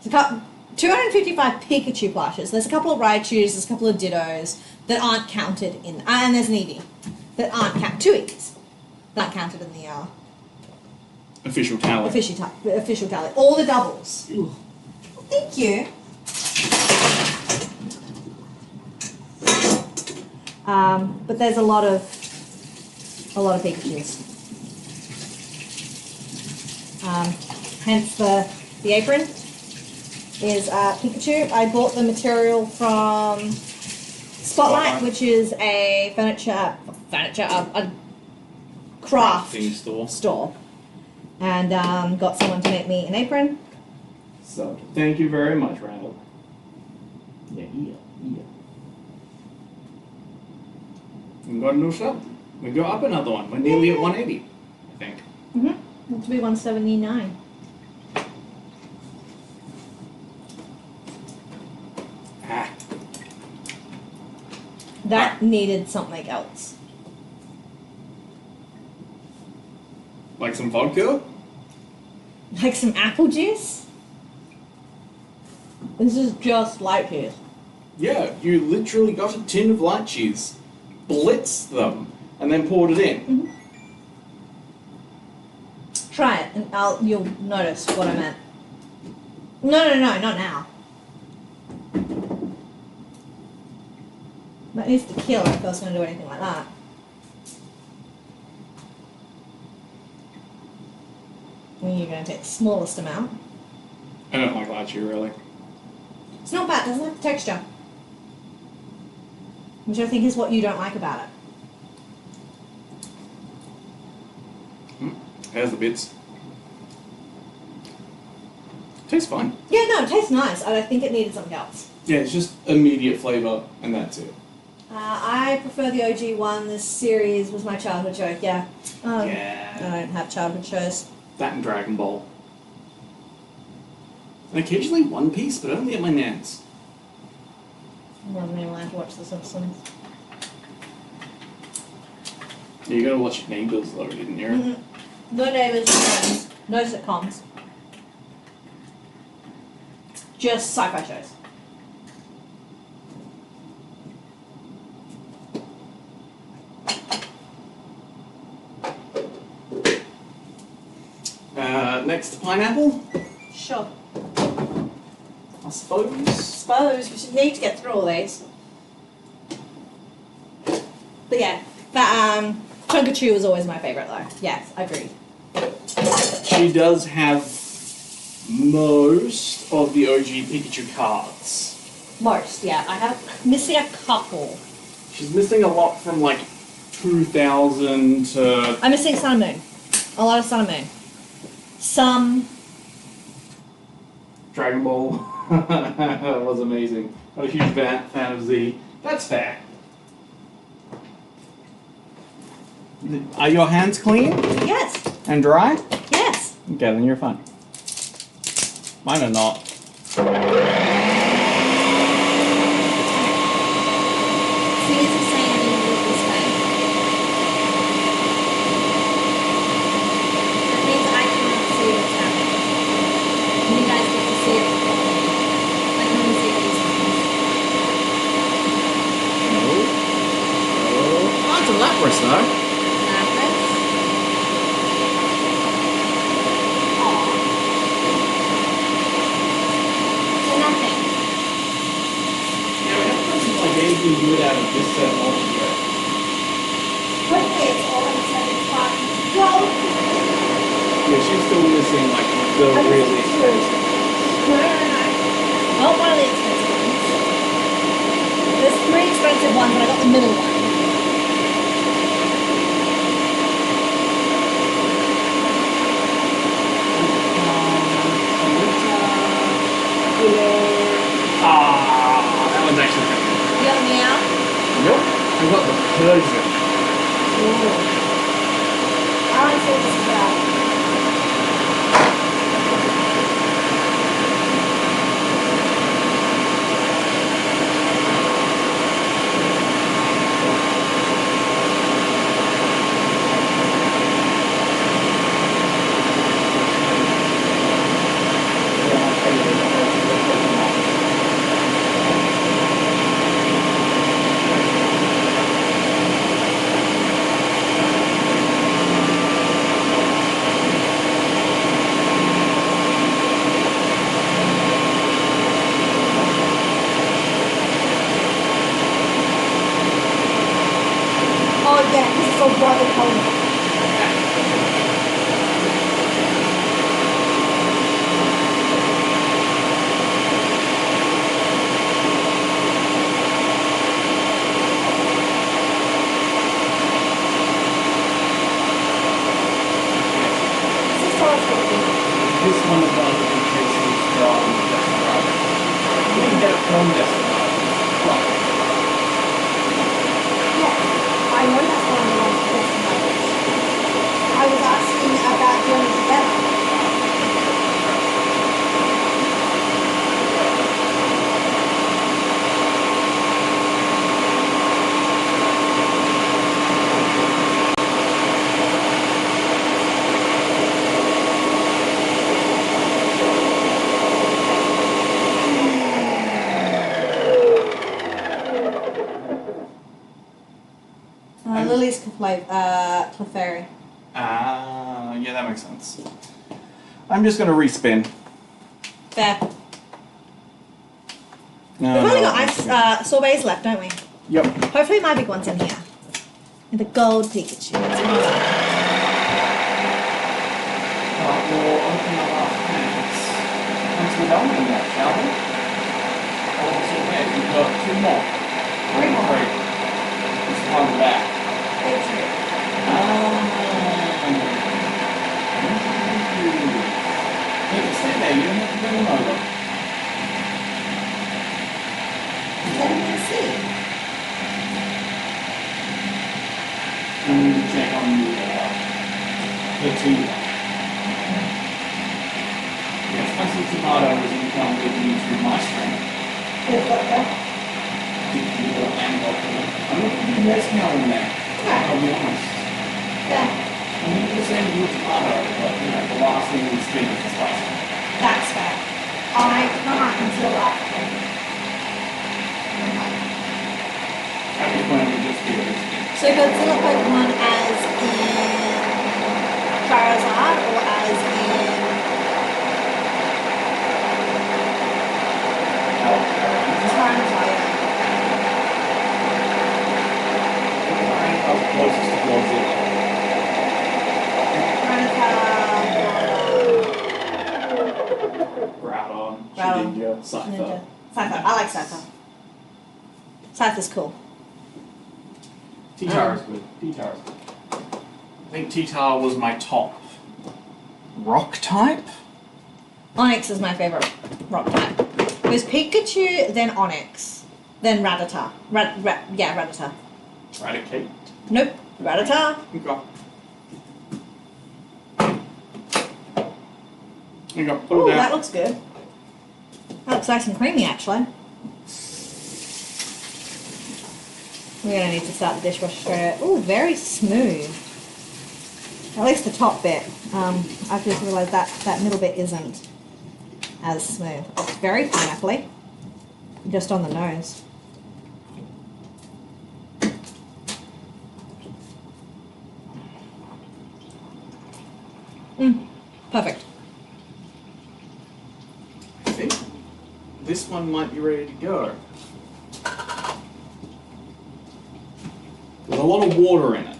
It's a 255 Pikachu plushes. There's a couple of Raichus, there's a couple of Dittos that aren't counted in, and there's an Eevee that aren't counted, 2 Eevees that aren't counted in the Official tally. official tally. All the doubles. Ooh. Thank you. But there's a lot of Pikachus. Hence the apron is Pikachu. I bought the material from Spotlight, which is a a craft Crafting store, and got someone to make me an apron. So, thank you very much, Randall. Yeah. We got a new sub. We go up another one. We're nearly at 180, I think. It to be 179. Ah. That needed something else. Like some vodka? Like some apple juice? This is just light juice. Yeah, you literally got a tin of lychees, blitzed them, and then poured it in. Mm-hmm. Try it, and you'll notice what I meant. No, not now. That needs to kill if I was going to do anything like that. And you're going to take the smallest amount. I don't like lychee, really. It's not bad, it doesn't have the texture. Which I think is what you don't like about it. There's the bits. Tastes fine. Yeah, no, it tastes nice. I think it needed something else. Yeah, it's just immediate flavour, and that's it. I prefer the OG one. This series was my childhood show, yeah. Yeah. I don't have childhood shows. That and Dragon Ball. And occasionally One Piece, but only at my nan's. I wasn't even allowed to watch The Simpsons. You gotta watch Neighbours though, didn't you? Mm-hmm. No Neighbours, no Friends, no sitcoms. Just sci-fi shows. Next, pineapple, Sure. I suppose. Suppose we should need to get through all these. But yeah, that Chunkachu is always my favourite though. Yes, agreed. She does have most of the OG Pikachu cards. Most, yeah. I have missing a couple. She's missing a lot from like 2000 to... I'm missing Sun and Moon. A lot of Sun and Moon. Some. Dragon Ball. That was amazing. I'm a huge fan of Z. That's fair. Are your hands clean Yes. and dry? Yes. Okay, then you're fine. Mine are not. See, it's the same as this way. That means I can't see what's happening. You guys get to see it before me. I can only see these ones. Oh, that's a lapras though. Anything good out of this set altogether? Hopefully it's all in seven fun. Well, Yeah, she's still missing like the really expensive. Not one of the expensive ones. There's 3 expensive ones, and I got the middle one. That one's actually good. You got the meow? Nope, I got the Persian. Ooh. I want to see what this is about. Oh yeah, this is so brother color. This one is one of the cases from Desperado. You can get it from Desperado. Well, Yeah, I know that's one of the ones that's nice. I was asking about Journey Together. Clefairy. Ah, yeah, that makes sense. I'm just going to respin. Fair. No, We've only no, got sorbets left, don't we? Yep. Hopefully my big one's in here. The gold Pikachu. We'll open up our pants. Once we're done with that, shall we? Also, wait, we've got 2 more. 3 more. Great. Let's come back. Big two. You can stay there, you don't have to bring them over. Let me see. I need to check on the tea. Yeah, spicy tomatoes and come with me through my strength. I'm not going to be messing out in there. I'll be honest. Yeah. I'm going to send you a tomato, but you know, the last thing we spin is the spice. That's fair. I can't until after. I just wanted to just give it a spin. So Godzilla Pokemon as in Charizard or as in... Charizard. I'm closest to Godzilla. Groudon, Shedinja, Scyther. Scyther. I like Scyther. Scyther's cool. T-Tar's good. T-Tar's good. I think T-Tar was my top rock type. Onix is my favourite rock type. It was Pikachu, then Onix, then Rattata. Rattata. Eradicate. Nope, Rattata. Okay. You go. Put Oh, it down. that looks good. That looks nice and creamy, actually. We're going to need to start the dishwasher straight away. Oh, very smooth. At least the top bit. I've just realised that middle bit isn't as smooth. It's very pineapple-y. Just on the nose. Perfect. I think this one might be ready to go. There's a lot of water in it,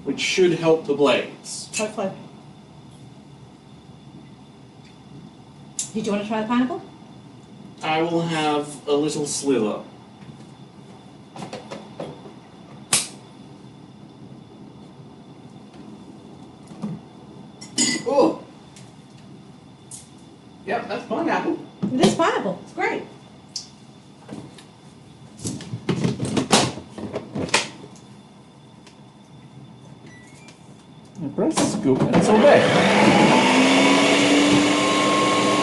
which should help the blades. Hopefully. Did you want to try the pineapple? I will have a little slither. Oh! Yep, that's pineapple. It is pineapple. It's great. Press a scoop and it's all there.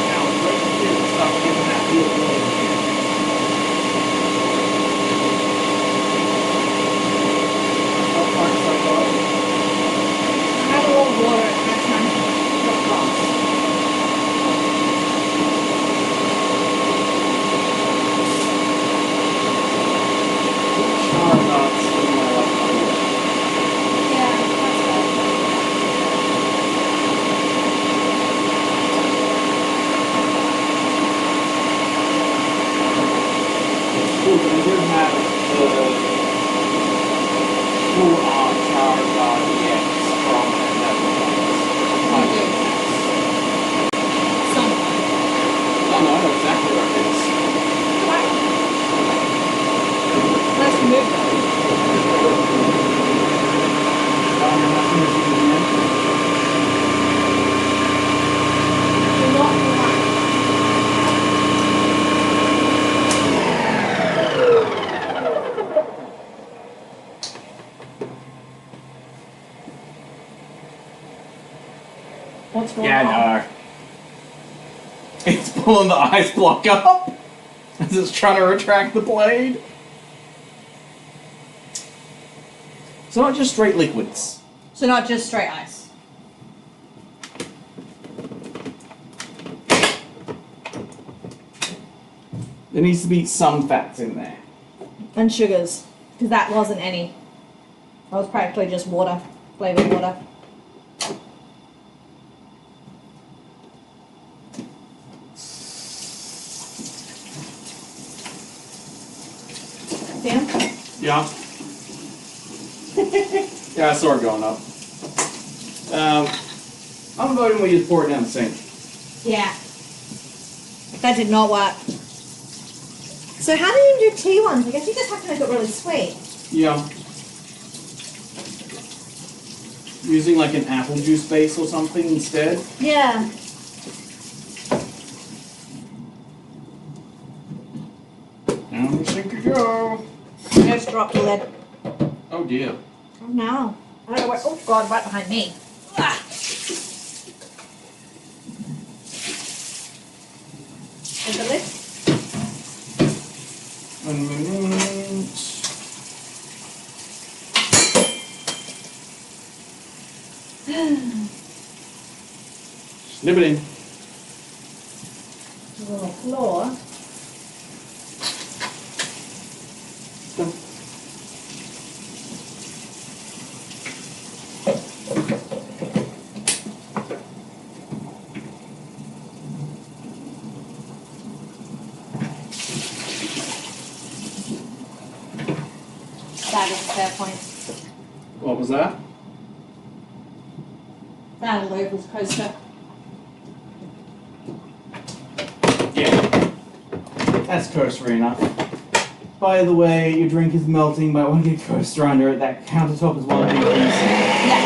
Now, stop giving that Have a little water next time. What costs? Yeah, that's good. Cool, but we do have the full on Charizard EX from that. We do. Some. Oh no, I know exactly where it is. Nice to move though. Not one. What's going on? Yeah, no. It's pulling the ice block up as it's trying to retract the blade. So not just straight liquids. So not just straight ice. There needs to be some fats in there. And sugars, because that wasn't any. That was practically just water, flavored water. Sam? Yeah. Yeah, I saw it going up. I'm voting we just pour it down the sink. Yeah. That did not work. So how do you do tea ones? I guess you just have to make it really sweet. Yeah. Using like an apple juice base or something instead. Yeah. Down the sink you go. I just dropped the lid. Oh dear. Oh no. I don't know where. Oh god, right behind me. Ah. Is the lid? 1 minute. Snip it in. There's a little floor. Done. That is a fair point. What was that? That Lovel's coaster. Yeah. That's coastery enough. By the way, your drink is melting, but I want to get a coaster under it. That countertop is one of the big things. Yeah.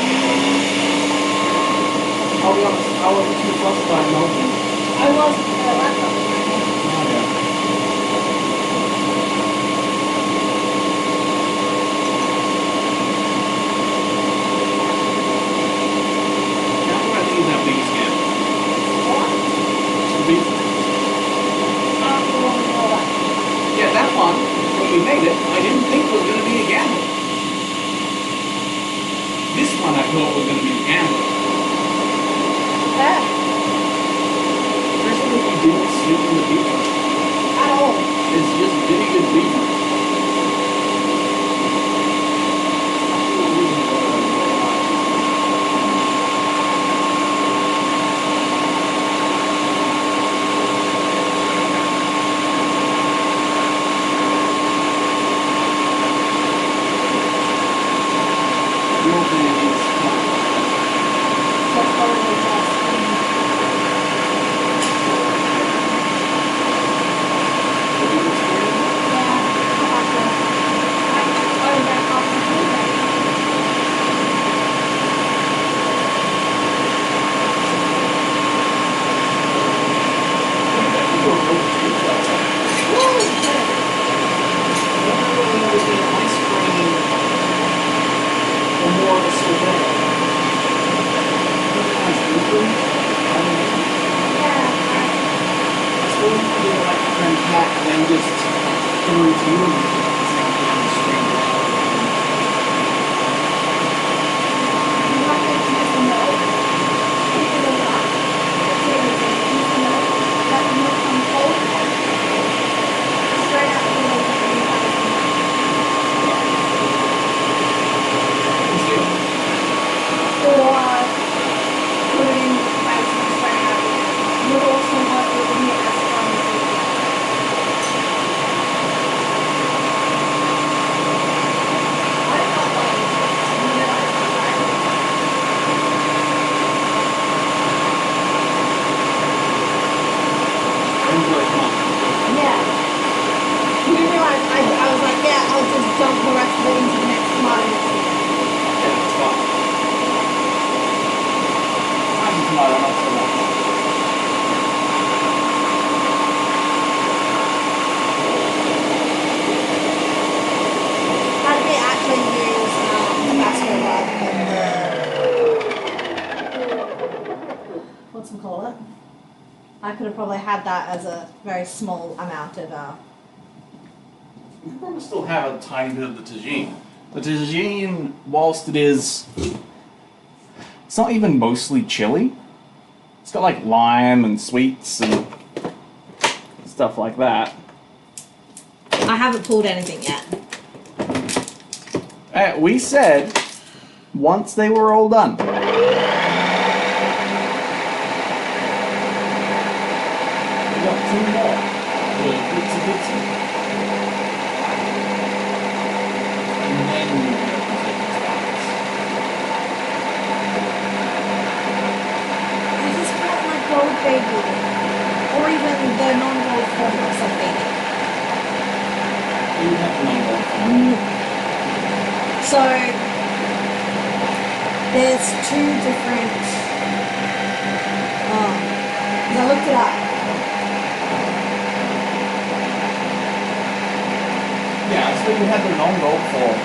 I'll be honest, I wasn't too fussed by it melting. I was the laptop. Oh, yeah. I think is that biggest can. The big- Yeah, that one, when we made it, I didn't think was going to be a gamble. This one I thought was going to be a gamble. Yeah. Especially if we didn't sweeten the beef. At all. It's just really good beef. That's probably just. I could have probably had that as a very small amount of. You could probably still have a tiny bit of the tagine. The tagine, whilst it's not even mostly chili. It's got like lime and sweets and stuff like that. I haven't pulled anything yet. We said once they were all done. We got 2 more. The pizza pizza. And then we're going to take the tarts. I just want my gold baby. Or even the non-gold form of something. You have the non-gold form. So, there's 2 different, I looked it up. Yeah, so you have the non-gold form.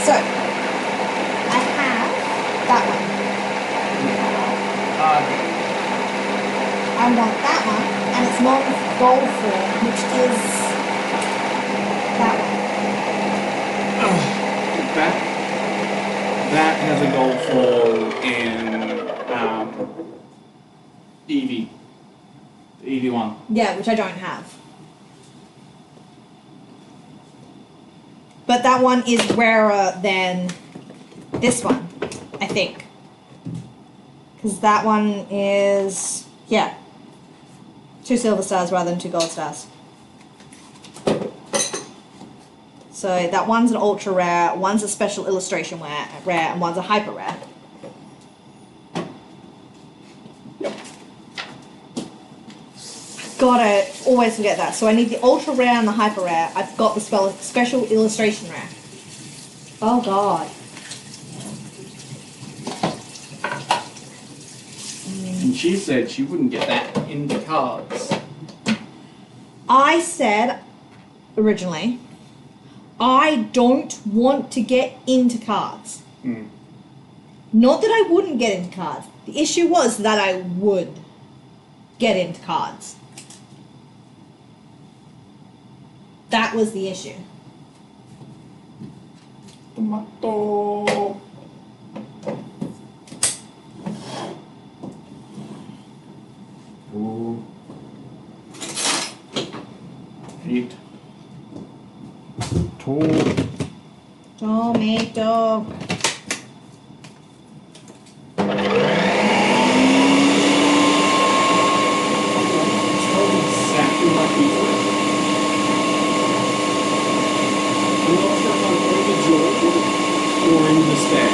So, I have that one. I want that one, and it's non-gold form, which is that one. That has a gold form in Eevee. The Eevee one. Yeah, which I don't have. But that one is rarer than this one, I think. Because that one is, yeah, 2 silver stars rather than 2 gold stars. So that one's an ultra rare, one's a special illustration rare, and one's a hyper rare. Yep. Gotta always forget that. So I need the ultra rare and the hyper rare. I've got the special illustration rare. Oh god. And she said she wouldn't get that into cards. I said originally, I don't want to get into cards. Not that I wouldn't get into cards. The issue was that I would get into cards. That was the issue. Tomato. Ooh. 8. 2. Tomato. Exactly like before. I'm not sure if I'm in the Georgia or in the stack.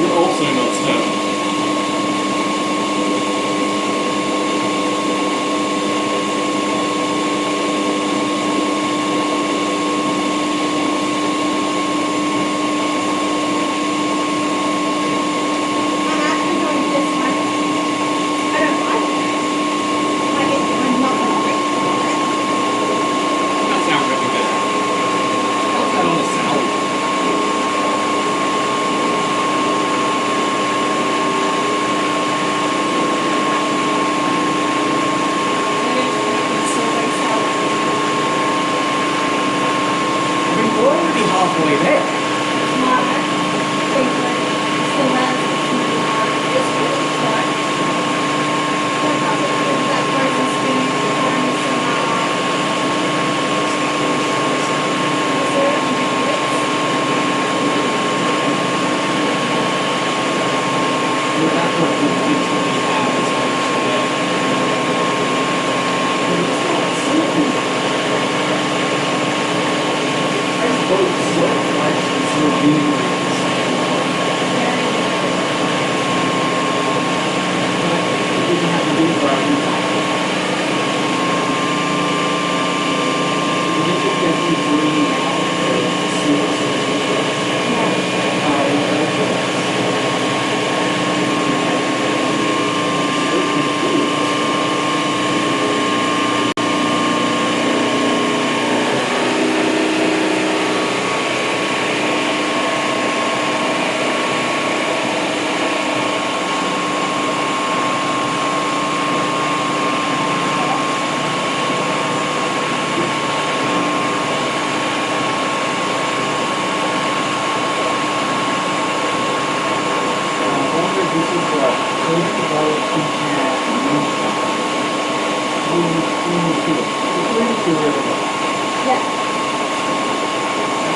You're also not stoned.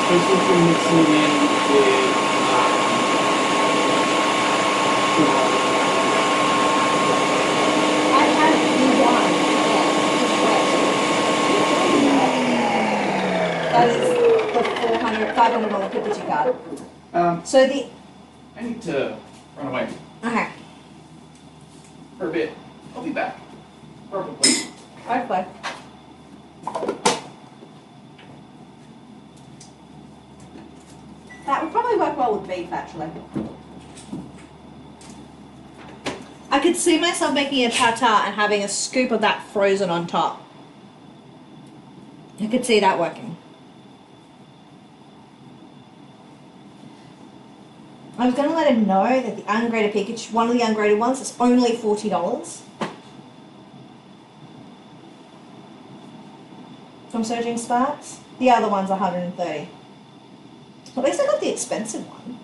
especially if you're mixing it in with I had the one. That is the $500 picture card. So the I need to run away okay. for a bit. I'll be back. Probably. Hopefully. That would probably work well with beef, actually. I could see myself making a tartare and having a scoop of that frozen on top. I could see that working. I was going to let him know that the ungraded Pikachu, one of the ungraded ones, is only $40 from Surging Sparks. The other one's $130. At least I got the expensive one.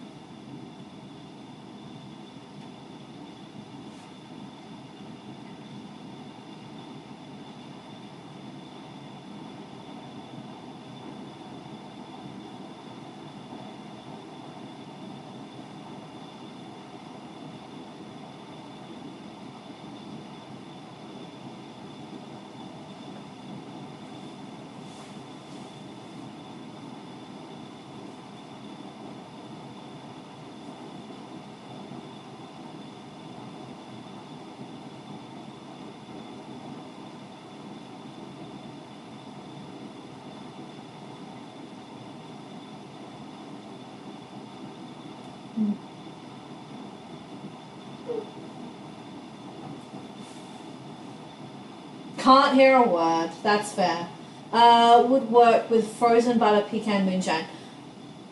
Can't hear a word. That's fair. Would work with frozen butter pecan moonshine.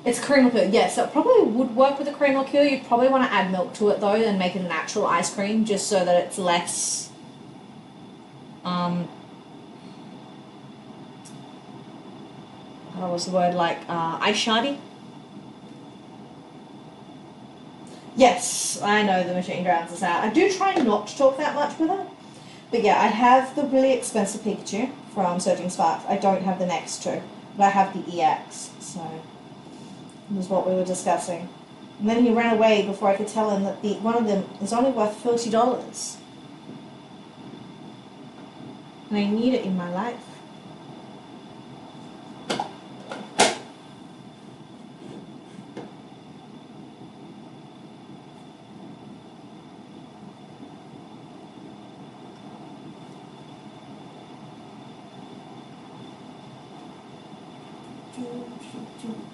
It's cream liqueur. Yes, it probably would work with a cream liqueur. You'd probably want to add milk to it though and make it an actual ice cream just so that it's less what was the word, like ice shardy? Yes, I know the machine drowns us out. I do try not to talk that much with it. But yeah, I have the really expensive Pikachu from Surging Sparks. I don't have the next two, but I have the EX, so this is what we were discussing. And then he ran away before I could tell him that the one of them is only worth $40. And I need it in my life.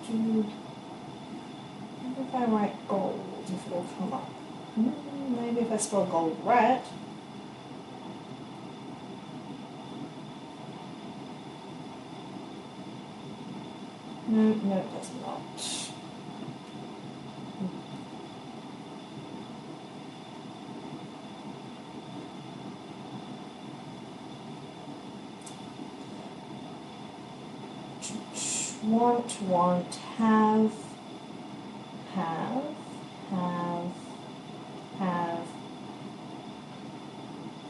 Maybe if I write gold, if it'll come up. Maybe if I spell gold right. No, it does not. Want, have,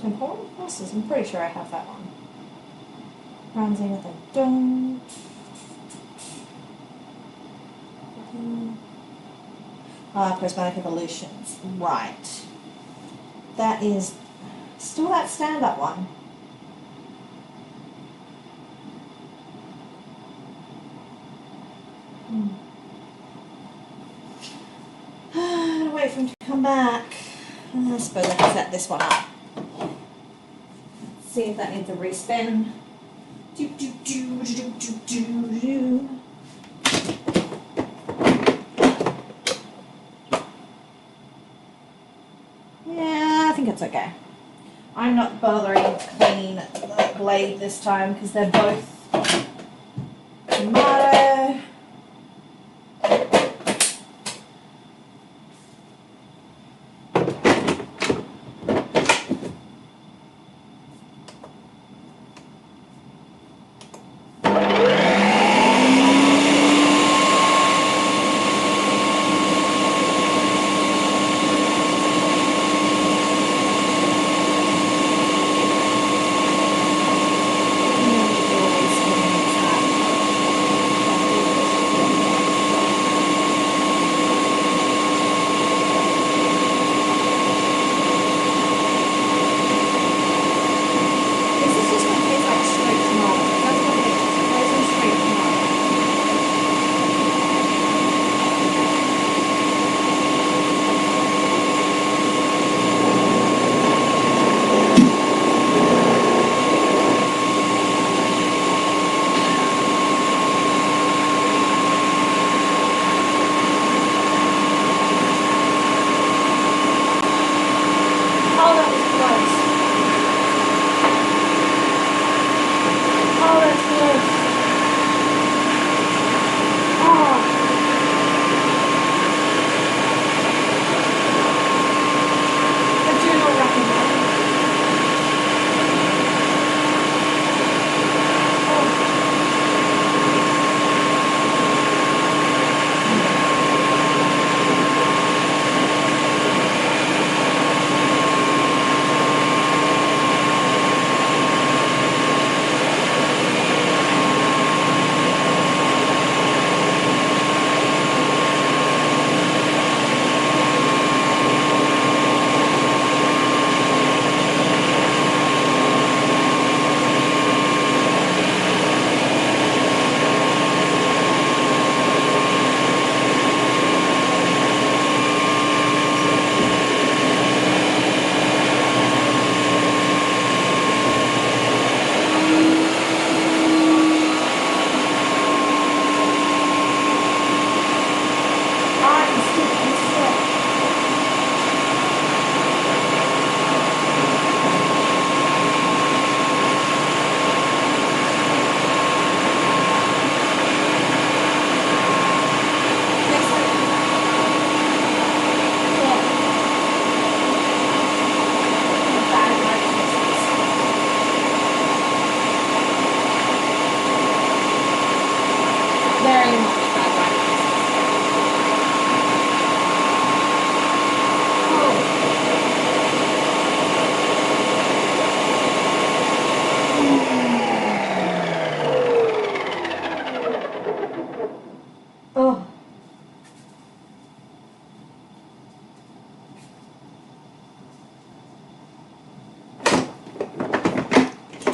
temporal process. I'm pretty sure I have that one. Rounds in if I don't. Prismatic evolutions. Right. That is still that stand-up one. Wait for him to come back. I suppose I can set this one up. See if that needs a respin. Do, do, do, do, do, do, do. Yeah, I think it's okay. I'm not bothering to clean the blade this time because they're both tomato.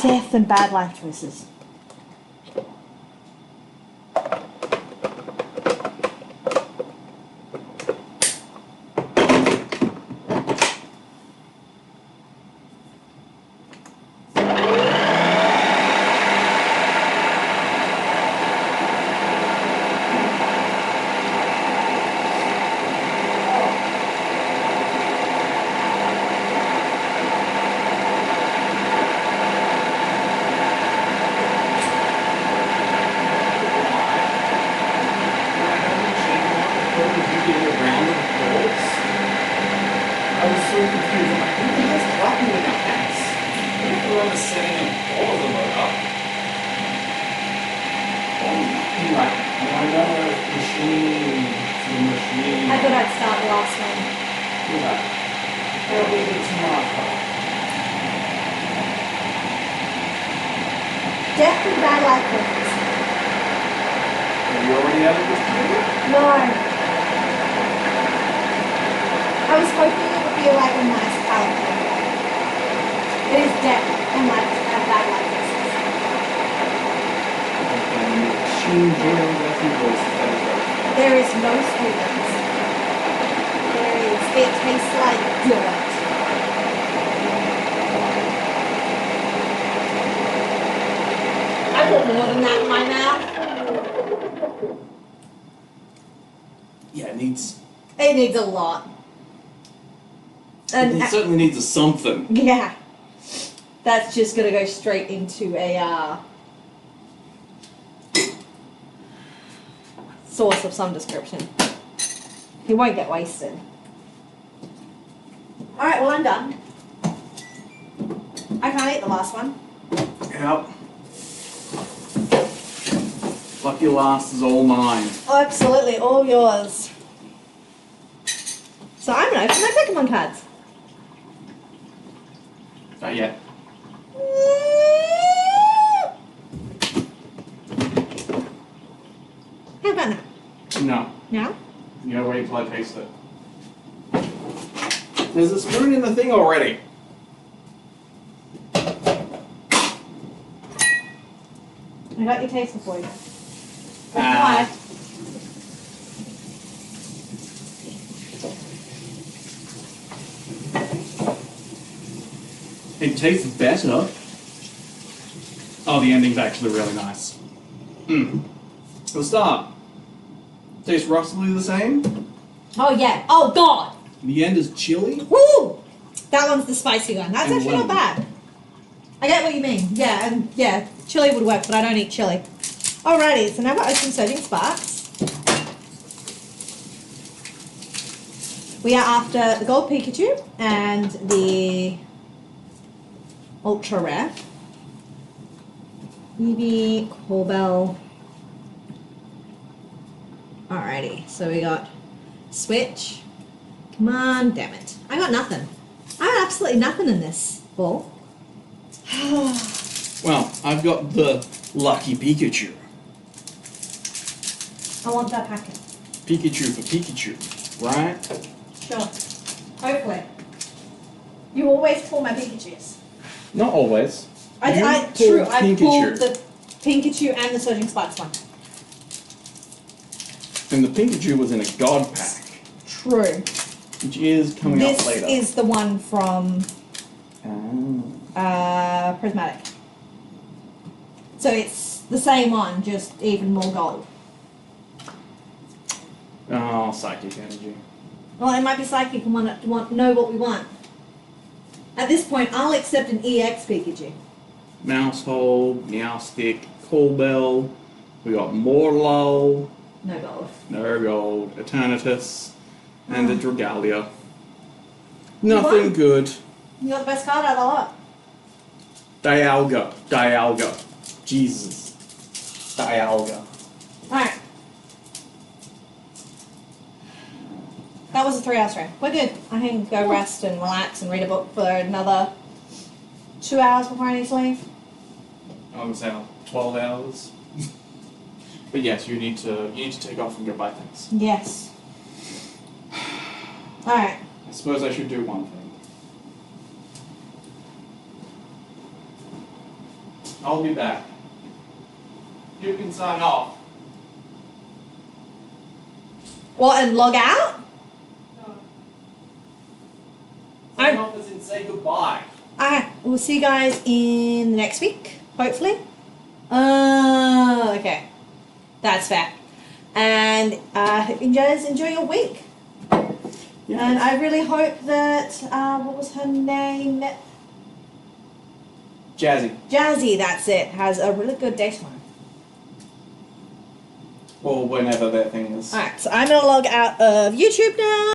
Death and bad life choices. I was so confused. I'm like, who the hell's clapping with their hands? I don't remember setting all of them up. Like, I know machine. I thought I'd start the last one. Yeah. That'll be a bit too much. Death and bad life choices. Have you already added this to it? No. I was hoping it would be like a nice palette cleanser. It is death and like and bad life choices. Machine jail death voices. There is no sweetness. It tastes like dirt. I want more than that in my mouth. Yeah, it needs. It needs a lot. And It certainly needs a something. yeah, that's just gonna go straight into a sauce of some description. He won't get wasted. All right, well I'm done. I can't eat the last one. Yep. Lucky last is all mine. Oh, absolutely, all yours. So I'm gonna open my Pokemon cards. Not yet. How about now? No. Now? You gotta wait till I taste it. There's a spoon in the thing already. I got your taster for you. Ah. It tastes better. Oh, the ending's actually really nice. We'll start. Tastes roughly the same. Oh yeah. Oh god. The end is chili. Woo! That one's the spicy one. That's And actually lemon. not bad. I get what you mean. Yeah, and yeah, chili would work, but I don't eat chili. Alrighty, so now we're opening Surging Sparks. We are after the Gold Pikachu and the Ultra Rare. Eevee, Corbell. Alrighty, so we got Switch. Come on, damn it. I got nothing. I got absolutely nothing in this ball. Well, I've got the Lucky Pikachu. I want that packet. Pikachu for Pikachu, right? Sure. Hopefully. You always pull my Pikachus. Not always. I pulled pulled the Pikachu and the Surging Sparks one. And the Pikachu was in a God pack, True. which is coming up This later. is the one from Oh. Prismatic. So it's the same one, just even more gold. Oh, psychic energy. Well, it might be psychic and want know what we want. At this point, I'll accept an EX Pikachu. Mousehole, Meowstic, Corbell. We got Morlow, No gold. Nurgold, Eternatus, and a Dragalia. You Nothing won. good. You got the best card out of the lot. Dialga. Jesus. Dialga. Alright. That was a 3-hour stream. We're good. I can go rest and relax and read a book for another 2 hours before I need to leave. I'm gonna say 12 hours. But yes, you need to take off and go buy things. Yes. Alright. I suppose I should do one thing. I'll be back. You can sign off. What, and log out? Sign off as in say goodbye. Alright, we'll see you guys in the next week, hopefully. Okay. That's fair. And hope you guys enjoy your week. Yes. And I really hope that, what was her name? Jazzy. Jazzy, that's it, has a really good day tomorrow. Or whenever that thing is. Alright, so I'm going to log out of YouTube now.